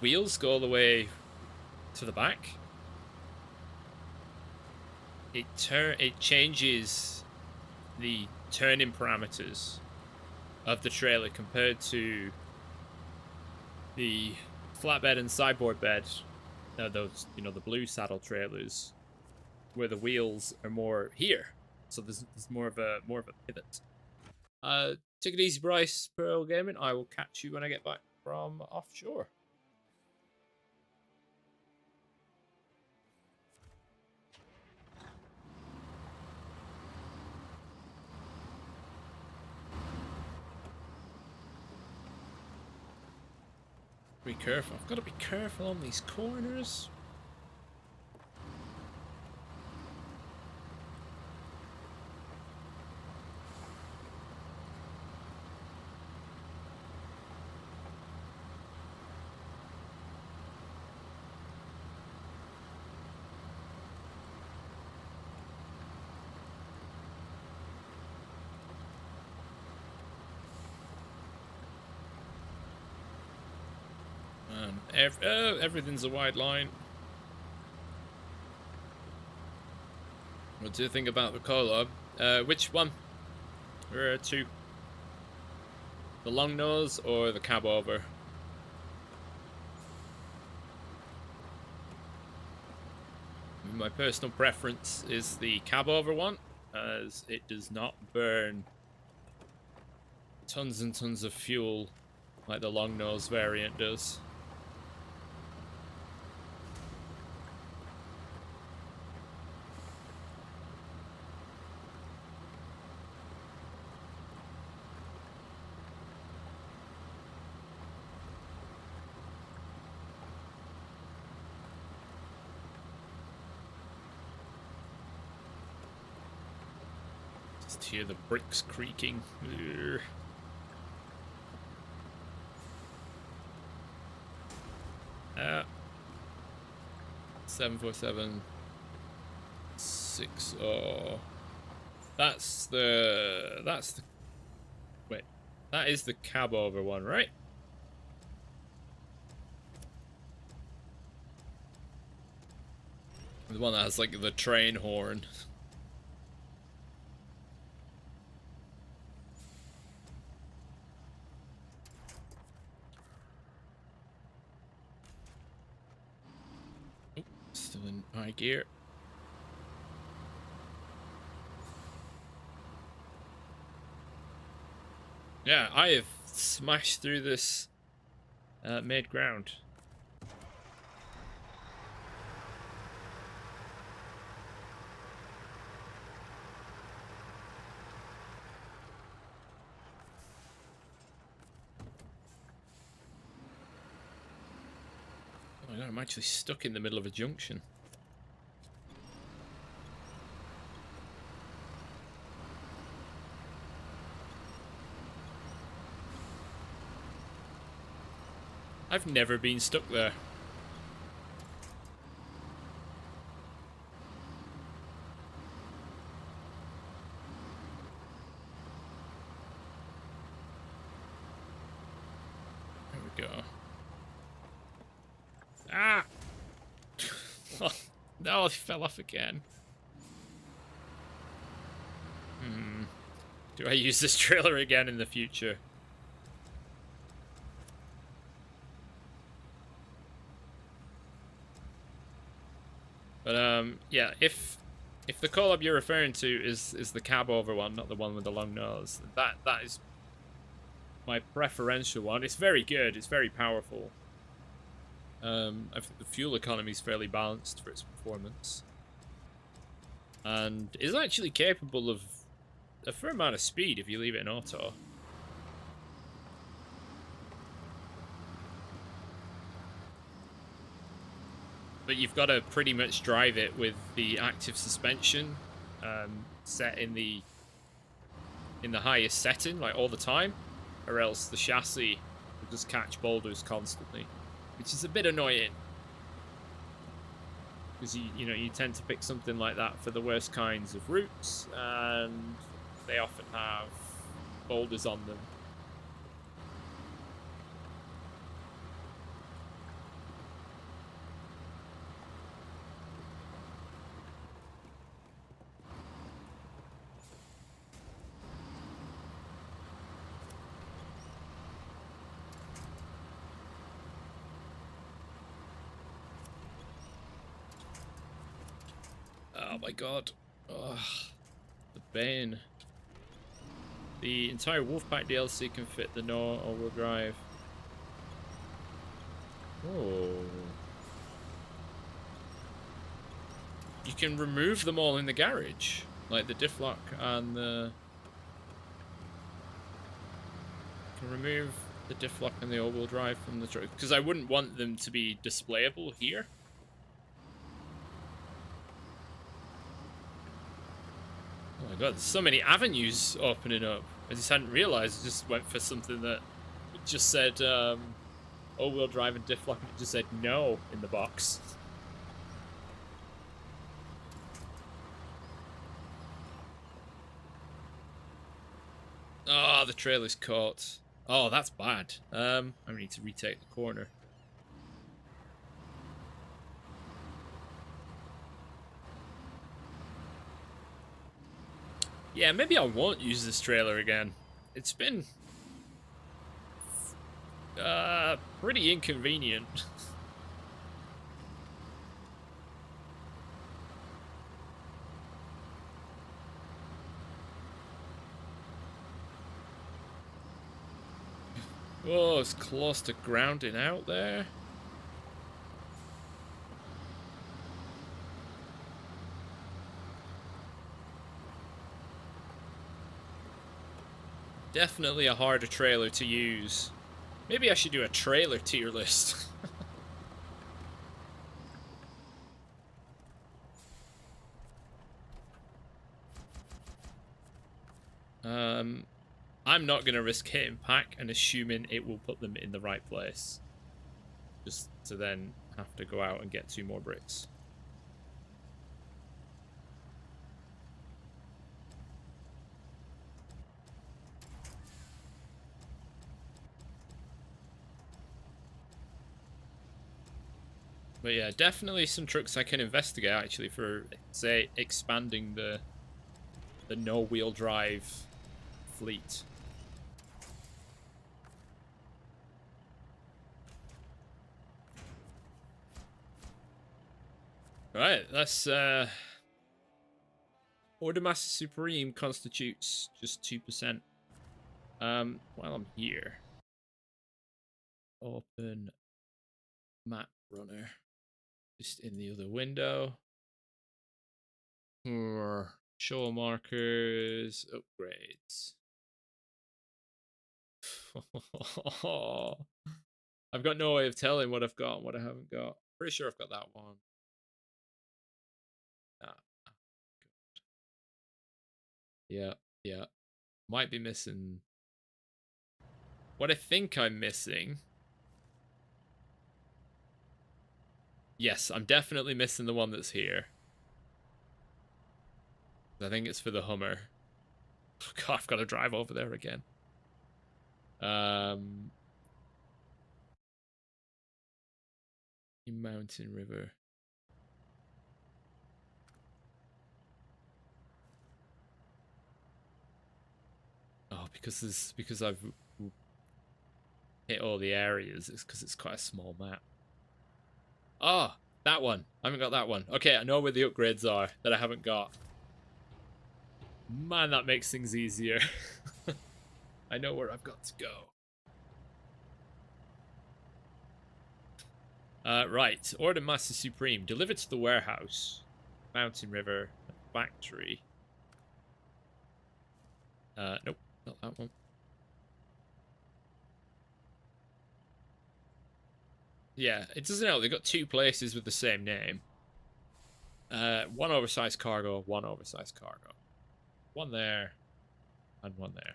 wheels go all the way to the back, it changes the turning parameters of the trailer compared to the flatbed and sideboard bed. Those, you know, the blue saddle trailers, where the wheels are more here, so there's more of a pivot. Take it easy, Bryce. Pearl Gaming. I will catch you when I get back from offshore. Be careful. I've got to be careful on these corners. Everything's a wide line. What do you think about the collab? Which one? There are two. The long nose or the cab over? My personal preference is the cab over one, as it does not burn tons and tons of fuel like the long nose variant does. Just hear the bricks creaking. Ugh. 747 60. That's the wait. That is the cab over one, right? The one that has like the train horn. Still in high gear. Yeah, I have smashed through this mid ground. Oh my god, I'm actually stuck in the middle of a junction. I've never been stuck there. There we go. Ah! Oh, no, it fell off again. Do I use this trailer again in the future? But yeah, if the collab you're referring to is the cab over one, not the one with the long nose, that is my preferential one. It's very good. It's very powerful. I think the fuel economy is fairly balanced for its performance, and is actually capable of a fair amount of speed if you leave it in auto. But you've got to pretty much drive it with the active suspension set in the highest setting, like all the time, or else the chassis will just catch boulders constantly, which is a bit annoying. Because you tend to pick something like that for the worst kinds of routes, and they often have boulders on them. Oh my god. Oh, the bane. The entire Wolfpack DLC can fit the no all-wheel drive. Oh. You can remove them all in the garage. Like the Diff Lock and the... You can remove the Diff Lock and the all-wheel drive from the truck. Because I wouldn't want them to be displayable here. Oh my god, there's so many avenues opening up. I just hadn't realised. I just went for something that just said all-wheel drive and Diff Lock, and it just said no in the box. Oh, the trailer's caught. Oh, that's bad. I need to retake the corner. Yeah, maybe I won't use this trailer again. It's been pretty inconvenient. Oh, it's close to grounding out there. Definitely a harder trailer to use. Maybe I should do a trailer tier list. I'm not going to risk hitting pack and assuming it will put them in the right place. Just to then have to go out and get 2 more bricks. But yeah, definitely some trucks I can investigate actually for, say, expanding the no-wheel drive fleet. Right, that's Order Master Supreme constitutes just 2%. While I'm here, open map runner. Just in the other window. Show markers, upgrades. I've got no way of telling what I've got and what I haven't got. Pretty sure I've got that one. Yeah, yeah. Might be missing. What I think I'm missing. Yes, I'm definitely missing the one that's here. I think it's for the Hummer. God, I've got to drive over there again. Mountain River. Oh, because I've hit all the areas. It's because it's quite a small map. Oh, that one. I haven't got that one. Okay, I know where the upgrades are that I haven't got. Man, that makes things easier. I know where I've got to go. Right. Order Master Supreme. Delivered to the warehouse. Mountain River. Factory. Nope. Not that one. Yeah, it doesn't help. They've got 2 places with the same name. One oversized cargo, one oversized cargo. One there, and one there.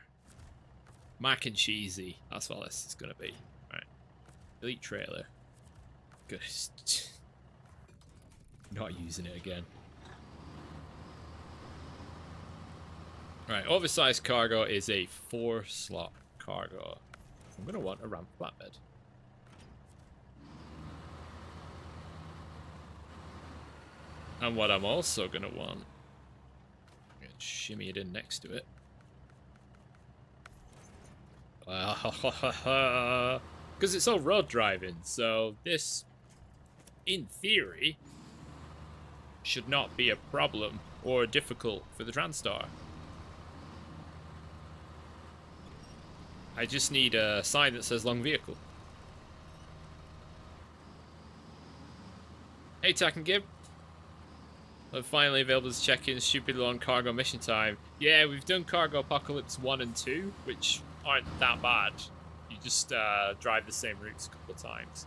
Mac and cheesy. That's what this is going to be. Right. Delete trailer. Good. Not using it again. Right, oversized cargo is a 4-slot cargo. I'm going to want a ramp flatbed. And what I'm also going to want, I'm going to shimmy it in next to it. Because it's all road driving, so this, in theory, should not be a problem or difficult for the Transtar. I just need a sign that says long vehicle. Hey, Tack and Gib. I'm finally available to check in stupid long cargo mission time. Yeah, we've done Cargo Apocalypse 1 and 2, which aren't that bad. You just drive the same routes a couple of times.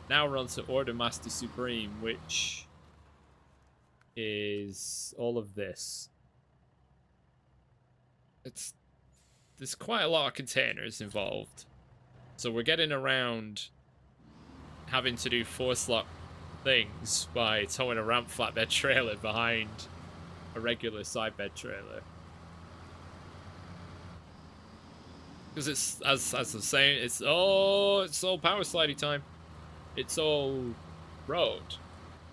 Now we're on to Order Master Supreme, which is all of this. There's quite a lot of containers involved. So we're getting around having to do 4-slot things by towing a ramp flatbed trailer behind a regular side bed trailer. Because it's, as I was saying, it's all power slidey time. It's all road.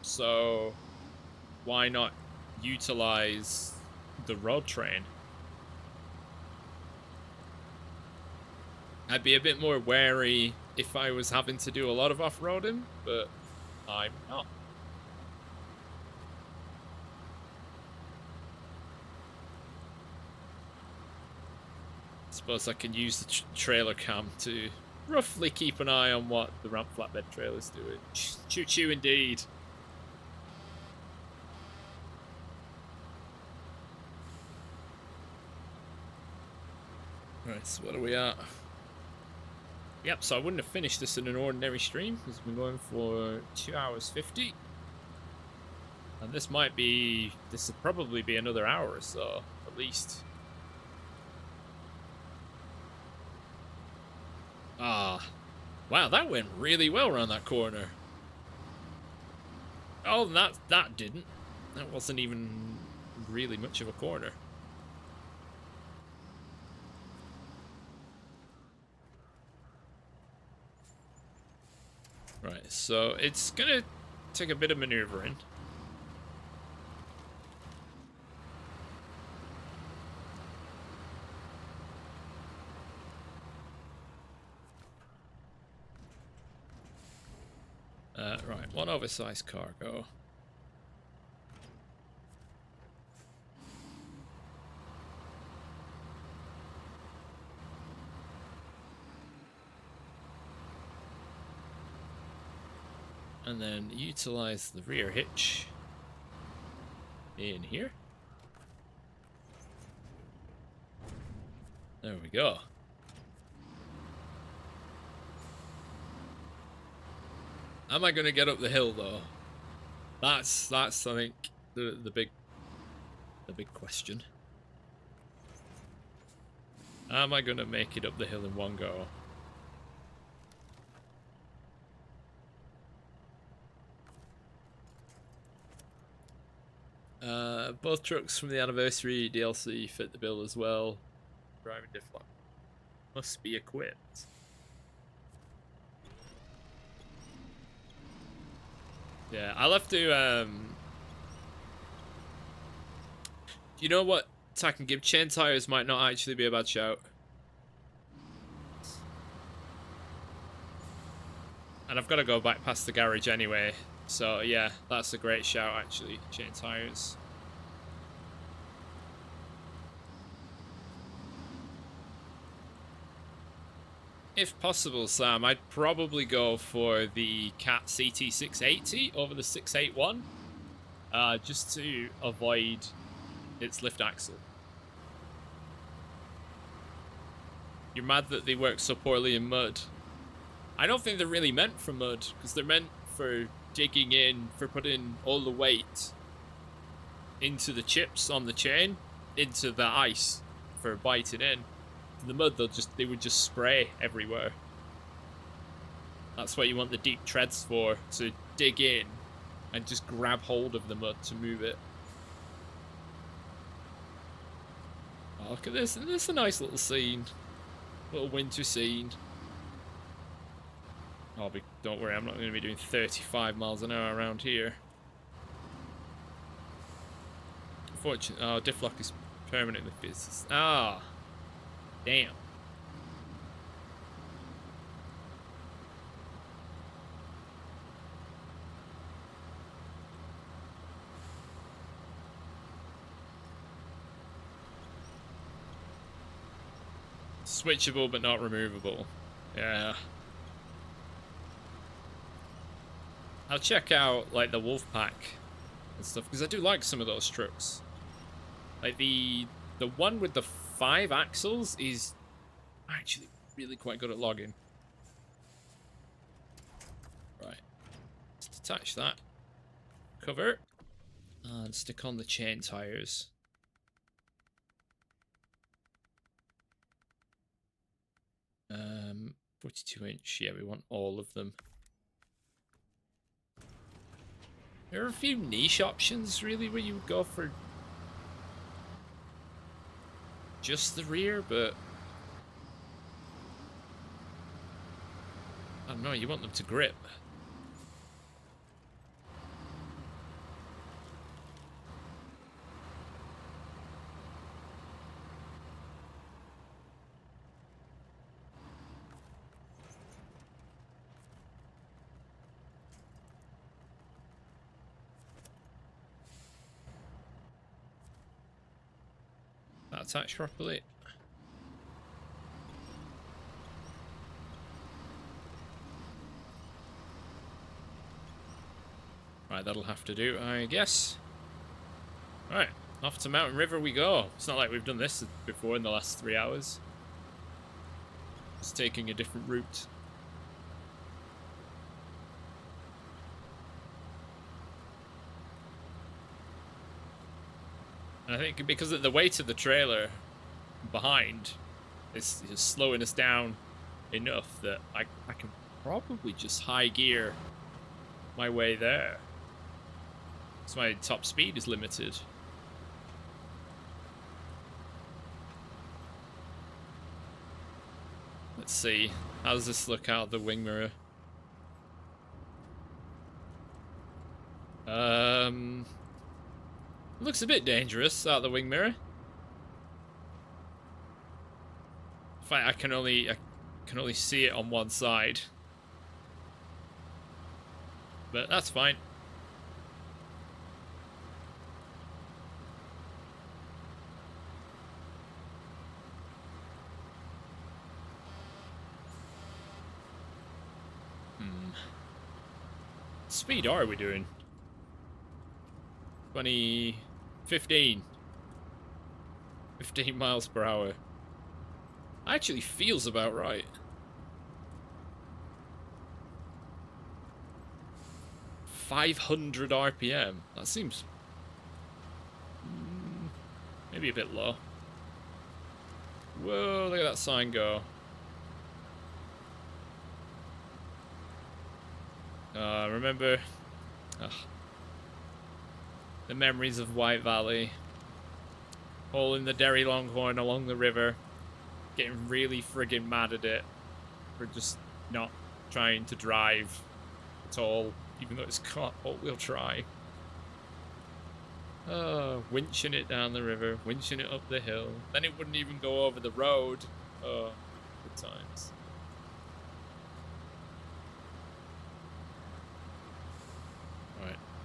So why not utilize the road train. I'd be a bit more wary if I was having to do a lot of off-roading, but I'm not. Suppose I can use the trailer cam to roughly keep an eye on what the ramp flatbed trailer's doing. Choo-choo indeed. Right, so what are we at? Yep, so I wouldn't have finished this in an ordinary stream because we've been going for 2 hours 50. And this will probably be another hour or so, at least. Ah, wow, that went really well around that corner. Oh, that didn't. That wasn't even really much of a corner. Right, so it's gonna take a bit of maneuvering. Right, one oversized cargo. And then utilize the rear hitch in here. There we go. Am I gonna get up the hill though? That's I think the big question. Am I gonna make it up the hill in one go? Both trucks from the anniversary DLC fit the bill as well. Driving Diff Lock must be equipped. Yeah, I'll have to, you know what, I can give chain tires might not actually be a bad shout. And I've got to go back past the garage anyway, so yeah, that's a great shout actually, chain tires. If possible, Sam, I'd probably go for the Cat CT680 over the 681, just to avoid its lift axle. You're mad that they work so poorly in mud. I don't think they're really meant for mud, because they're meant for digging in, for putting all the weight into the chips on the chain, into the ice, for biting in. The mud, they would just spray everywhere. That's what you want the deep treads for, to dig in and just grab hold of the mud to move it. Oh, look at this, and this is a nice little scene. Little winter scene. Don't worry, I'm not going to be doing 35 miles an hour around here. Unfortunately, oh, Diff Lock is permanently business. Ah. Damn. Switchable but not removable. Yeah. I'll check out like the Wolfpack and stuff because I do like some of those trucks. Like the one with the 5 axles is actually really quite good at logging. Right, let's detach that cover and stick on the chain tires. 42-inch, yeah, we want all of them. There are a few niche options really where you would go for just the rear, but I don't know, you want them to grip. attached properly. Right, that'll have to do, I guess. Right, off to Mountain River we go. It's not like we've done this before in the last 3 hours. It's taking a different route. And I think because of the weight of the trailer behind is slowing us down enough that I can probably just high gear my way there. So my top speed is limited. Let's see. How does this look out the wing mirror? Looks a bit dangerous out the wing mirror. I can only see it on one side. But that's fine. Speed are we doing? 15 miles per hour. Actually feels about right. 500 RPM. That seems maybe a bit low. Whoa, look at that sign go. Remember the memories of White Valley. Hauling the Derry Longhorn along the river. Getting really friggin' mad at it for just not trying to drive at all, even though it's got all-wheel drive. Oh, winching it down the river, winching it up the hill. Then it wouldn't even go over the road. Oh, good times.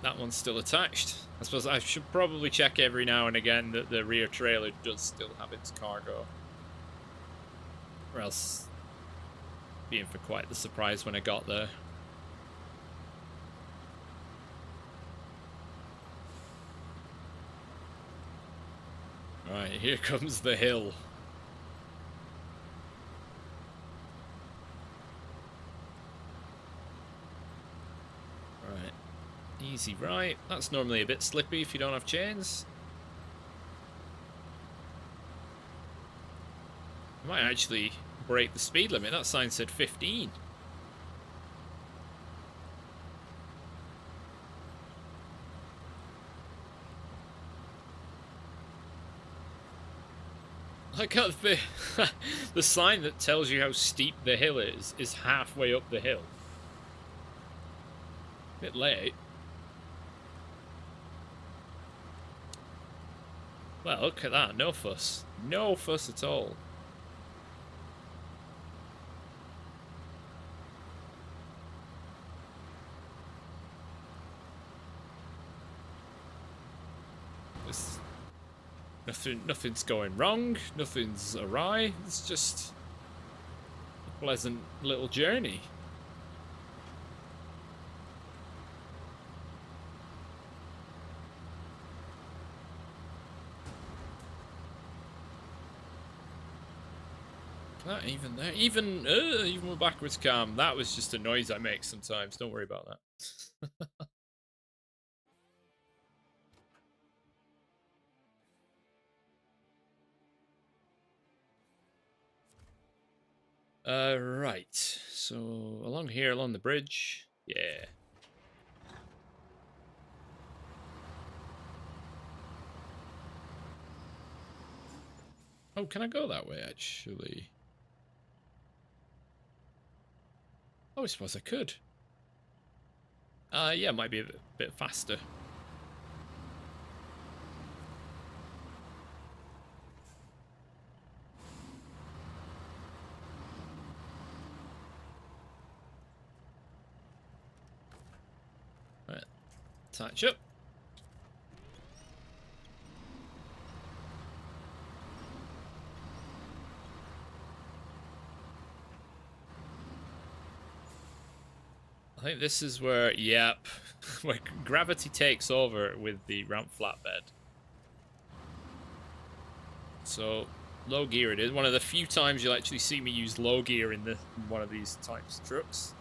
That one's still attached. I suppose I should probably check every now and again that the rear trailer does still have its cargo. Or else being for quite the surprise when I got there. Right, here comes the hill. Right. Easy right. That's normally a bit slippy if you don't have chains. I might actually break the speed limit. That sign said 15. Like how the sign that tells you how steep the hill is halfway up the hill. Bit late. Well, look at that. No fuss. No fuss at all. Nothing's going wrong. Nothing's awry. It's just a pleasant little journey. That even there, even with backwards cam, that was just a noise I make sometimes. Don't worry about that. Right. So along here, along the bridge, yeah. Oh, can I go that way actually? Oh, I suppose I could. Yeah, it might be a bit faster. Right, attach up. I think this is where, yep, where gravity takes over with the ramp flatbed. So, low gear it is. One of the few times you'll actually see me use low gear in one of these types of trucks.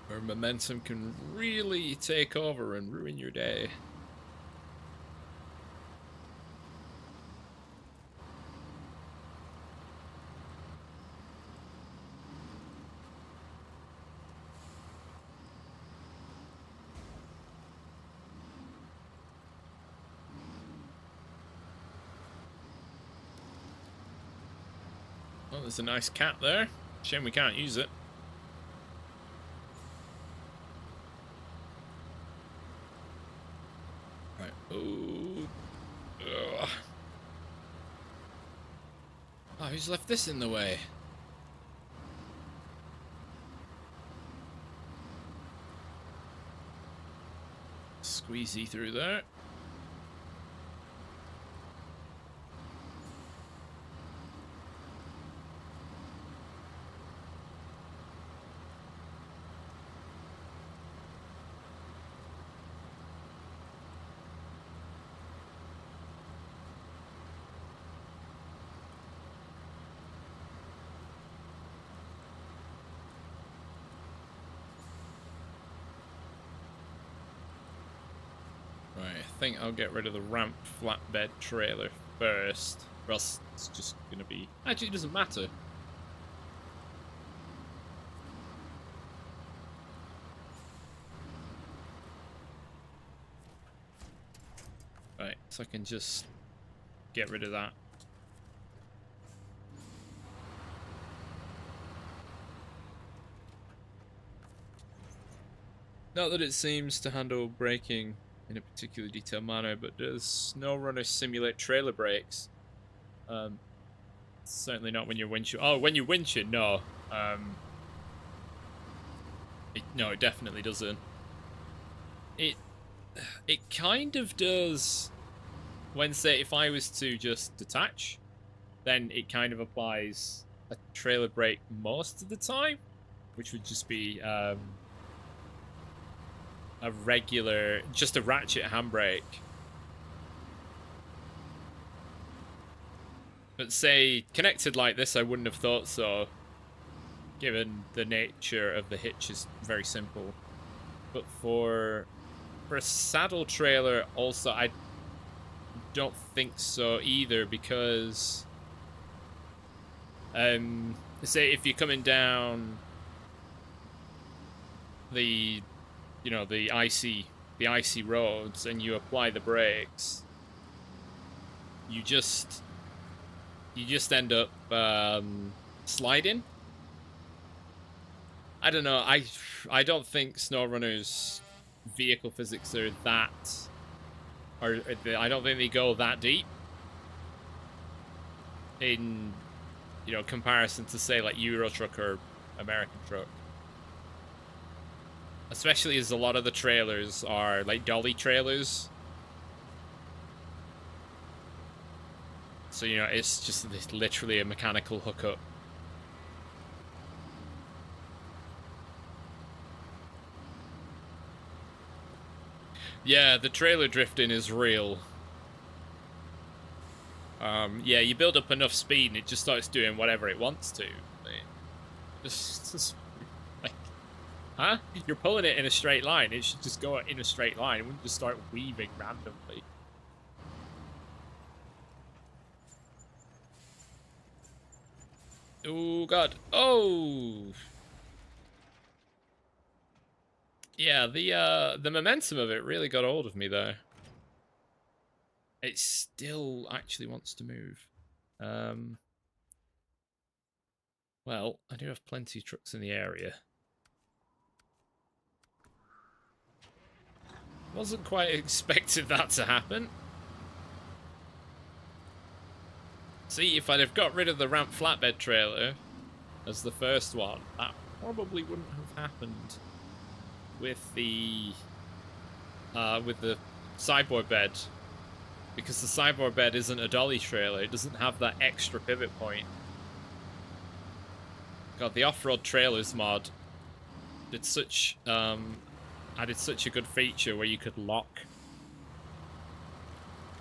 Where momentum can really take over and ruin your day. Oh, there's a nice cat there. Shame we can't use it. Right. Oh. Ugh. Oh, who's left this in the way? Squeezy through there. I think I'll get rid of the ramp flatbed trailer first, or else it's just gonna be... Actually, it doesn't matter. Right, so I can just get rid of that. Not that it seems to handle braking in a particularly detailed manner, but does Snowrunner simulate trailer brakes? Certainly not when you're winching. Oh, when you winching, no. No, it definitely doesn't. It kind of does when, say, if I was to just detach, then it kind of applies a trailer brake most of the time, which would just be a regular, just a ratchet handbrake. But say, connected like this, I wouldn't have thought so, given the nature of the hitch is very simple. But for a saddle trailer, also, I don't think so either, because say if you're coming down the the icy roads and you apply the brakes, you just end up sliding. I don't know. I don't think Snowrunner's vehicle physics are that, or I don't think they go that deep in comparison to, say, like Euro Truck or American Truck. Especially as a lot of the trailers are like dolly trailers. So, it's just literally a mechanical hookup. Yeah, the trailer drifting is real. Yeah, you build up enough speed and it just starts doing whatever it wants to. Just like, huh? You're pulling it in a straight line. It should just go in a straight line. It wouldn't just start weaving randomly. Oh god. Oh. Yeah, the momentum of it really got hold of me there. It still actually wants to move. Well, I do have plenty of trucks in the area. Wasn't quite expecting that to happen. See, if I'd have got rid of the ramp flatbed trailer as the first one, that probably wouldn't have happened with the with the sideboard bed, because the sideboard bed isn't a dolly trailer. It doesn't have that extra pivot point. God, the off-road trailers mod did added such a good feature where you could lock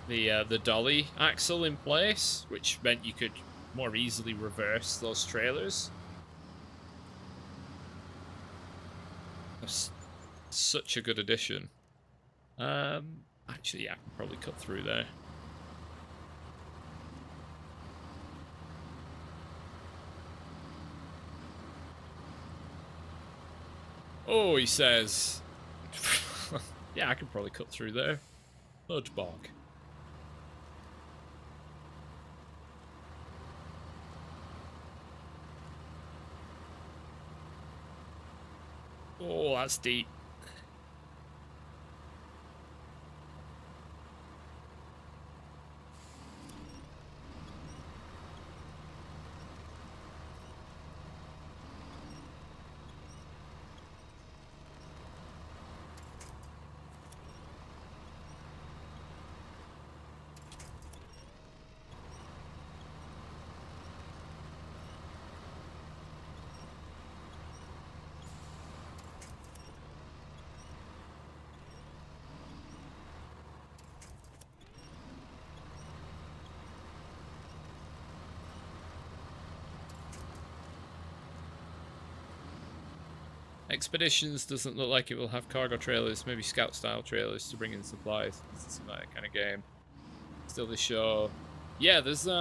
the dolly axle in place, which meant you could more easily reverse those trailers. That's such a good addition. Actually, yeah, I can probably cut through there. Oh, he says. Yeah, I can probably cut through there. Mud bog. Oh, that's deep. Expeditions doesn't look like it will have cargo trailers, maybe scout style trailers to bring in supplies. This is that kind of game. Still the show. Yeah, there's like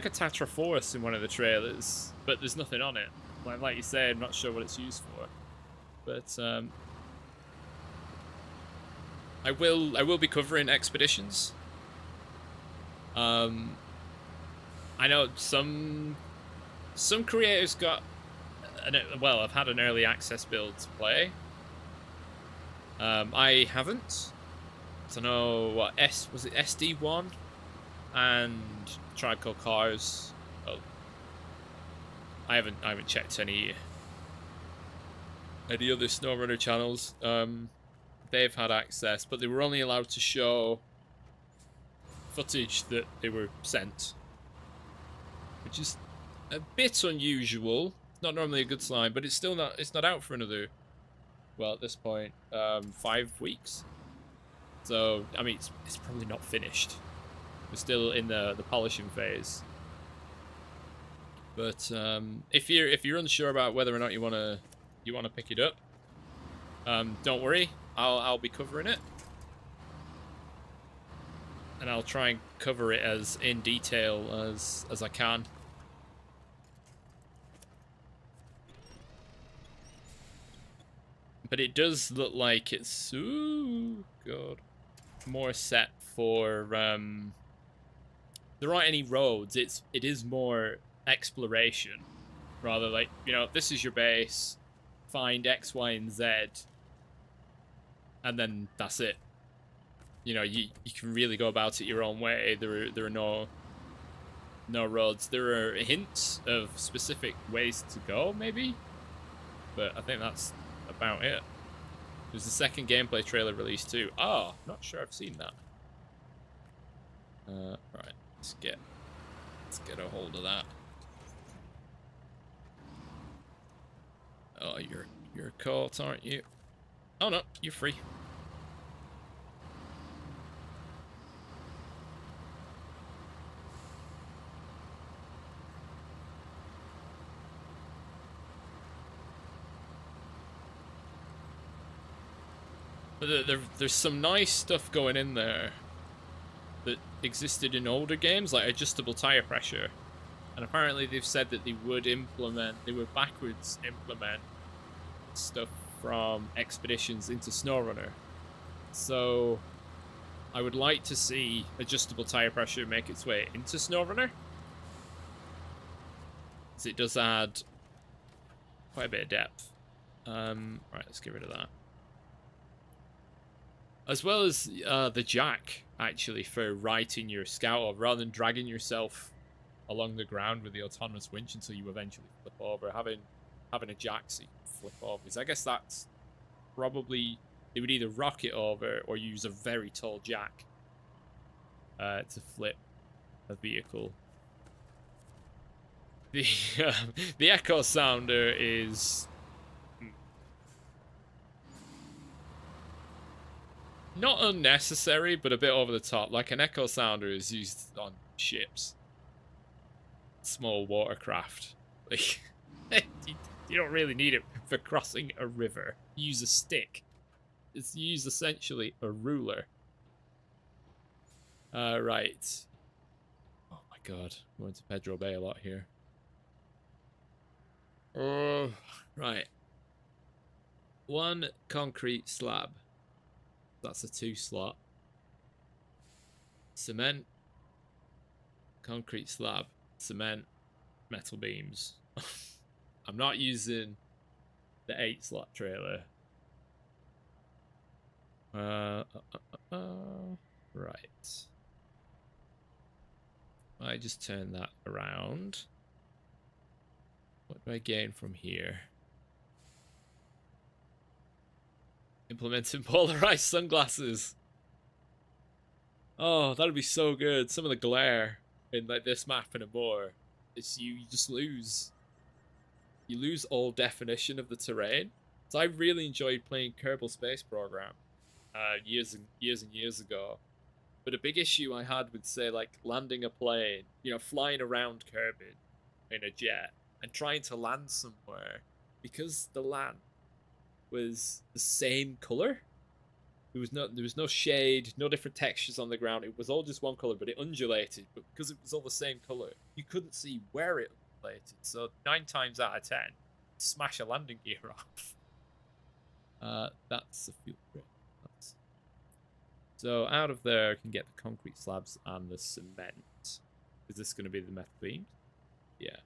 a Tatra Force in one of the trailers, but there's nothing on it. Like you say, I'm not sure what it's used for. But I will be covering expeditions. I know some creators got well, I've had an early access build to play. I haven't. I don't know what was it SD1 and Tribe Called Cars. Oh, I haven't checked any other Snowrunner channels. They've had access, but they were only allowed to show footage that they were sent, which is a bit unusual. Not normally a good sign, but it's not out for another, well, at this point, 5 weeks. So I mean, it's probably not finished. We're still in the polishing phase. But if you're unsure about whether or not you wanna pick it up, don't worry, I'll be covering it, and I'll try and cover it as in detail as I can. But it does look like it's more set for there aren't any roads. It is more exploration, rather like, you know, this is your base, find X, Y, and Z, and then that's it. You know, you can really go about it your own way. There are no roads. There are hints of specific ways to go, maybe, but I think that's about it. There's a second gameplay trailer released too. Oh, not sure I've seen that. Right, let's get a hold of that. Oh, you're caught, aren't you? Oh no, you're free. But there's some nice stuff going in there that existed in older games, like adjustable tire pressure, and apparently they've said that they would backwards implement stuff from Expeditions into Snowrunner. So I would like to see adjustable tire pressure make its way into Snowrunner, because it does add quite a bit of depth. Right, let's get rid of that. As well as the jack, actually, for righting your scout over, rather than dragging yourself along the ground with the autonomous winch until you eventually flip over. Having a jack so you can flip over, because I guess that's probably they would either rock it over or use a very tall jack to flip a vehicle. The echo sounder is not unnecessary, but a bit over the top. Like an echo sounder is used on ships, small watercraft. Like you don't really need it for crossing a river. You use a stick. It's used essentially a ruler. Right. Oh my god, I'm going to Pedro Bay a lot here. Oh, right. 1 concrete slab. That's a 2 slot. Cement. Concrete slab. Cement. Metal beams. I'm not using the 8 slot trailer. Right. I just turn that around. What do I gain from here? Implementing polarized sunglasses. Oh, that'd be so good. Some of the glare in like this map and more. It's you just lose. You lose all definition of the terrain. So I really enjoyed playing Kerbal Space Program years and years ago. But a big issue I had with, say, like landing a plane, you know, flying around Kerbin in a jet and trying to land somewhere, because the land was the same color. There was no shade, no different textures on the ground. It was all just one color, but it undulated. But because it was all the same color, you couldn't see where it undulated. So 9 times out of 10, smash a landing gear off. That's a fuel grid. So out of there, I can get the concrete slabs and the cement. Is this going to be the metal beams? Yeah.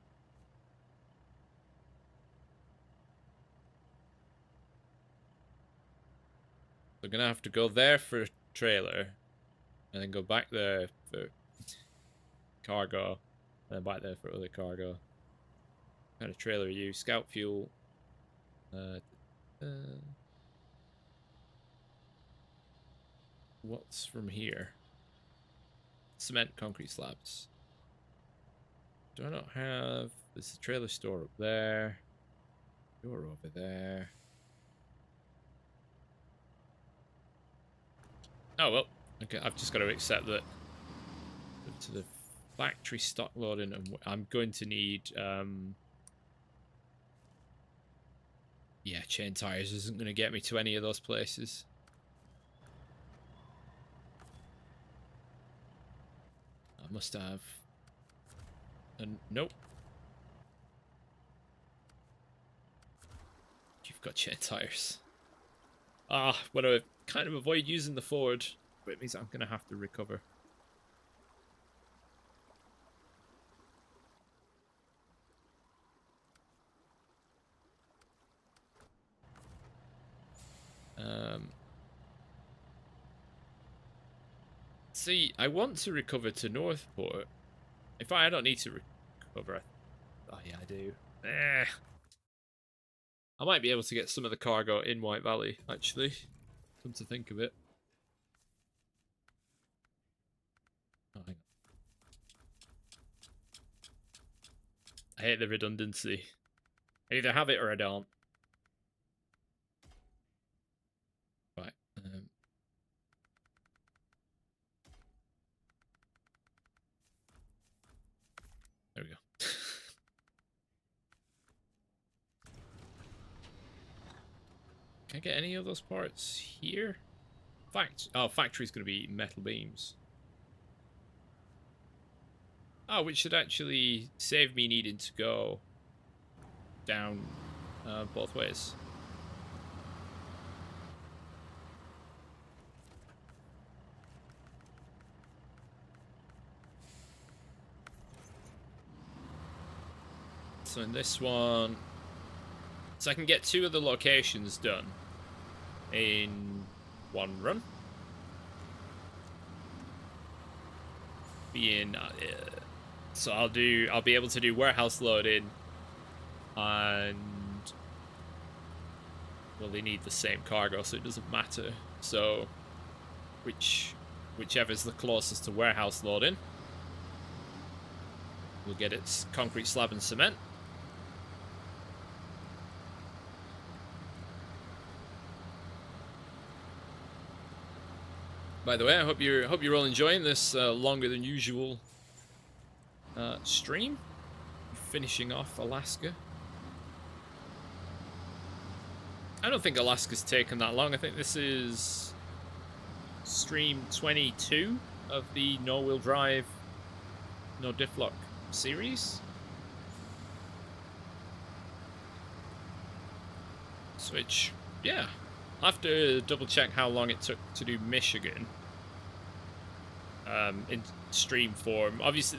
We're going to have to go there for a trailer, and then go back there for cargo, and then back there for other cargo. What kind of trailer are you? Scout fuel. What's from here? Cement, concrete slabs. Do I not have... There's a trailer store up there. Door over there. Oh, well. Okay, I've just got to accept that. To the factory stock loading, and I'm going to need... yeah, chain tires isn't going to get me to any of those places. I must have. And nope. You've got chain tires. Ah, want to kind of avoid using the Ford, but it means I'm going to have to recover. See, I want to recover to Northport. In fact, I don't need to recover. Oh yeah, I do. I might be able to get some of the cargo in White Valley, actually. Come to think of it. Oh, hang on. I hate the redundancy. I either have it or I don't. Right. There we go. Can I get any of those parts here? Factory's going to be metal beams. Oh, which should actually save me needing to go down both ways. So in this one, so I can get 2 of the locations done in 1 run. So I'll be able to do warehouse loading and well, they need the same cargo, so it doesn't matter. So, whichever's the closest to warehouse loading will get its concrete slab and cement. By the way, I hope you're all enjoying this longer than usual stream. Finishing off Alaska. I don't think Alaska's taken that long. I think this is stream 22 of the no-wheel drive, no Diff Lock series. Which, yeah, I'll have to double check how long it took to do Michigan in stream form. Obviously,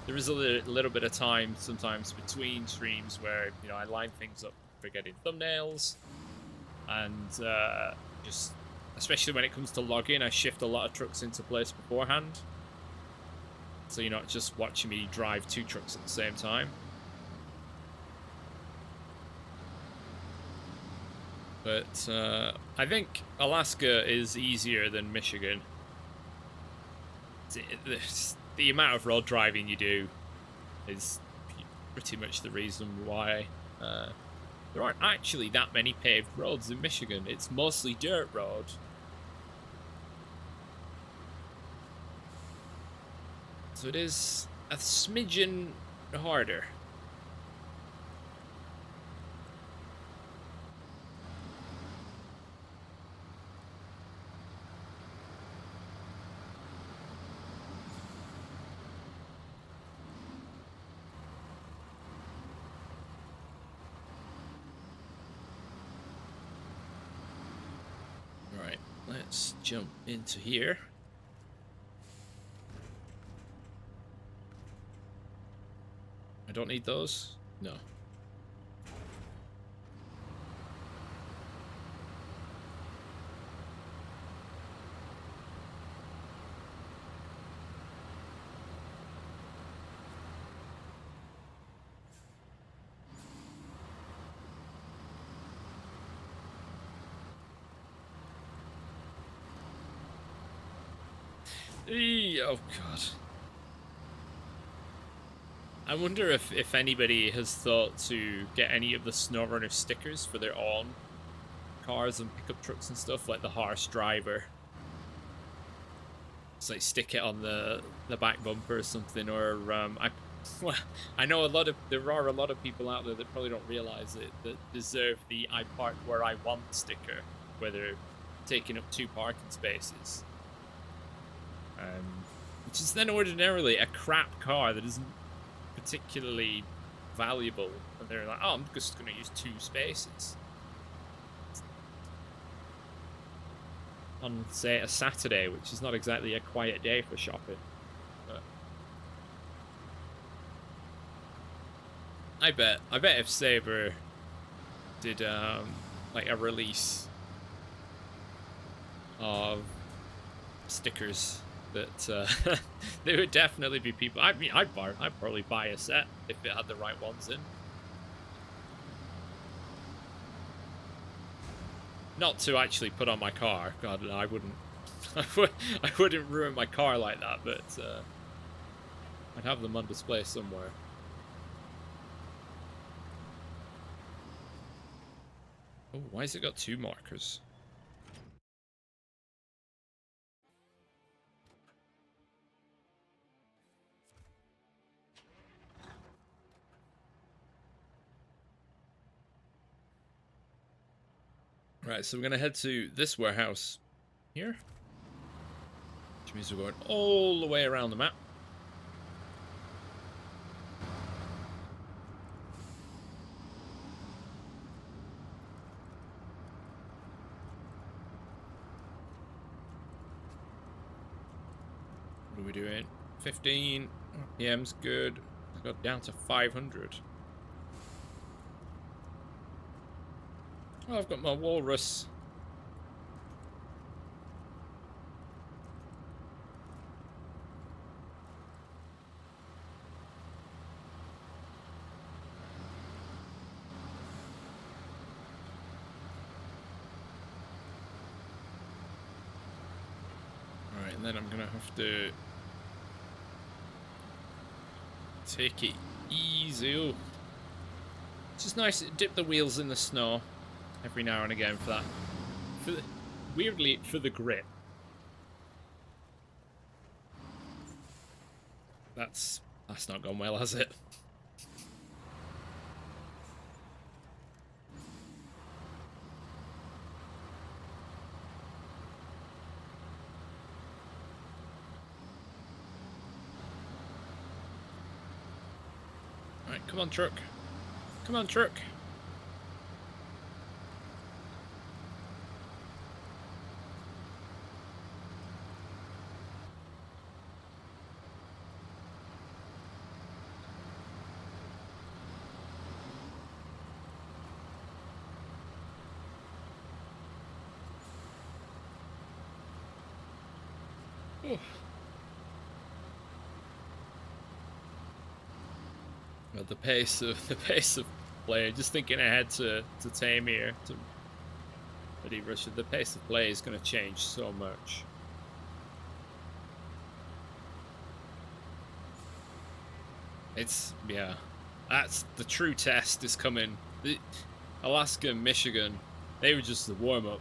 there is a little bit of time sometimes between streams where, you know, I line things up for getting thumbnails, and just especially when it comes to logging, I shift a lot of trucks into place beforehand, so you're not just watching me drive 2 trucks at the same time. But I think Alaska is easier than Michigan. The amount of road driving you do is pretty much the reason why there aren't actually that many paved roads in Michigan. It's mostly dirt road. So it is a smidgen harder. Let's jump into here. I don't need those? No. Oh god. I wonder if anybody has thought to get any of the Snowrunner stickers for their own cars and pickup trucks and stuff, like the harsh driver. Just like stick it on the back bumper or something, or I know there are a lot of people out there that probably don't realize it, that deserve the I park where I want sticker, where they're taking up 2 parking spaces. Which is then ordinarily a crap car that isn't particularly valuable, and they're like, oh, I'm just going to use 2 spaces. On, say, a Saturday, which is not exactly a quiet day for shopping. But I bet if Sabre did like a release of stickers, that there would definitely be people. I mean, I'd probably buy a set if it had the right ones in. Not to actually put on my car. God, I wouldn't. I wouldn't ruin my car like that. But I'd have them on display somewhere. Oh, why has it got 2 markers? Right, so we're going to head to this warehouse here, which means we're going all the way around the map. What are we doing? 15 RPM's good. I got down to 500. Oh, I've got my walrus. and then I'm gonna have to take it easy. Ooh. It's just nice to dip the wheels in the snow every now and again for that. Weirdly, for the grip. That's not gone well, has it? Alright, come on, truck. Come on, truck. Well, the pace of play. Just thinking ahead to Tame here, to Eddie Rusher. The pace of play is going to change so much. Yeah, that's the true test is coming. Alaska and Michigan, they were just the warm up.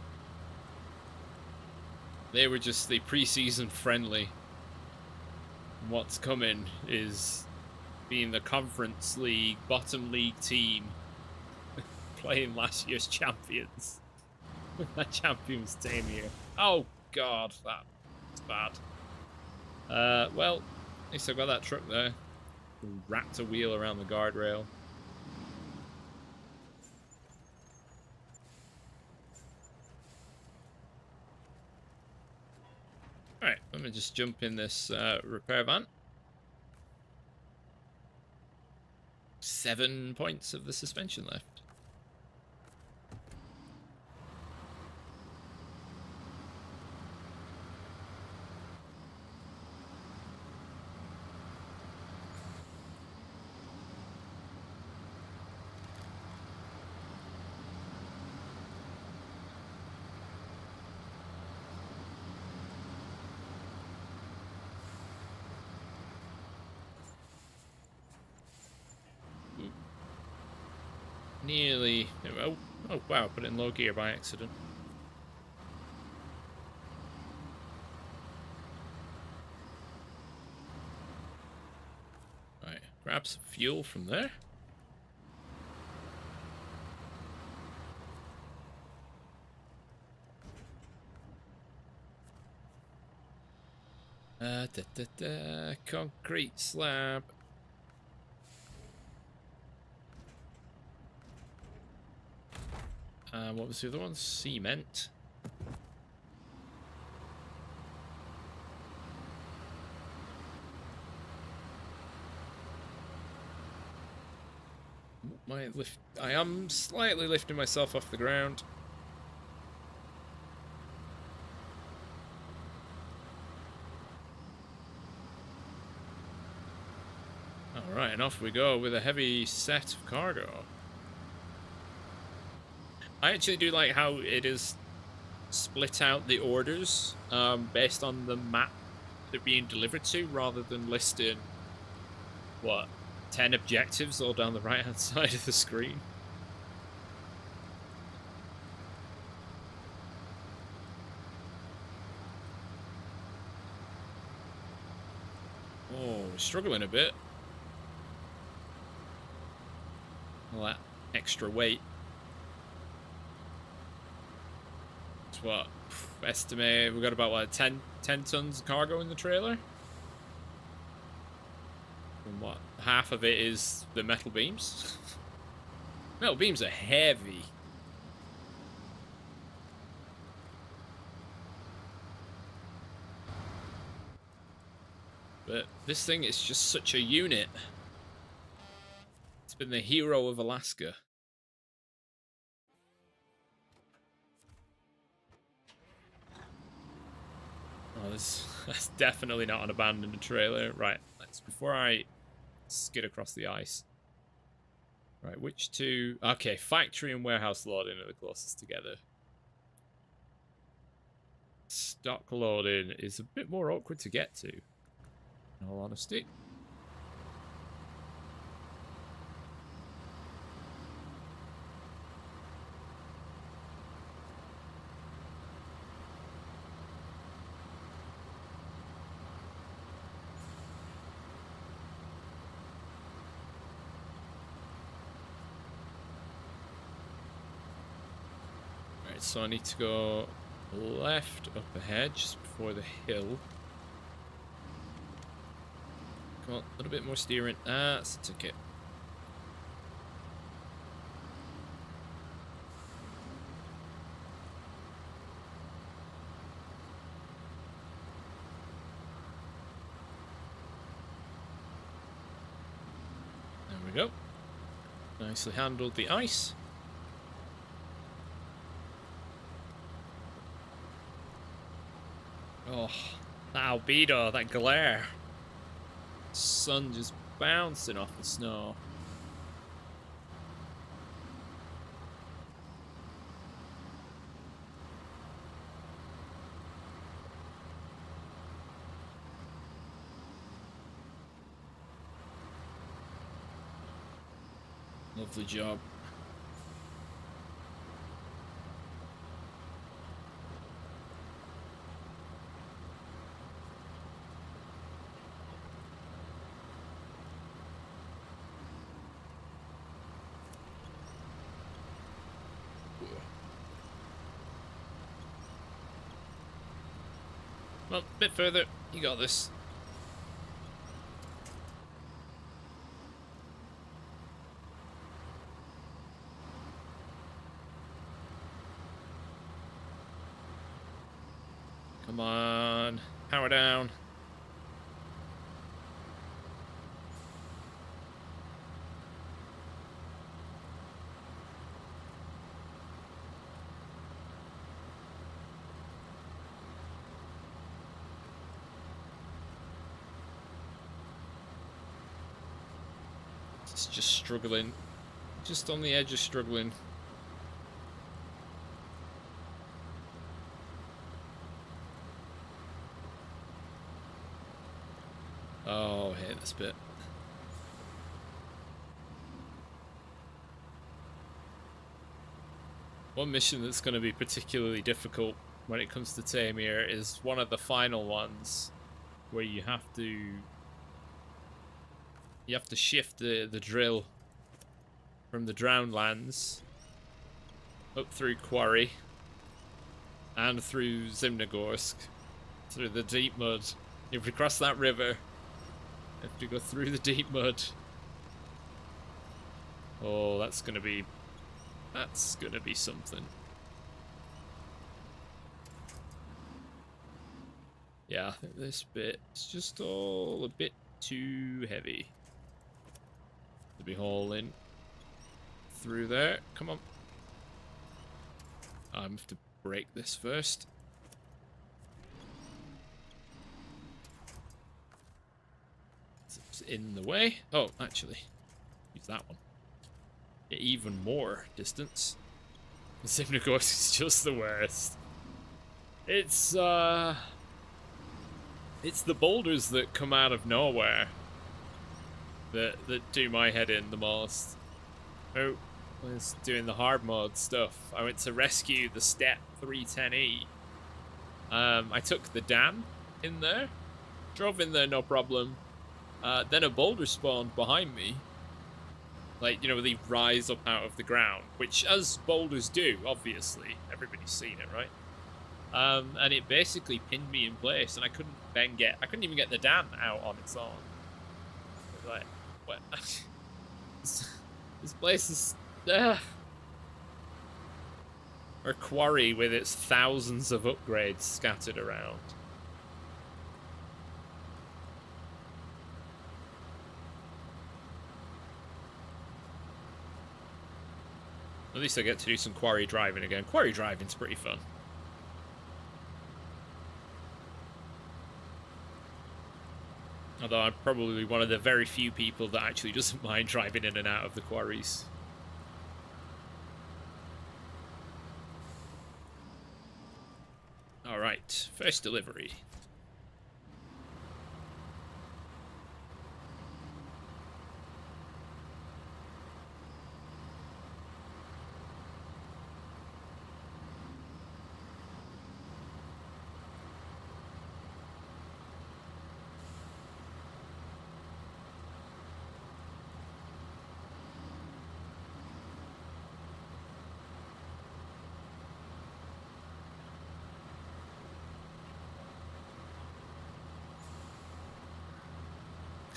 They were just the preseason friendly. What's coming is being the conference league, bottom league team playing last year's champions. That champion's team here. Oh god, that's bad. Well, at least I got that truck there. Wrapped a wheel around the guardrail. Alright, let me just jump in this repair van. 7 points of the suspension left. Nearly. Oh wow, put it in low gear by accident. Right, grab some fuel from there. Concrete slab. What was the other one? Cement. I am slightly lifting myself off the ground. Alright, and off we go with a heavy set of cargo. I actually do like how it is split out the orders based on the map they're being delivered to, rather than listing, what, 10 objectives all down the right hand side of the screen. Oh, we're struggling a bit. All that extra weight. What, estimate we've got about what 10 tons of cargo in the trailer, and what, half of it is the metal beams. Metal beams are heavy. But this thing is just such a unit. It's been the hero of Alaska. Oh, that's definitely not an abandoned trailer. Right, before I skid across the ice. Right, which two? Okay, factory and warehouse loading are the closest together. stock loading is a bit more awkward to get to, in all honesty. Right, so I need to go left up ahead just before the hill. Come on, a little bit more steering. Ah, that's a ticket. There we go. Nicely handled the ice. Oh, that albedo, that glare. Sun just bouncing off the snow. Lovely job. Well, a bit further. You got this. Come on. Power down. It's just struggling. Just on the edge of struggling. Oh, I hate this bit. One mission that's going to be particularly difficult when it comes to Tamir is one of the final ones where you have to shift the drill from the drowned lands up through Quarry and through Zimnogorsk through the deep mud. You have to cross that river. You have to go through the deep mud. Oh, that's gonna be something. Yeah, I think this bit is just all a bit too heavy to be hauling through there. Come on. I have to break this first. It's in the way. Oh, actually, use that one. Get even more distance. The Zimnogorsk is just the worst. It's the boulders that come out of nowhere that do my head in the most. Oh, I was doing the hard mode stuff. I went to rescue the Step 310E. I took the dam in there, drove in there no problem. Then a boulder spawned behind me. Like, you know, they rise up out of the ground, which as boulders do, obviously. Everybody's seen it, right? And it basically pinned me in place, and I couldn't even get the dam out on its own. I was like, what? This place is or Quarry with its thousands of upgrades scattered around. At least I get to do some quarry driving again. Quarry driving's pretty fun. Although I'm probably one of the very few people that actually doesn't mind driving in and out of the quarries. Alright. Right, first delivery.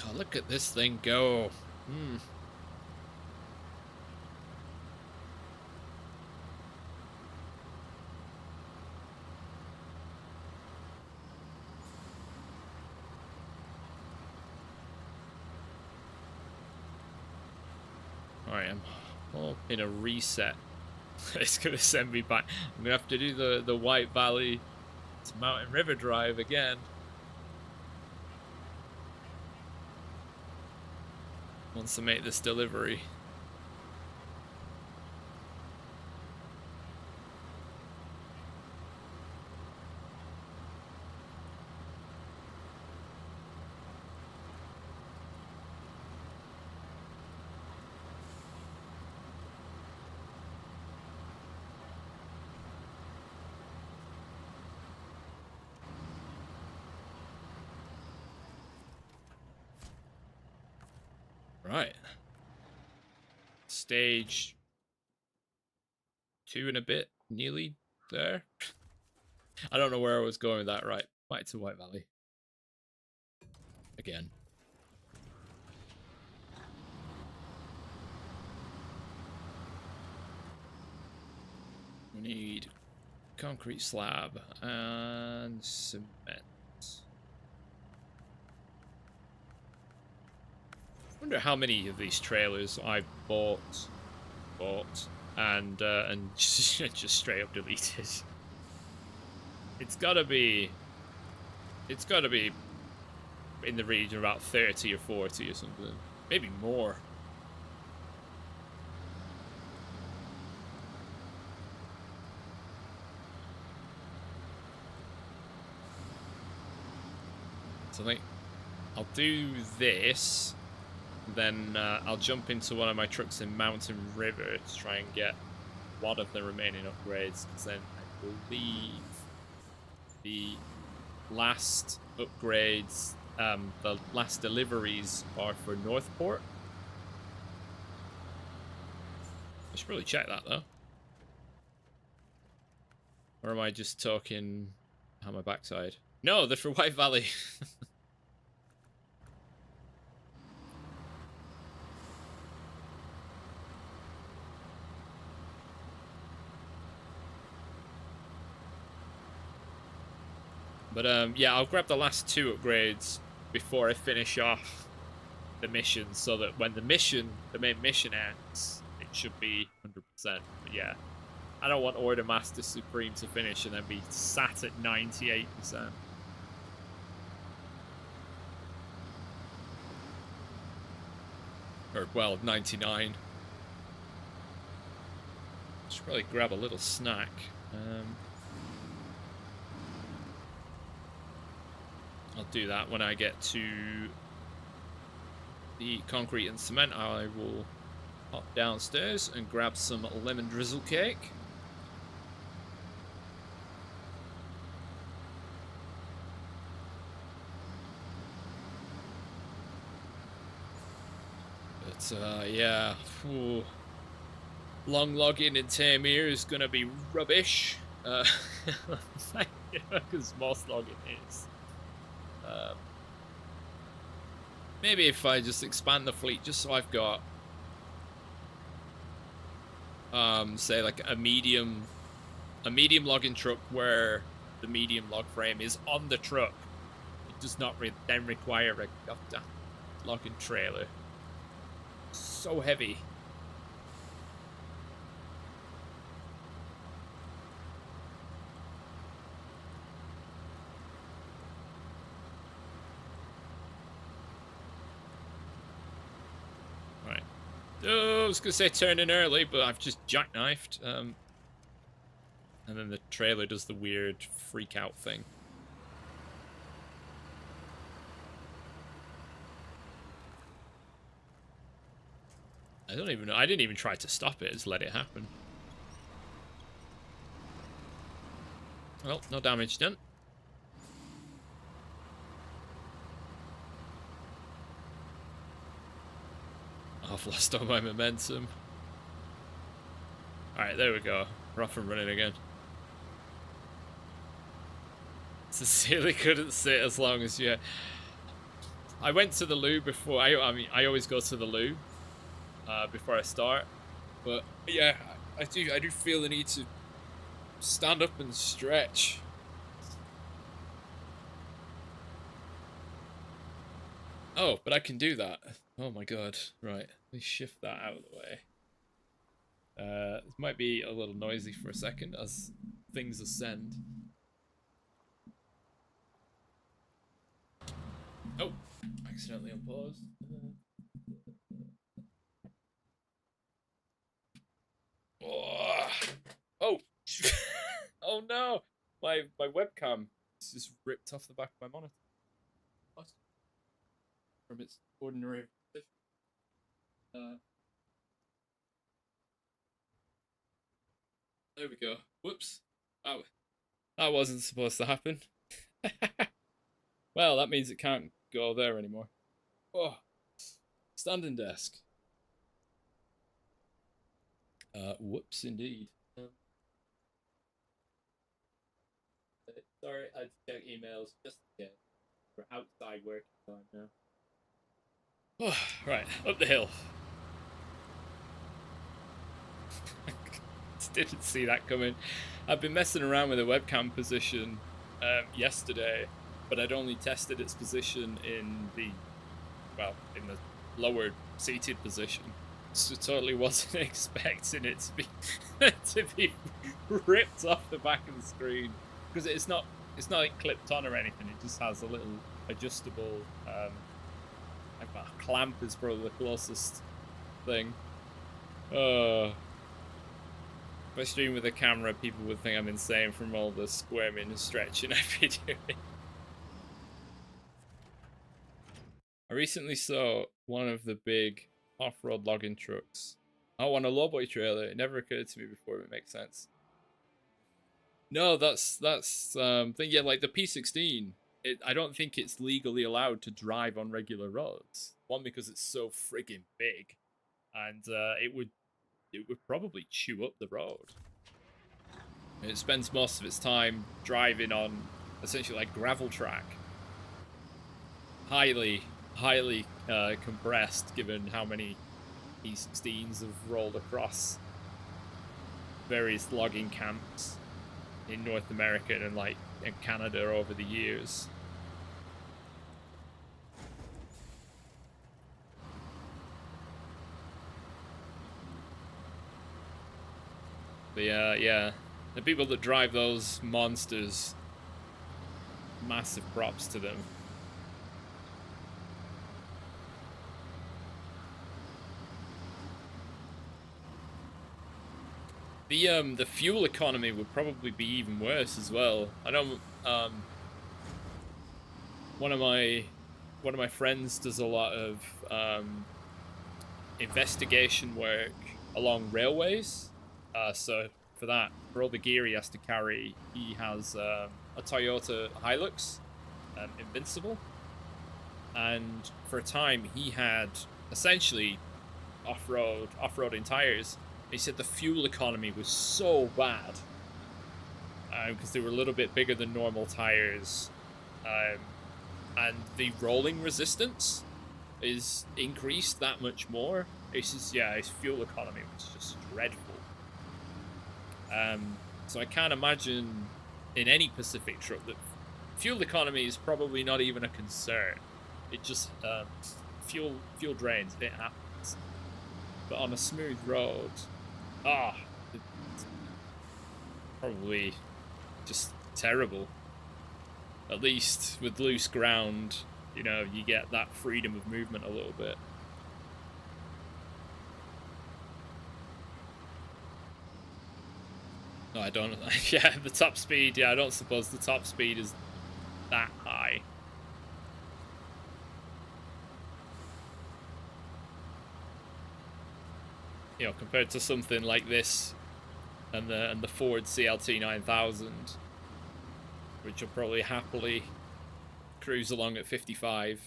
Oh, look at this thing go. Alright, I'm hoping a reset. It's gonna send me back. I'm gonna have to do the White Valley to Mountain River Drive again. Once I make this delivery. Right. Stage 2 and a bit, nearly there. I don't know where I was going with that. Right, back to White Valley. Again. We need concrete slab and cement. I wonder how many of these trailers I bought, and just straight up deleted. It's gotta be in the region of about 30 or 40 or something, maybe more. So I think I'll do this. Then I'll jump into one of my trucks in Mountain River to try and get one of the remaining upgrades, because then I believe the last upgrades, the last deliveries are for Northport. I should probably check that though. Or am I just talking on my backside? No, they're for White Valley. But yeah, I'll grab the last 2 upgrades before I finish off the mission, so that when the main mission ends, it should be 100%. But yeah, I don't want Order Master Supreme to finish and then be sat at 98%. Or, well, 99. Should probably grab a little snack. I'll do that when I get to the concrete and cement. I will hop downstairs and grab some lemon drizzle cake. But yeah, long login in Tamir is gonna be rubbish. Because most login is. Maybe if I just expand the fleet, just so I've got, say like a medium logging truck where the medium log frame is on the truck. It does not then require a goddamn logging trailer. So heavy. Oh, I was going to say turn in early, but I've just jackknifed. And then the trailer does the weird freak out thing. I don't even know. I didn't even try to stop it. Just let it happen. Well, no damage done. I've lost all my momentum. Alright, there we go. We're off and running again. Sincerely couldn't sit as long as you. I went to the loo before. I mean, I always go to the loo before I start. But yeah, I do feel the need to stand up and stretch. Oh, but I can do that. Oh my god. Right, let me shift that out of the way. This might be a little noisy for a second as things ascend. Oh, accidentally unpaused. Oh, oh no! My webcam just ripped off the back of my monitor. What? From its ordinary position. There we go. Whoops. Oh, that wasn't supposed to happen. Well, that means it can't go there anymore. Oh, standing desk. Whoops, indeed. Sorry, I check emails just again. We're outside working time now. Oh, right, up the hill. Didn't see that coming. I've been messing around with the webcam position yesterday, but I'd only tested its position in the lower seated position, so totally wasn't expecting it to be to be ripped off the back of the screen, because it's not like clipped on or anything. It just has a little adjustable like a clamp is probably the closest thing. If I stream with a camera, people would think I'm insane from all the squirming and stretching I've been doing. I recently saw one of the big off-road logging trucks. Oh, on a lowboy trailer. It never occurred to me before, but it makes sense. No, that's yeah, like the P16. I don't think it's legally allowed to drive on regular roads. One, because it's so friggin' big, and it would probably chew up the road. It spends most of its time driving on essentially like gravel track. Highly compressed, given how many P16s have rolled across various logging camps in North America and like in Canada over the years. But yeah, the people that drive those monsters, massive props to them. The fuel economy would probably be even worse as well. I know one of my friends does a lot of investigation work along railways. So for all the gear he has to carry, he has a Toyota Hilux, Invincible, and for a time he had essentially off-roading tires. He said the fuel economy was so bad because they were a little bit bigger than normal tires, and the rolling resistance is increased that much more. It's just, yeah, his fuel economy was just dreadful. So I can't imagine in any Pacific truck that fuel economy is probably not even a concern. It just fuel drains, it happens. But on a smooth road, it's probably just terrible. At least with loose ground, you know, you get that freedom of movement a little bit. No, I don't. Yeah, the top speed. Yeah, I don't suppose the top speed is that high. You know, compared to something like this and the Ford CLT 9000, which will probably happily cruise along at 55.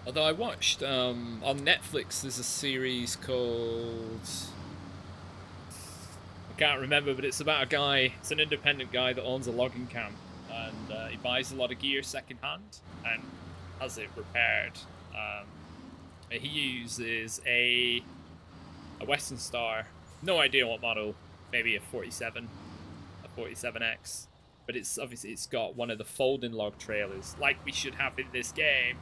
Although I watched on Netflix, there's a series called, I can't remember, but it's about a guy. It's an independent guy that owns a logging camp, and he buys a lot of gear secondhand and has it repaired. He uses a Western Star, no idea what model, maybe a 47, a 47X, but it's obviously it's got one of the folding log trailers like we should have in this game.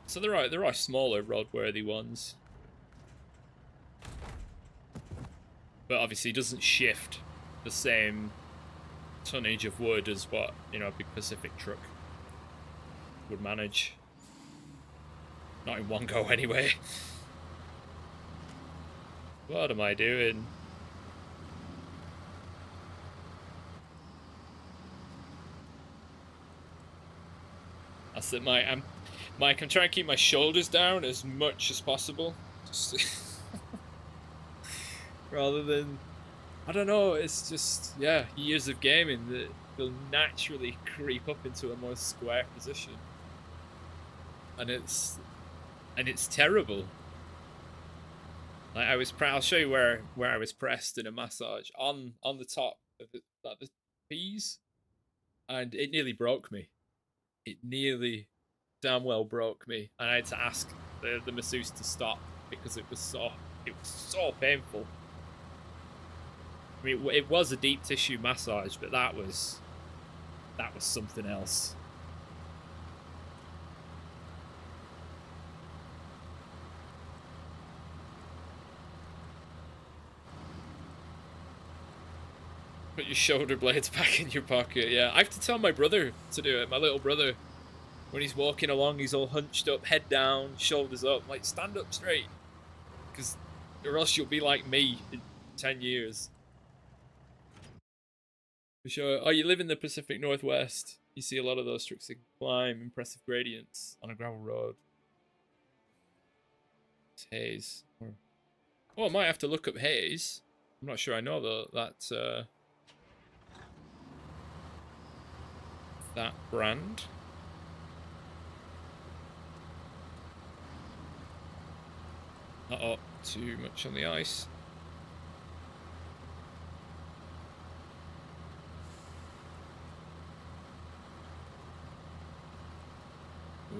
So there are smaller roadworthy ones, but obviously it doesn't shift the same tonnage of wood as what, you know, a big Pacific truck would manage. Not in one go anyway. What am I doing? That's it, Mike, I'm trying to keep my shoulders down as much as possible. Just rather than, I don't know, it's just, yeah, years of gaming that will naturally creep up into a more square position. And it's terrible. Like I'll show you where I was pressed in a massage on the top of the P's, and it nearly broke me. It nearly damn well broke me, and I had to ask the masseuse to stop because it was so painful. I mean, it was a deep tissue massage, but that was something else. Put your shoulder blades back in your pocket. Yeah, I have to tell my brother to do it. My little brother, when he's walking along, he's all hunched up, head down, shoulders up. Like, stand up straight, because or else you'll be like me in 10 years. For sure. Oh, you live in the Pacific Northwest. You see a lot of those tricks. You can climb impressive gradients on a gravel road. It's haze. Oh, I might have to look up haze. I'm not sure I know though that brand. Uh-oh, too much on the ice.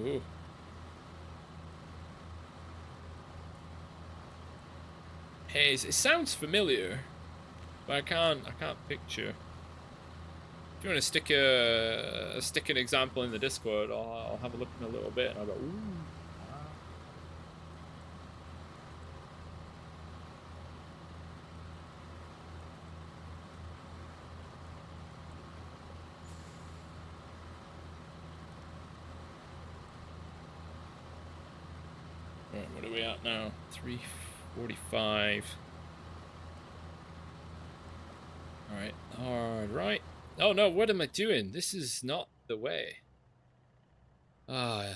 Ooh. Haze. It sounds familiar, but I can't picture. If you want to stick an example in the Discord, I'll have a look in a little bit, and I'll go, ooh. Right, what are we at now? 3:45. Alright, alright. Oh no, what am I doing? This is not the way. I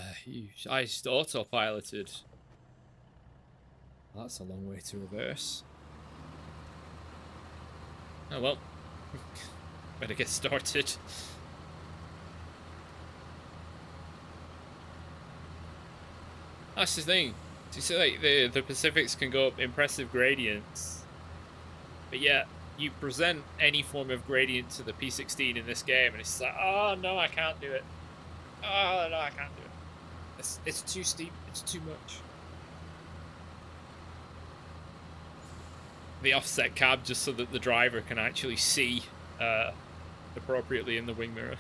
just autopiloted. Oh, that's a long way to reverse. Oh well. Better get started. That's the thing. You see, like, the Pacifics can go up impressive gradients, but yet you present any form of gradient to the P16 in this game, and it's like, oh no, I can't do it. Oh no, I can't do it. It's too steep. It's too much. The offset cab just so that the driver can actually see appropriately in the wing mirror.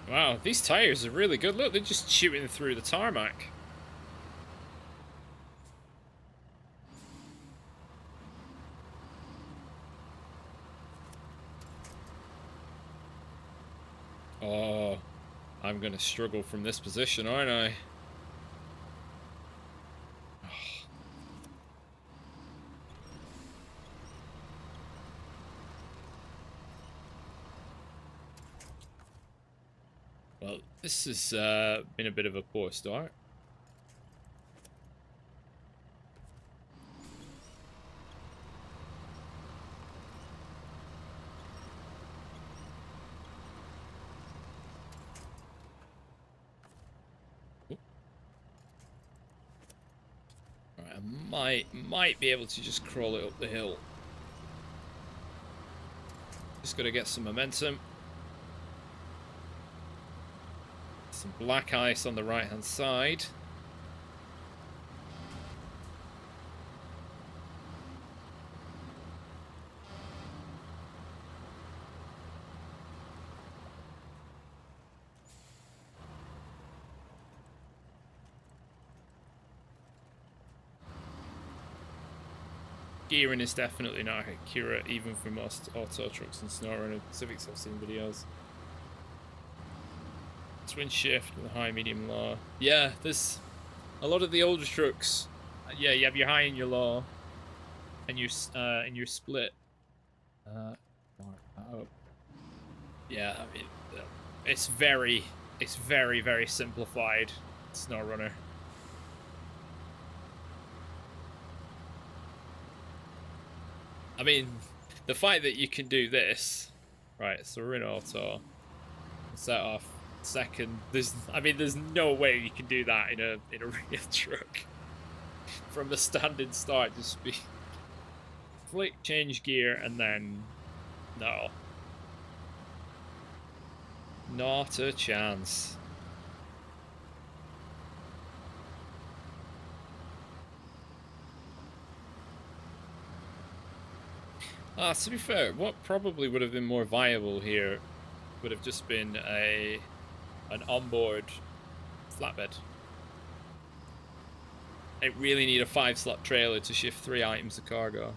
Wow, these tires are really good. Look, they're just shooting through the tarmac. Oh, I'm gonna struggle from this position, aren't I? Well, this has been a bit of a poor start. Right, I might be able to just crawl it up the hill. Just gotta get some momentum. Some black ice on the right hand side. Gearing is definitely not accurate, even for most auto trucks and Snowrunner Civics I've seen videos. Twin shift with a high, medium, low. Yeah, there's a lot of the older trucks. Yeah, you have your high and your low, and your split. Oh, yeah. I mean, it's very, very simplified. Snowrunner. I mean, the fact that you can do this, right? So we're in auto. Set off second. There's no way you can do that in a real truck. From the standing start, just be flick, change gear, and then no, not a chance. To be fair, what probably would have been more viable here would have just been an onboard flatbed. I really need a 5-slot trailer to shift 3 items of cargo.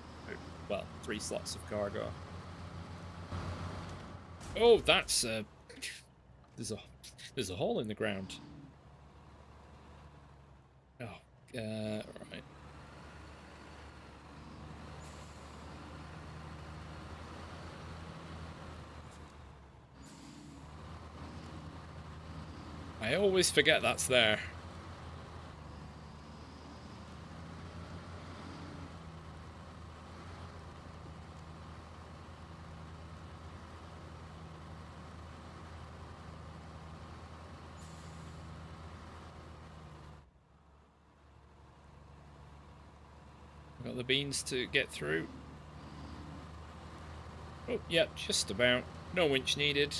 Well, 3 slots of cargo. Oh, that's there's a hole in the ground. Oh, right. I always forget that's there. Got the beans to get through. Oh, yep, just about. No winch needed.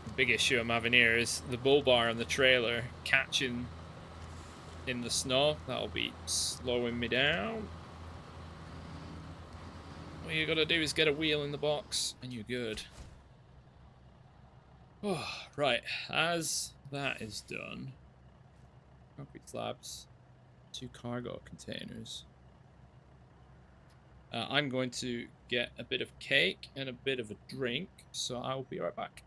The big issue I'm having here is the bull bar on the trailer catching in the snow. That'll be slowing me down. All you gotta do is get a wheel in the box and you're good. Oh, right, as that is done, concrete slabs, 2 cargo containers. I'm going to get a bit of cake and a bit of a drink, so I'll be right back.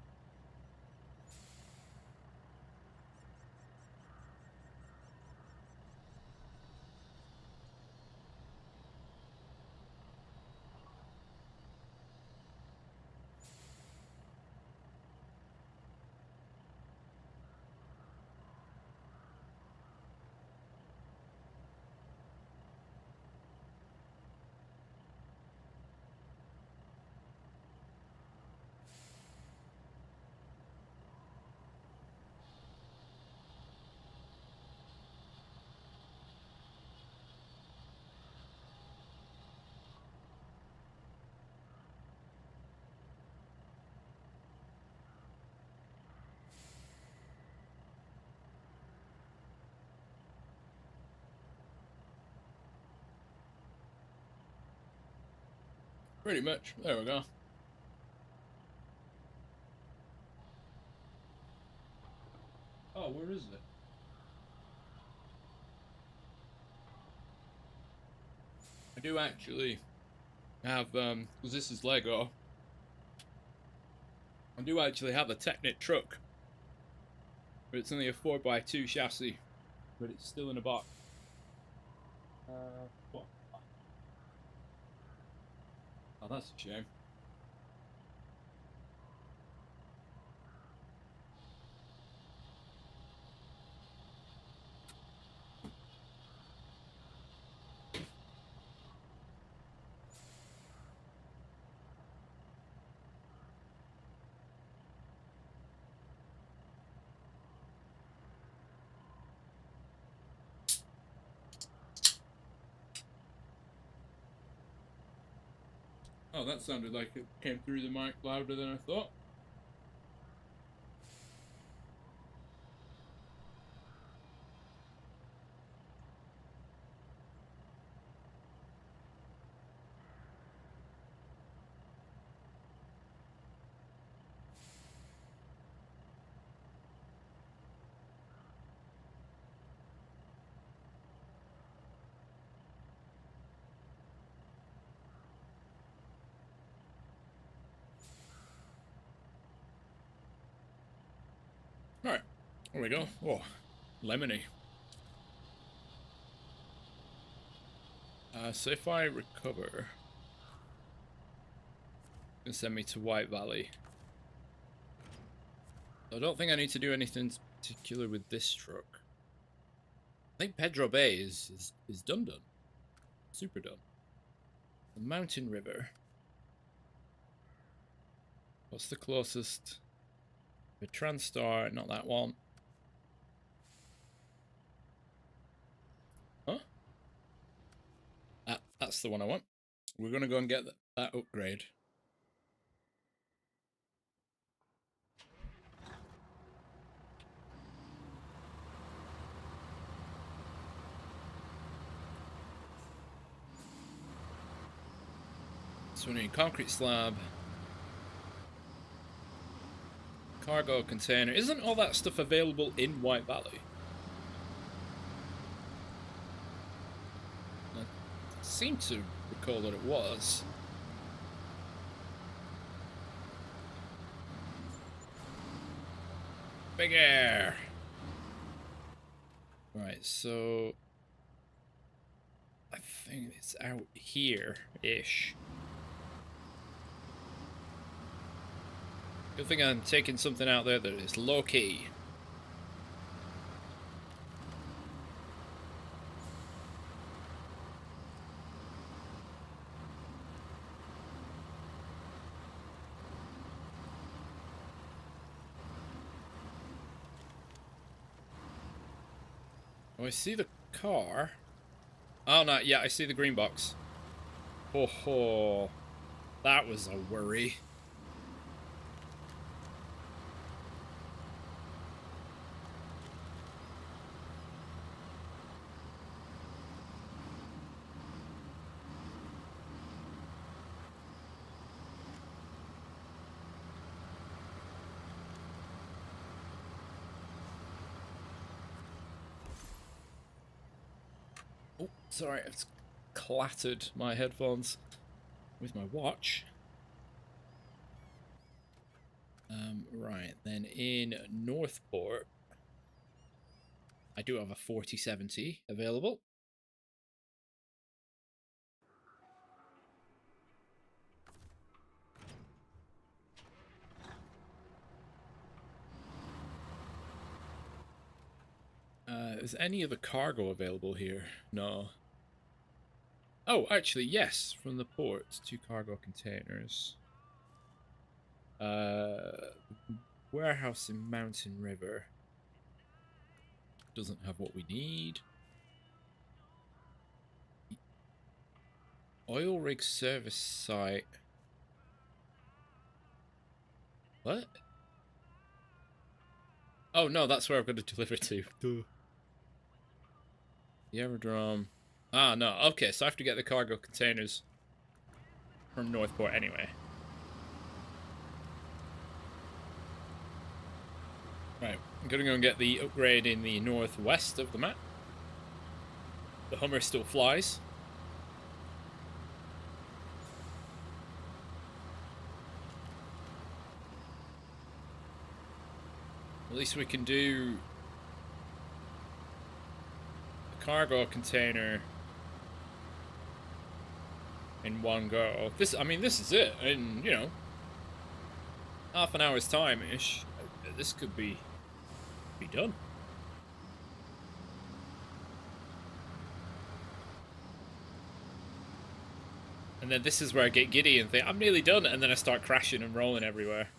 Pretty much. There we go. Oh, where is it? I do actually have, because this is Lego, I do actually have a Technic truck, but it's only a 4x2 chassis, but it's still in a box. What? Oh, that's a shame. Oh, that sounded like it came through the mic louder than I thought. Alright, there we go. Oh, lemony. So if I recover, it's gonna send me to White Valley. I don't think I need to do anything particular with this truck. I think Pedro Bay is done. Super done. The Mountain River. What's the closest? The Transtar, not that one. Huh? That's the one I want. We're gonna go and get that upgrade. So we need concrete slab. Cargo container. Isn't all that stuff available in White Valley? I seem to recall that it was. Big air. Right, so I think it's out here-ish. Good thing I'm taking something out there that is low-key. Oh, I see the car. Oh, no, yeah, I see the green box. Ho ho. That was a worry. Oh, sorry, it's clattered my headphones with my watch. Right, then in Northport, I do have a 4070 available. Is any of the cargo available here? No. Oh, actually, yes, from the port, 2 cargo containers. Warehouse in Mountain River. Doesn't have what we need. Oil rig service site. What? Oh, no, that's where I've got to deliver to. Duh. The aerodrome. Ah, no. Okay, so I have to get the cargo containers from Northport anyway. Right, I'm gonna go and get the upgrade in the northwest of the map. The Hummer still flies. At least we can do the cargo container in one go. This, I mean, this is it. In, you know, half an hour's time-ish, this could be done. And then this is where I get giddy and think, I'm nearly done, and then I start crashing and rolling everywhere.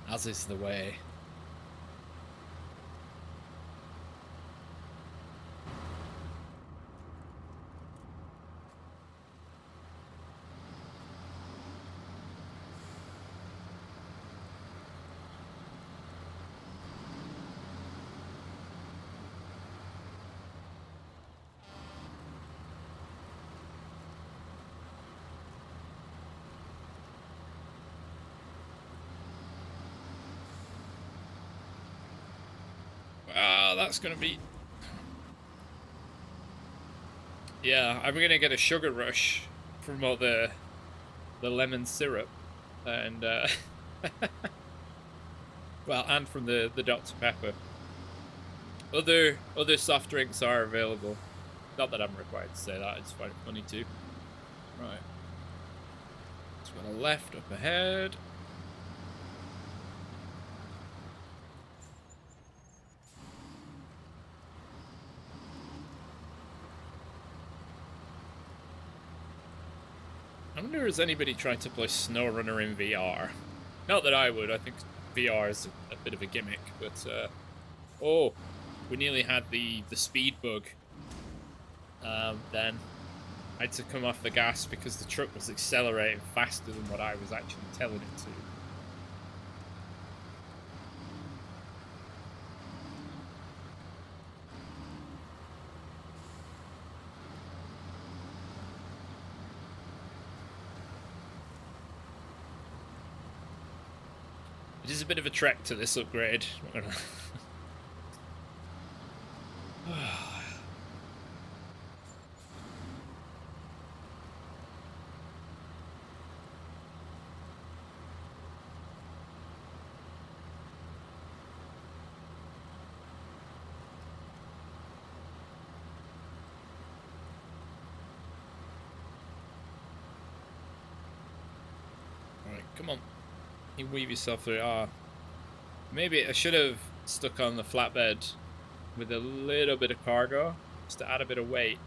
As is the way. That's gonna be... Yeah, I'm gonna get a sugar rush from all the lemon syrup, and well, and from the Dr. Pepper. Other soft drinks are available. Not that I'm required to say that, I just find it funny too. Right. Let's go to the left, up ahead. I wonder, has anybody tried to play Snowrunner in VR? Not that I would, I think VR is a bit of a gimmick, but, oh, we nearly had the speed bug, then. I had to come off the gas because the truck was accelerating faster than what I was actually telling it to. It is a bit of a trek to this upgrade. Alright, come on. You weave yourself through. Maybe I should have stuck on the flatbed with a little bit of cargo, just to add a bit of weight.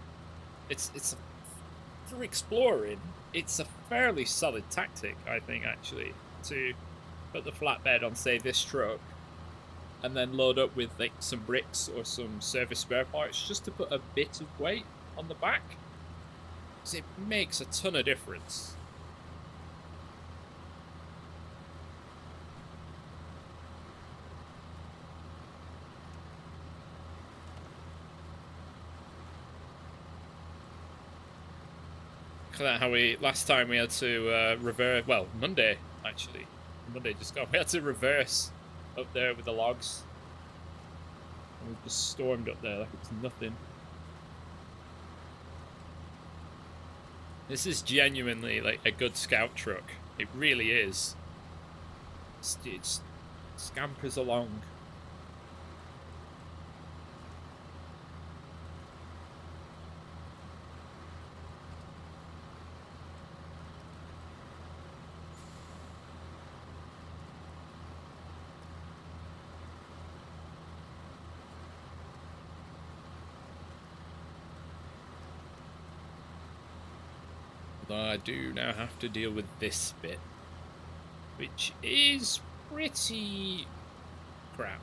For exploring, it's a fairly solid tactic, I think, actually, to put the flatbed on, say, this truck, and then load up with like some bricks or some service spare parts, just to put a bit of weight on the back, because it makes a ton of difference. How we last time we had to reverse, well, Monday actually, Monday just gone, we had to reverse up there with the logs, and we just stormed up there like it's nothing. This is genuinely like a good scout truck, it really is. It scampers along. I do now have to deal with this bit, which is pretty crap.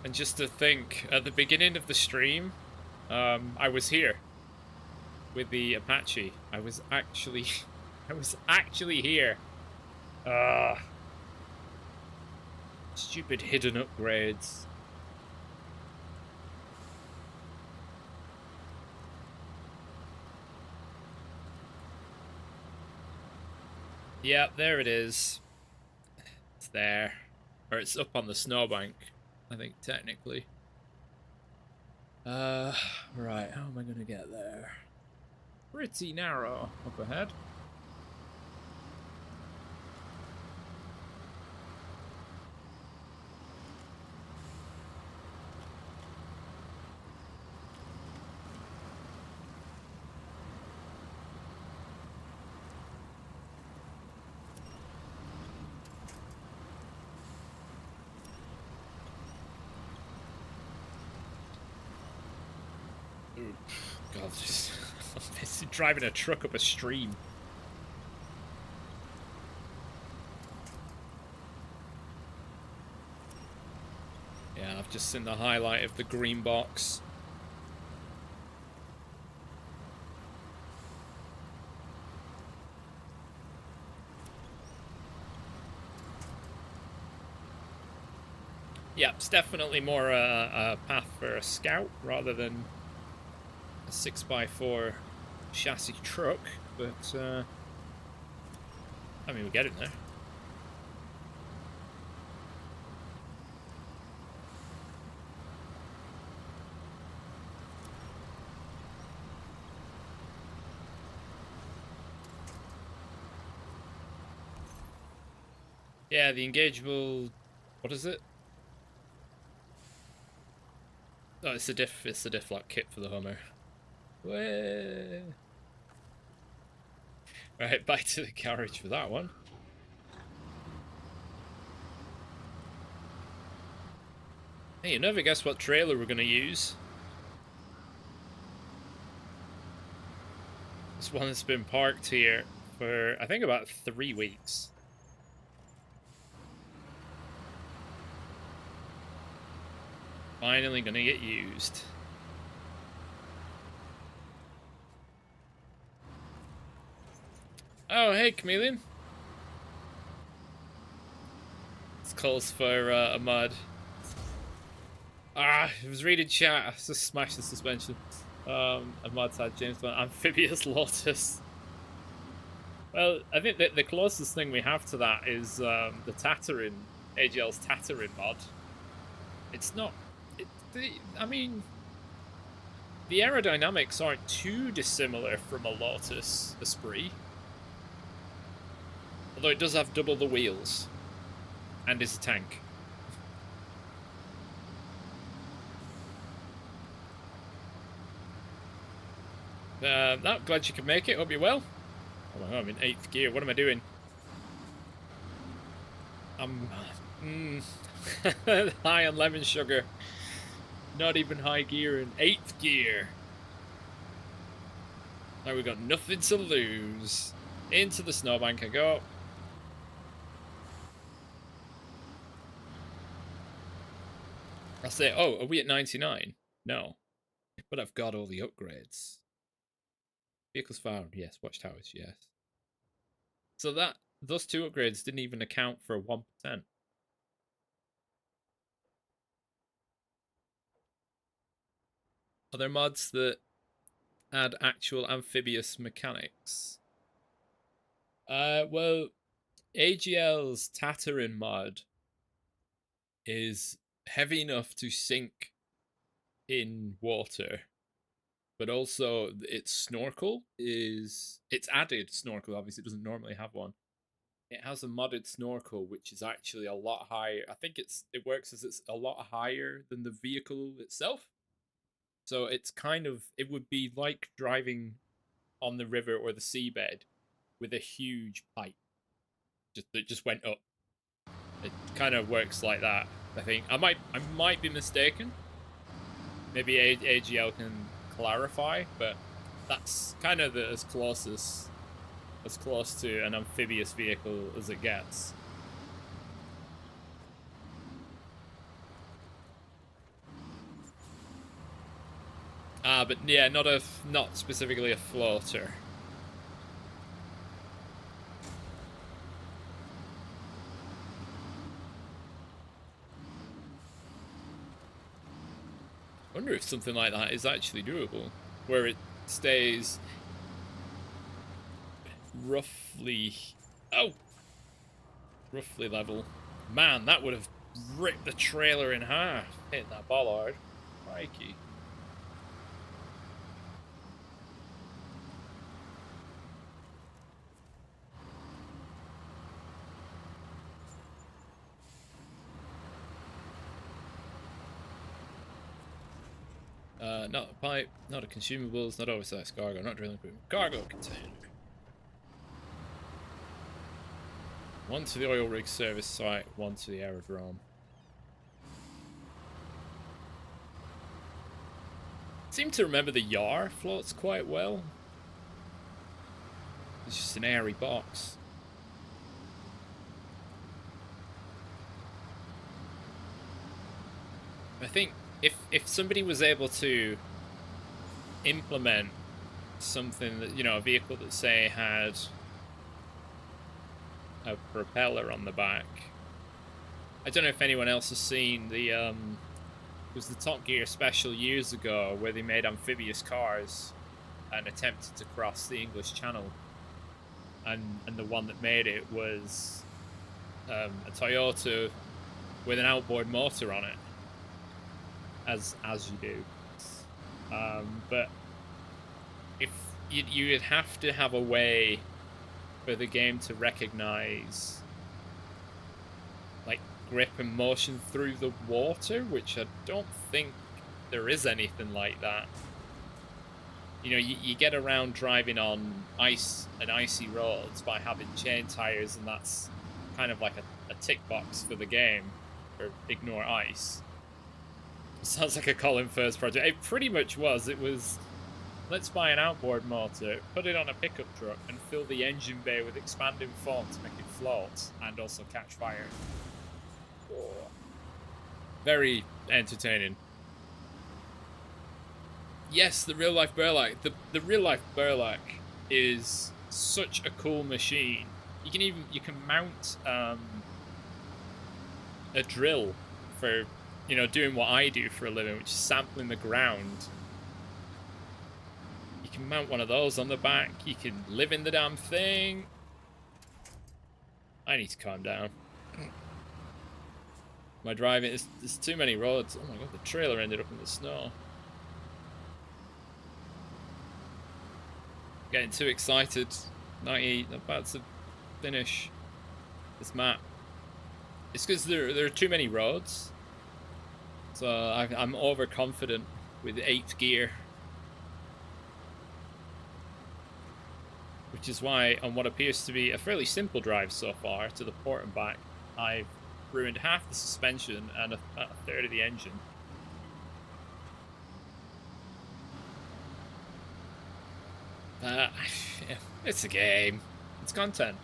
And just to think, at the beginning of the stream, I was here with the Apache. I was actually here. Stupid hidden upgrades. Yeah, there it is. It's there. Or it's up on the snowbank, I think, technically. Right, how am I gonna get there? Pretty narrow up ahead. Ooh, God, just I'm driving a truck up a stream. Yeah, I've just seen the highlight of the green box. Yeah, it's definitely more a path for a scout rather than a 6x4 chassis truck, but I mean, we're getting there. Yeah, the engageable, what is it? Oh, it's the Diff Lock kit for the Hummer. Way. Right, back to the garage for that one. Hey, you never guess what trailer we're gonna use. This one has been parked here for, I think, about 3 weeks. Finally gonna get used. Oh, hey, Chameleon. It's close for a mud. Ah, it was reading chat. I just smashed the suspension. A mod had James Bond. Amphibious Lotus. Well, I think that the closest thing we have to that is the Tatarin, AGL's Tatarin mod. It's not... I mean... The aerodynamics aren't too dissimilar from a Lotus Esprit. Although it does have double the wheels. And is a tank. Glad you could make it. Hope you're well. Oh my God, I'm in 8th gear. What am I doing? I'm high on lemon sugar. Not even high gear in 8th gear. Now we've got nothing to lose. Into the snowbank I go. I'll say, oh, are we at 99? No. But I've got all the upgrades. Vehicles found, yes. Watchtowers, yes. So those 2 upgrades didn't even account for 1%. Are there mods that add actual amphibious mechanics? Well, AGL's Tatarin mod is heavy enough to sink in water, but also its snorkel is... It's added snorkel, obviously it doesn't normally have one. It has a modded snorkel, which is actually a lot higher. I think it works as it's a lot higher than the vehicle itself. So it's kind of... It would be like driving on the river or the seabed with a huge pipe that just went up. It kind of works like that, I think. I might be mistaken. Maybe AGL can clarify, but that's kind of as close to an amphibious vehicle as it gets. But yeah, not specifically a floater. I wonder if something like that is actually doable, where it stays roughly level. Man, that would have ripped the trailer in half, hitting that bollard. Crikey. Not a pipe, not a consumables, not oversized cargo, not drilling equipment. Cargo container. One to the oil rig service site, one to the aerodrome. Seem to remember the Yar floats quite well. It's just an airy box. I think if somebody was able to implement something that, you know, a vehicle that say had a propeller on the back. I don't know if anyone else has seen the it was the Top Gear special years ago where they made amphibious cars and attempted to cross the English Channel, and the one that made it was a Toyota with an outboard motor on it, as you do. But if you'd have to have a way for the game to recognize like grip and motion through the water, which I don't think there is anything like that. You know, you get around driving on ice and icy roads by having chain tires, and that's kind of like a tick box for the game, or ignore ice. Sounds like a Colin Firth project. It pretty much was. It was, let's buy an outboard motor, put it on a pickup truck, and fill the engine bay with expanding foam to make it float and also catch fire. Oh. Very entertaining. Yes, the real-life Burlak. The real-life Burlak is such a cool machine. You can mount a drill for, you know, doing what I do for a living, which is sampling the ground. You can mount one of those on the back. You can live in the damn thing. I need to calm down. My driving is, there's too many roads. Oh my god, the trailer ended up in the snow. Getting too excited. 98, about to finish this map. It's because there are too many roads. So I'm overconfident with 8th gear. Which is why, on what appears to be a fairly simple drive so far to the port and back, I've ruined half the suspension and a third of the engine. It's a game. It's content.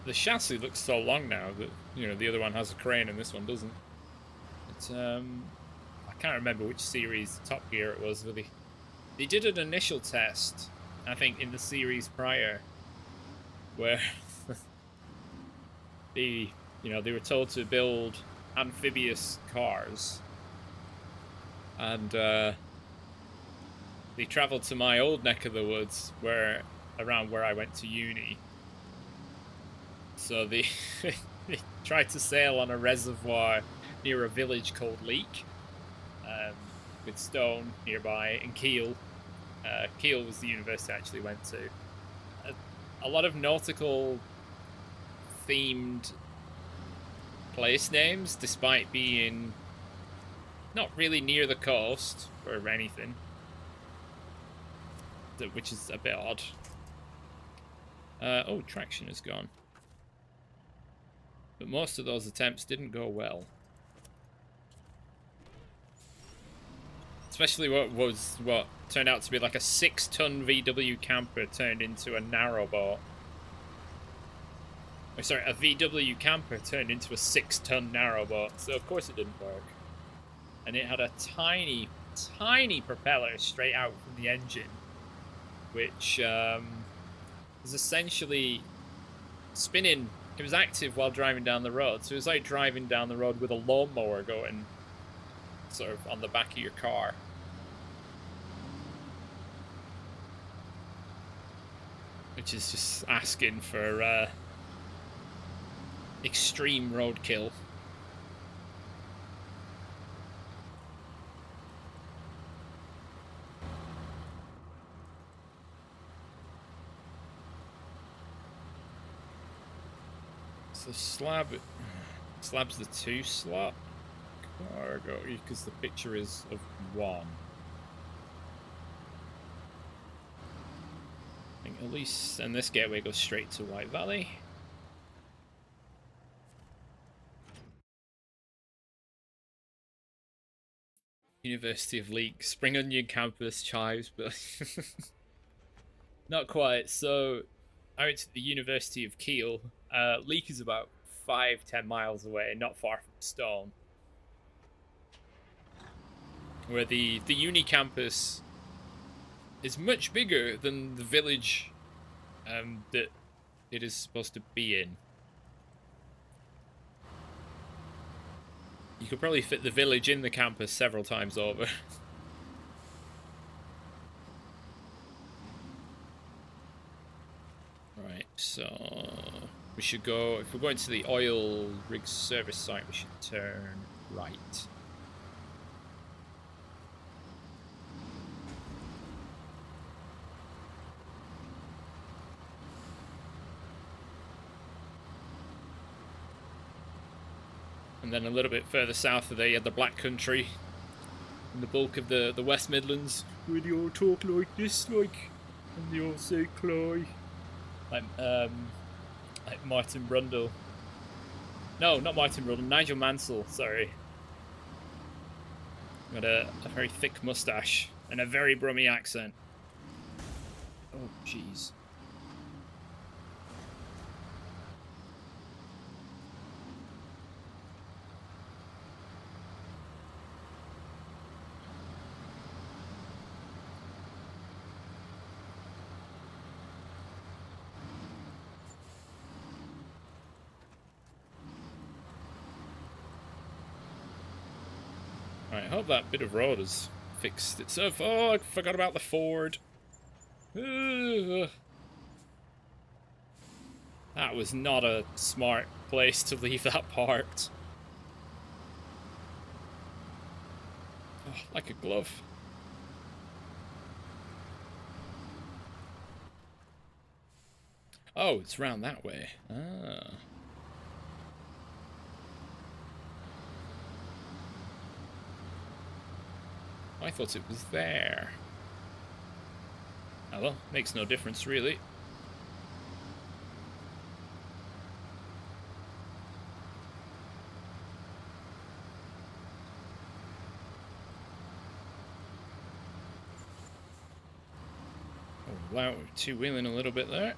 The chassis looks so long now that, you know, the other one has a crane and this one doesn't. It's I can't remember which series Top Gear it was, but they did an initial test, I think, in the series prior, where they were told to build amphibious cars, and they travelled to my old neck of the woods, around where I went to uni. So they tried to sail on a reservoir near a village called Leek, with Stone nearby, and Kiel. Kiel was the university I actually went to. A lot of nautical themed place names, despite being not really near the coast or anything, which is a bit odd. Oh, traction is gone. But most of those attempts didn't go well. Especially what turned out to be like a 6-ton VW camper turned into a narrowboat. Oh, sorry, a VW camper turned into a 6-ton narrowboat. So of course it didn't work. And it had a tiny, tiny propeller straight out from the engine, which was essentially spinning. It was active while driving down the road, so it was like driving down the road with a lawnmower going sort of on the back of your car. Which is just asking for extreme roadkill. So slab's the 2-slot cargo, because the picture is of 1. I think at least, and this gateway goes straight to White Valley. University of Leek, Spring Onion campus chives, but not quite. So I went to the University of Kiel. Leek is about 5-10 miles away, not far from Stone. Where the uni campus is much bigger than the village that it is supposed to be in. You could probably fit the village in the campus several times over. Right, so we should go, if we're going to the oil rig service site, we should turn right. And then a little bit further south of there, you had the Black Country and the bulk of the West Midlands, where they all talk like this, like, and they all say Cly. Like Martin Brundle. No, not Martin Brundle, Nigel Mansell, sorry. Got a very thick moustache and a very Brummy accent. Oh, jeez. I hope that bit of road has fixed itself. Oh, I forgot about the Ford. That was not a smart place to leave that parked. Oh, like a glove. Oh, it's round that way. Ah. I thought it was there. Oh well, makes no difference really. Oh wow, we're two-wheeling a little bit there.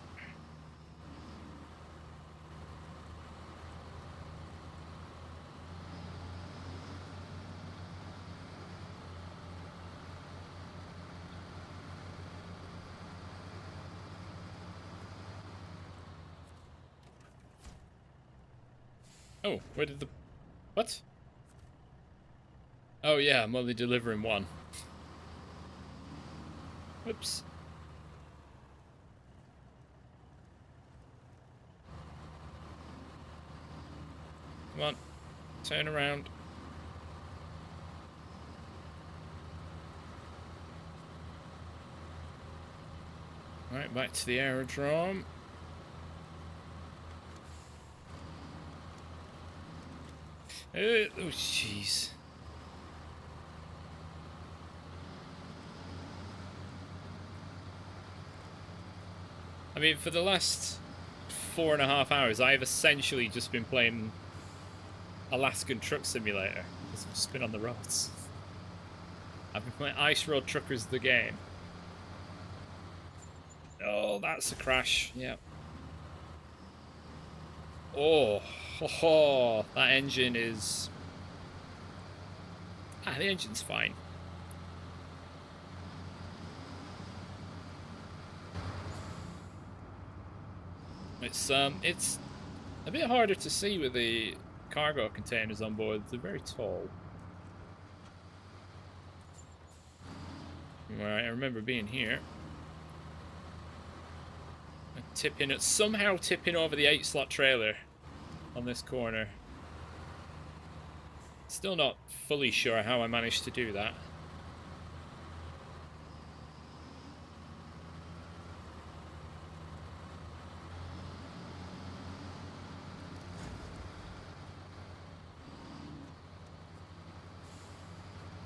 Oh, where did the... What? Oh yeah, I'm only delivering one. Whoops. Come on, turn around. Alright, back to the aerodrome. Oh, jeez. I mean, for the last 4.5 hours, I've essentially just been playing Alaskan Truck Simulator because I've just been on the roads. I've been playing Ice Road Truckers the game. Oh, that's a crash. Yep. Oh, that engine is... the engine's fine. It's a bit harder to see with the cargo containers on board. They're very tall. Right, I remember being here. Somehow tipping over the 8-slot trailer on this corner. Still not fully sure how I managed to do that.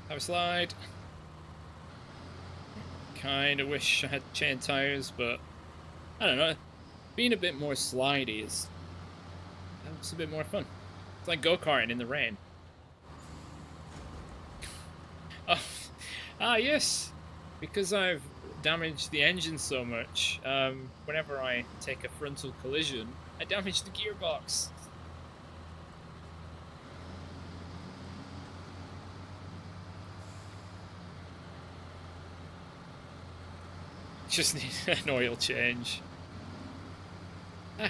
Have a slide. Kinda wish I had chain tires, but I don't know. Being a bit more slidey is a bit more fun. It's like go-karting in the rain. Oh, yes. Because I've damaged the engine so much, whenever I take a frontal collision, I damage the gearbox. Just need an oil change.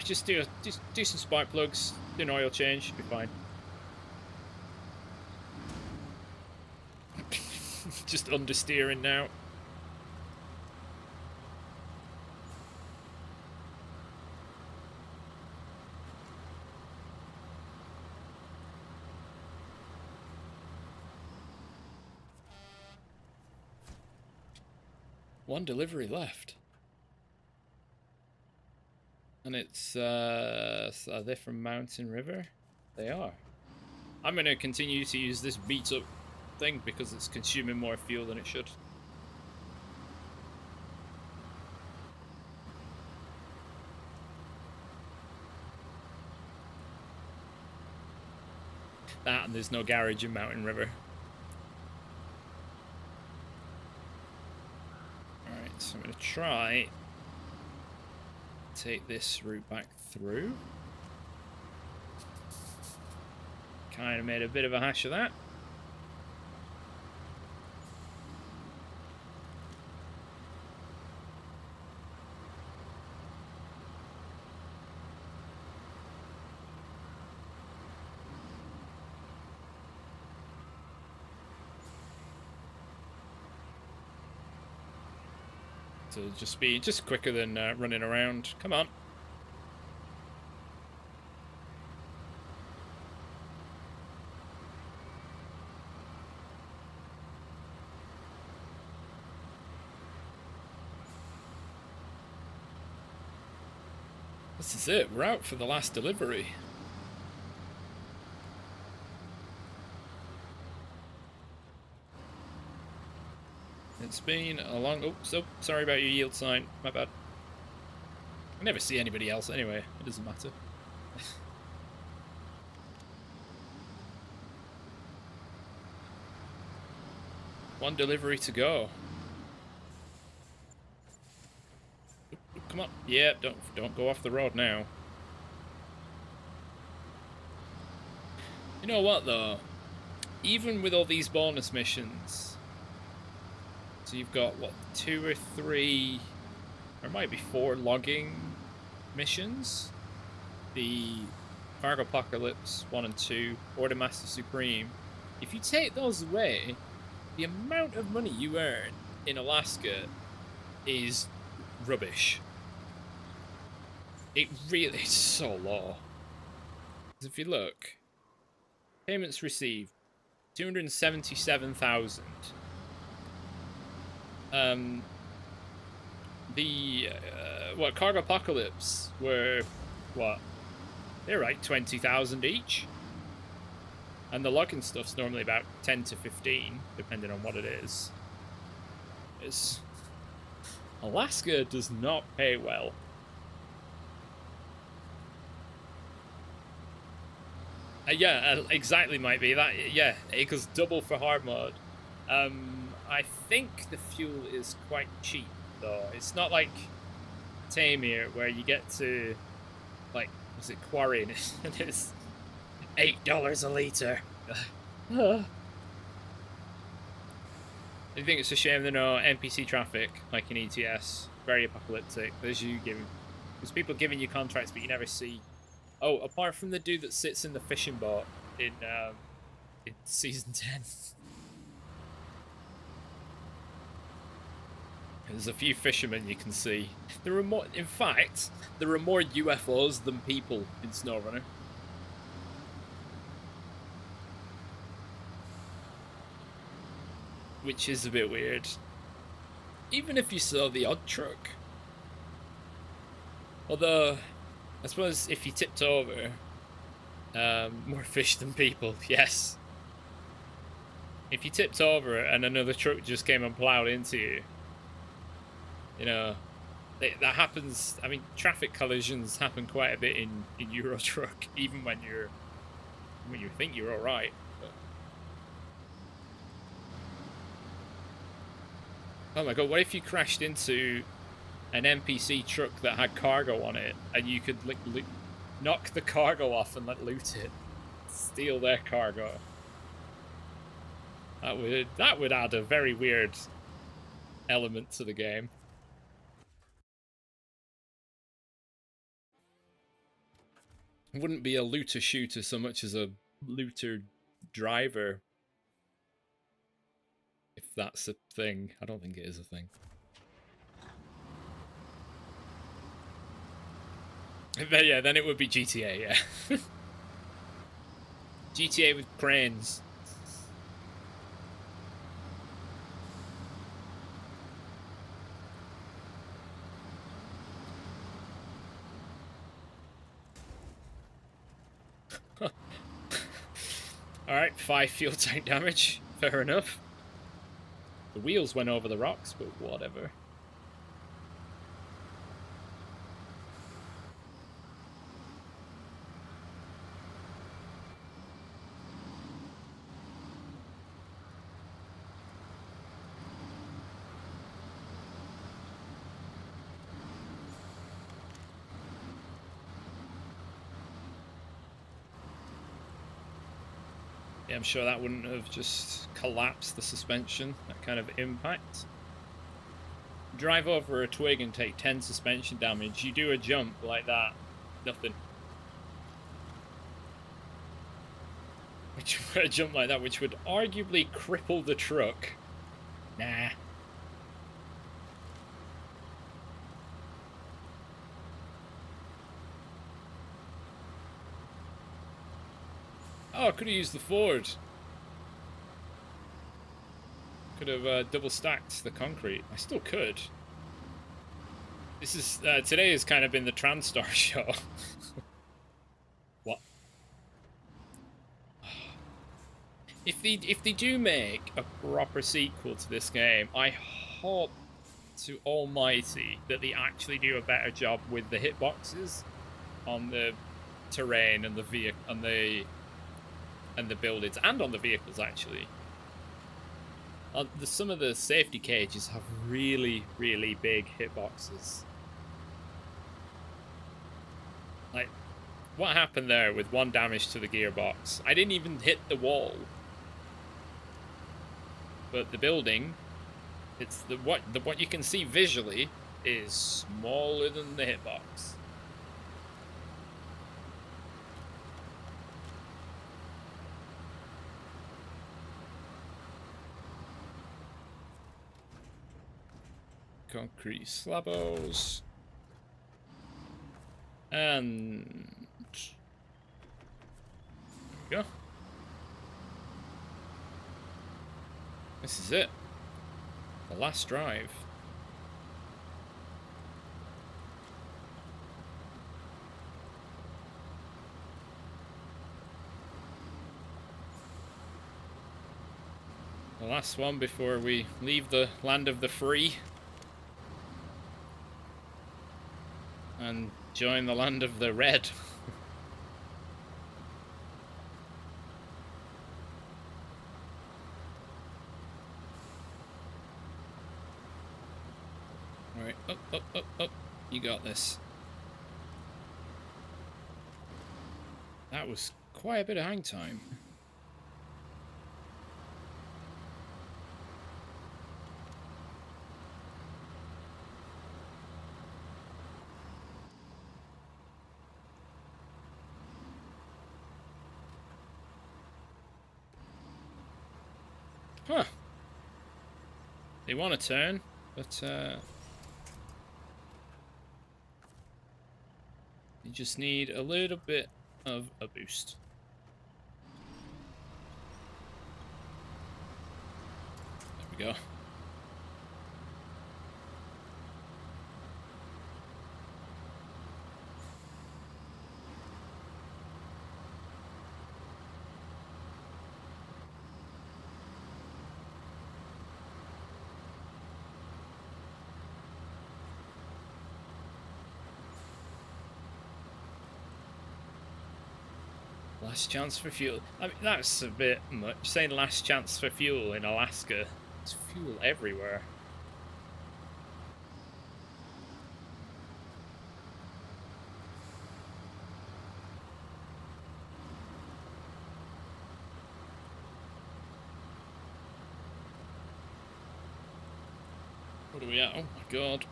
Just do some spark plugs, do an oil change, should be fine. Just understeering now. One delivery left. And it's, are they from Mountain River? They are. I'm going to continue to use this beat up thing because it's consuming more fuel than it should. That and there's no garage in Mountain River. Alright, so I'm going to try take this route back through. Kind of made a bit of a hash of that. So just be quicker than running around. Come on. This is it. We're out for the last delivery. It's been a long... Oh, sorry about your yield sign. My bad. I never see anybody else anyway. It doesn't matter. One delivery to go. Come on. Yeah, don't go off the road now. You know what, though? Even with all these bonus missions... So you've got, what, 2 or 3, or it might be 4 logging missions. The Cargo Apocalypse 1 and 2, or the Master Supreme. If you take those away, the amount of money you earn in Alaska is rubbish. It really is so low. If you look, payments received, 277,000. What, Cargo Apocalypse were, what, they're like 20,000 each, and the logging stuff's normally about 10 to 15 depending on what it is. Alaska does not pay well. Yeah, exactly, might be that. Yeah, it goes double for hard mode. I think the fuel is quite cheap, though. It's not like Tamir, where you get to, like, was it Quarry, and it's $8 a litre. I think it's a shame there are no NPC traffic, like in ETS. Very apocalyptic. There's you giving... There's people giving you contracts, but you never see... Oh, apart from the dude that sits in the fishing boat in Season 10. There's a few fishermen you can see. There are more... In fact, there are more UFOs than people in Snowrunner. Which is a bit weird. Even if you saw the odd truck. Although, I suppose if you tipped over, more fish than people, yes. If you tipped over and another truck just came and ploughed into you, you know, that happens. I mean, traffic collisions happen quite a bit in Euro Truck, even when you think you're all right. But... Oh my god! What if you crashed into an NPC truck that had cargo on it, and you could like knock the cargo off and like loot it, steal their cargo? That would add a very weird element to the game. It wouldn't be a looter shooter so much as a looter driver. If that's a thing. I don't think it is a thing. But yeah, then it would be GTA, yeah. GTA with cranes. Alright, 5 fuel tank damage. Fair enough. The wheels went over the rocks, but whatever. Yeah, I'm sure that wouldn't have just collapsed the suspension, that kind of impact. Drive over a twig and take 10 suspension damage. You do a jump like that, nothing. A jump like that, which would arguably cripple the truck. Nah. Oh, I could have used the Ford. Could have double stacked the concrete. I still could. This is today has kind of been the Transtar show. What? If they do make a proper sequel to this game, I hope to Almighty that they actually do a better job with the hitboxes on the terrain and the vehicle and the buildings, and on the vehicles, actually. Some of the safety cages have really, really big hitboxes. Like, what happened there with 1 damage to the gearbox? I didn't even hit the wall. But the building, it's what you can see visually is smaller than the hitbox. Concrete slabos. And there we go. This is it. The last drive. The last one before we leave the land of the free and join the land of the red. Alright, up, up, up, up. You got this. That was quite a bit of hang time. Huh. They want to turn, but you just need a little bit of a boost. There we go. Last chance for fuel. I mean, that's a bit much. Saying last chance for fuel in Alaska. There's fuel everywhere. What are we at? Oh my god.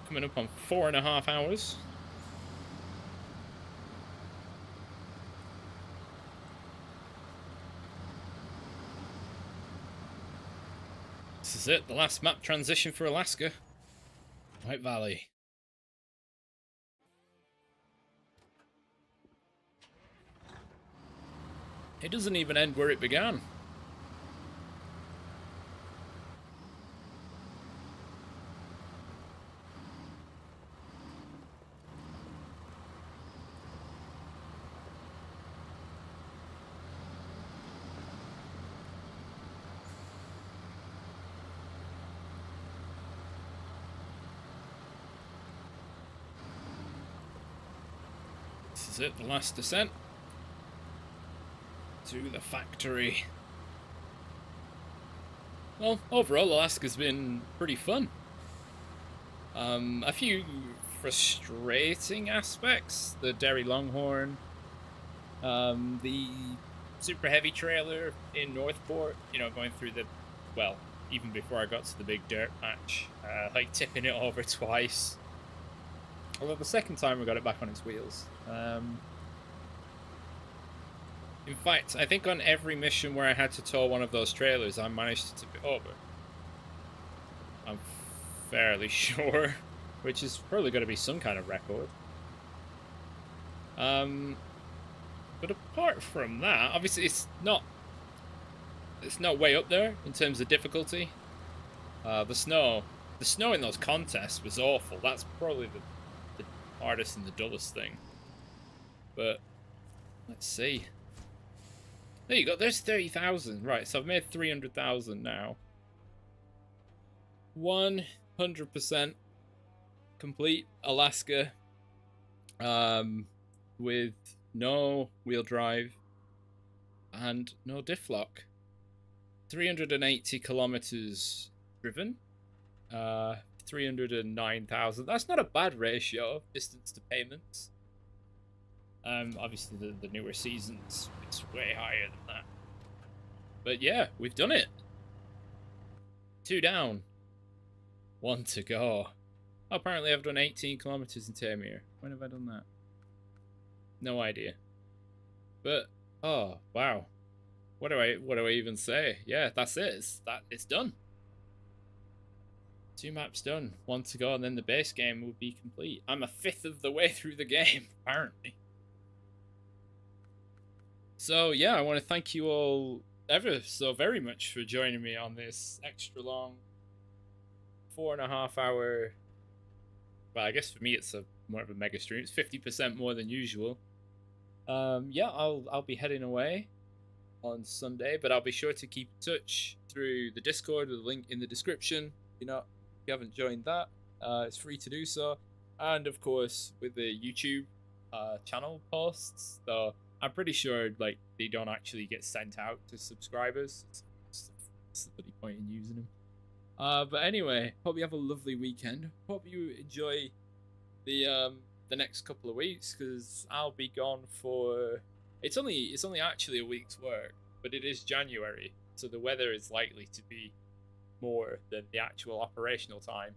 Coming up on 4.5 hours. This is it, the last map transition for Alaska. White Valley. It doesn't even end where it began. This is it, the last descent to the factory. Well, overall, Alaska's been pretty fun. A few frustrating aspects. The Derry Longhorn, the super heavy trailer in Northport, you know, going through the, well, even before I got to the big dirt patch, like tipping it over twice. Although the second time we got it back on its wheels. In fact, I think on every mission where I had to tow one of those trailers, I managed to tip it over. I'm fairly sure, which is probably going to be some kind of record. But apart from that, obviously it's not way up there in terms of difficulty. The snow in those contests was awful. That's probably the hardest and the dullest thing. But let's see. There you go. There's 30,000. Right, so I've made 300,000 now. 100% complete Alaska, with no wheel drive and no diff lock. 380 kilometers driven. 309,000. That's not a bad ratio of distance to payments. Obviously the newer seasons, it's way higher than that. But yeah, we've done it. 2 down. 1 to go. Oh, apparently I've done 18 kilometers in Tamir. When have I done that? No idea. But oh wow. What do I even say? Yeah, that's it. It's done. 2 maps done. 1 to go, and then the base game will be complete. I'm a fifth of the way through the game, apparently. So yeah, I want to thank you all ever so very much for joining me on this extra long 4.5 hour. Well, I guess for me it's more of a mega stream. It's 50% more than usual. Yeah, I'll be heading away on Sunday, but I'll be sure to keep in touch through the Discord with the link in the description. If you haven't joined that, it's free to do so, and of course with the YouTube channel posts. So I'm pretty sure like they don't actually get sent out to subscribers. What's the bloody point in using them? But anyway, hope you have a lovely weekend. Hope you enjoy the next couple of weeks, because I'll be gone for it's only actually a week's work, but it is January, so the weather is likely to be more than the actual operational time.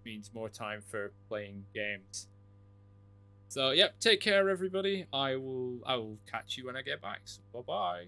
Means more time for playing games. So yep, take care everybody. I will catch you when I get back. So, bye bye.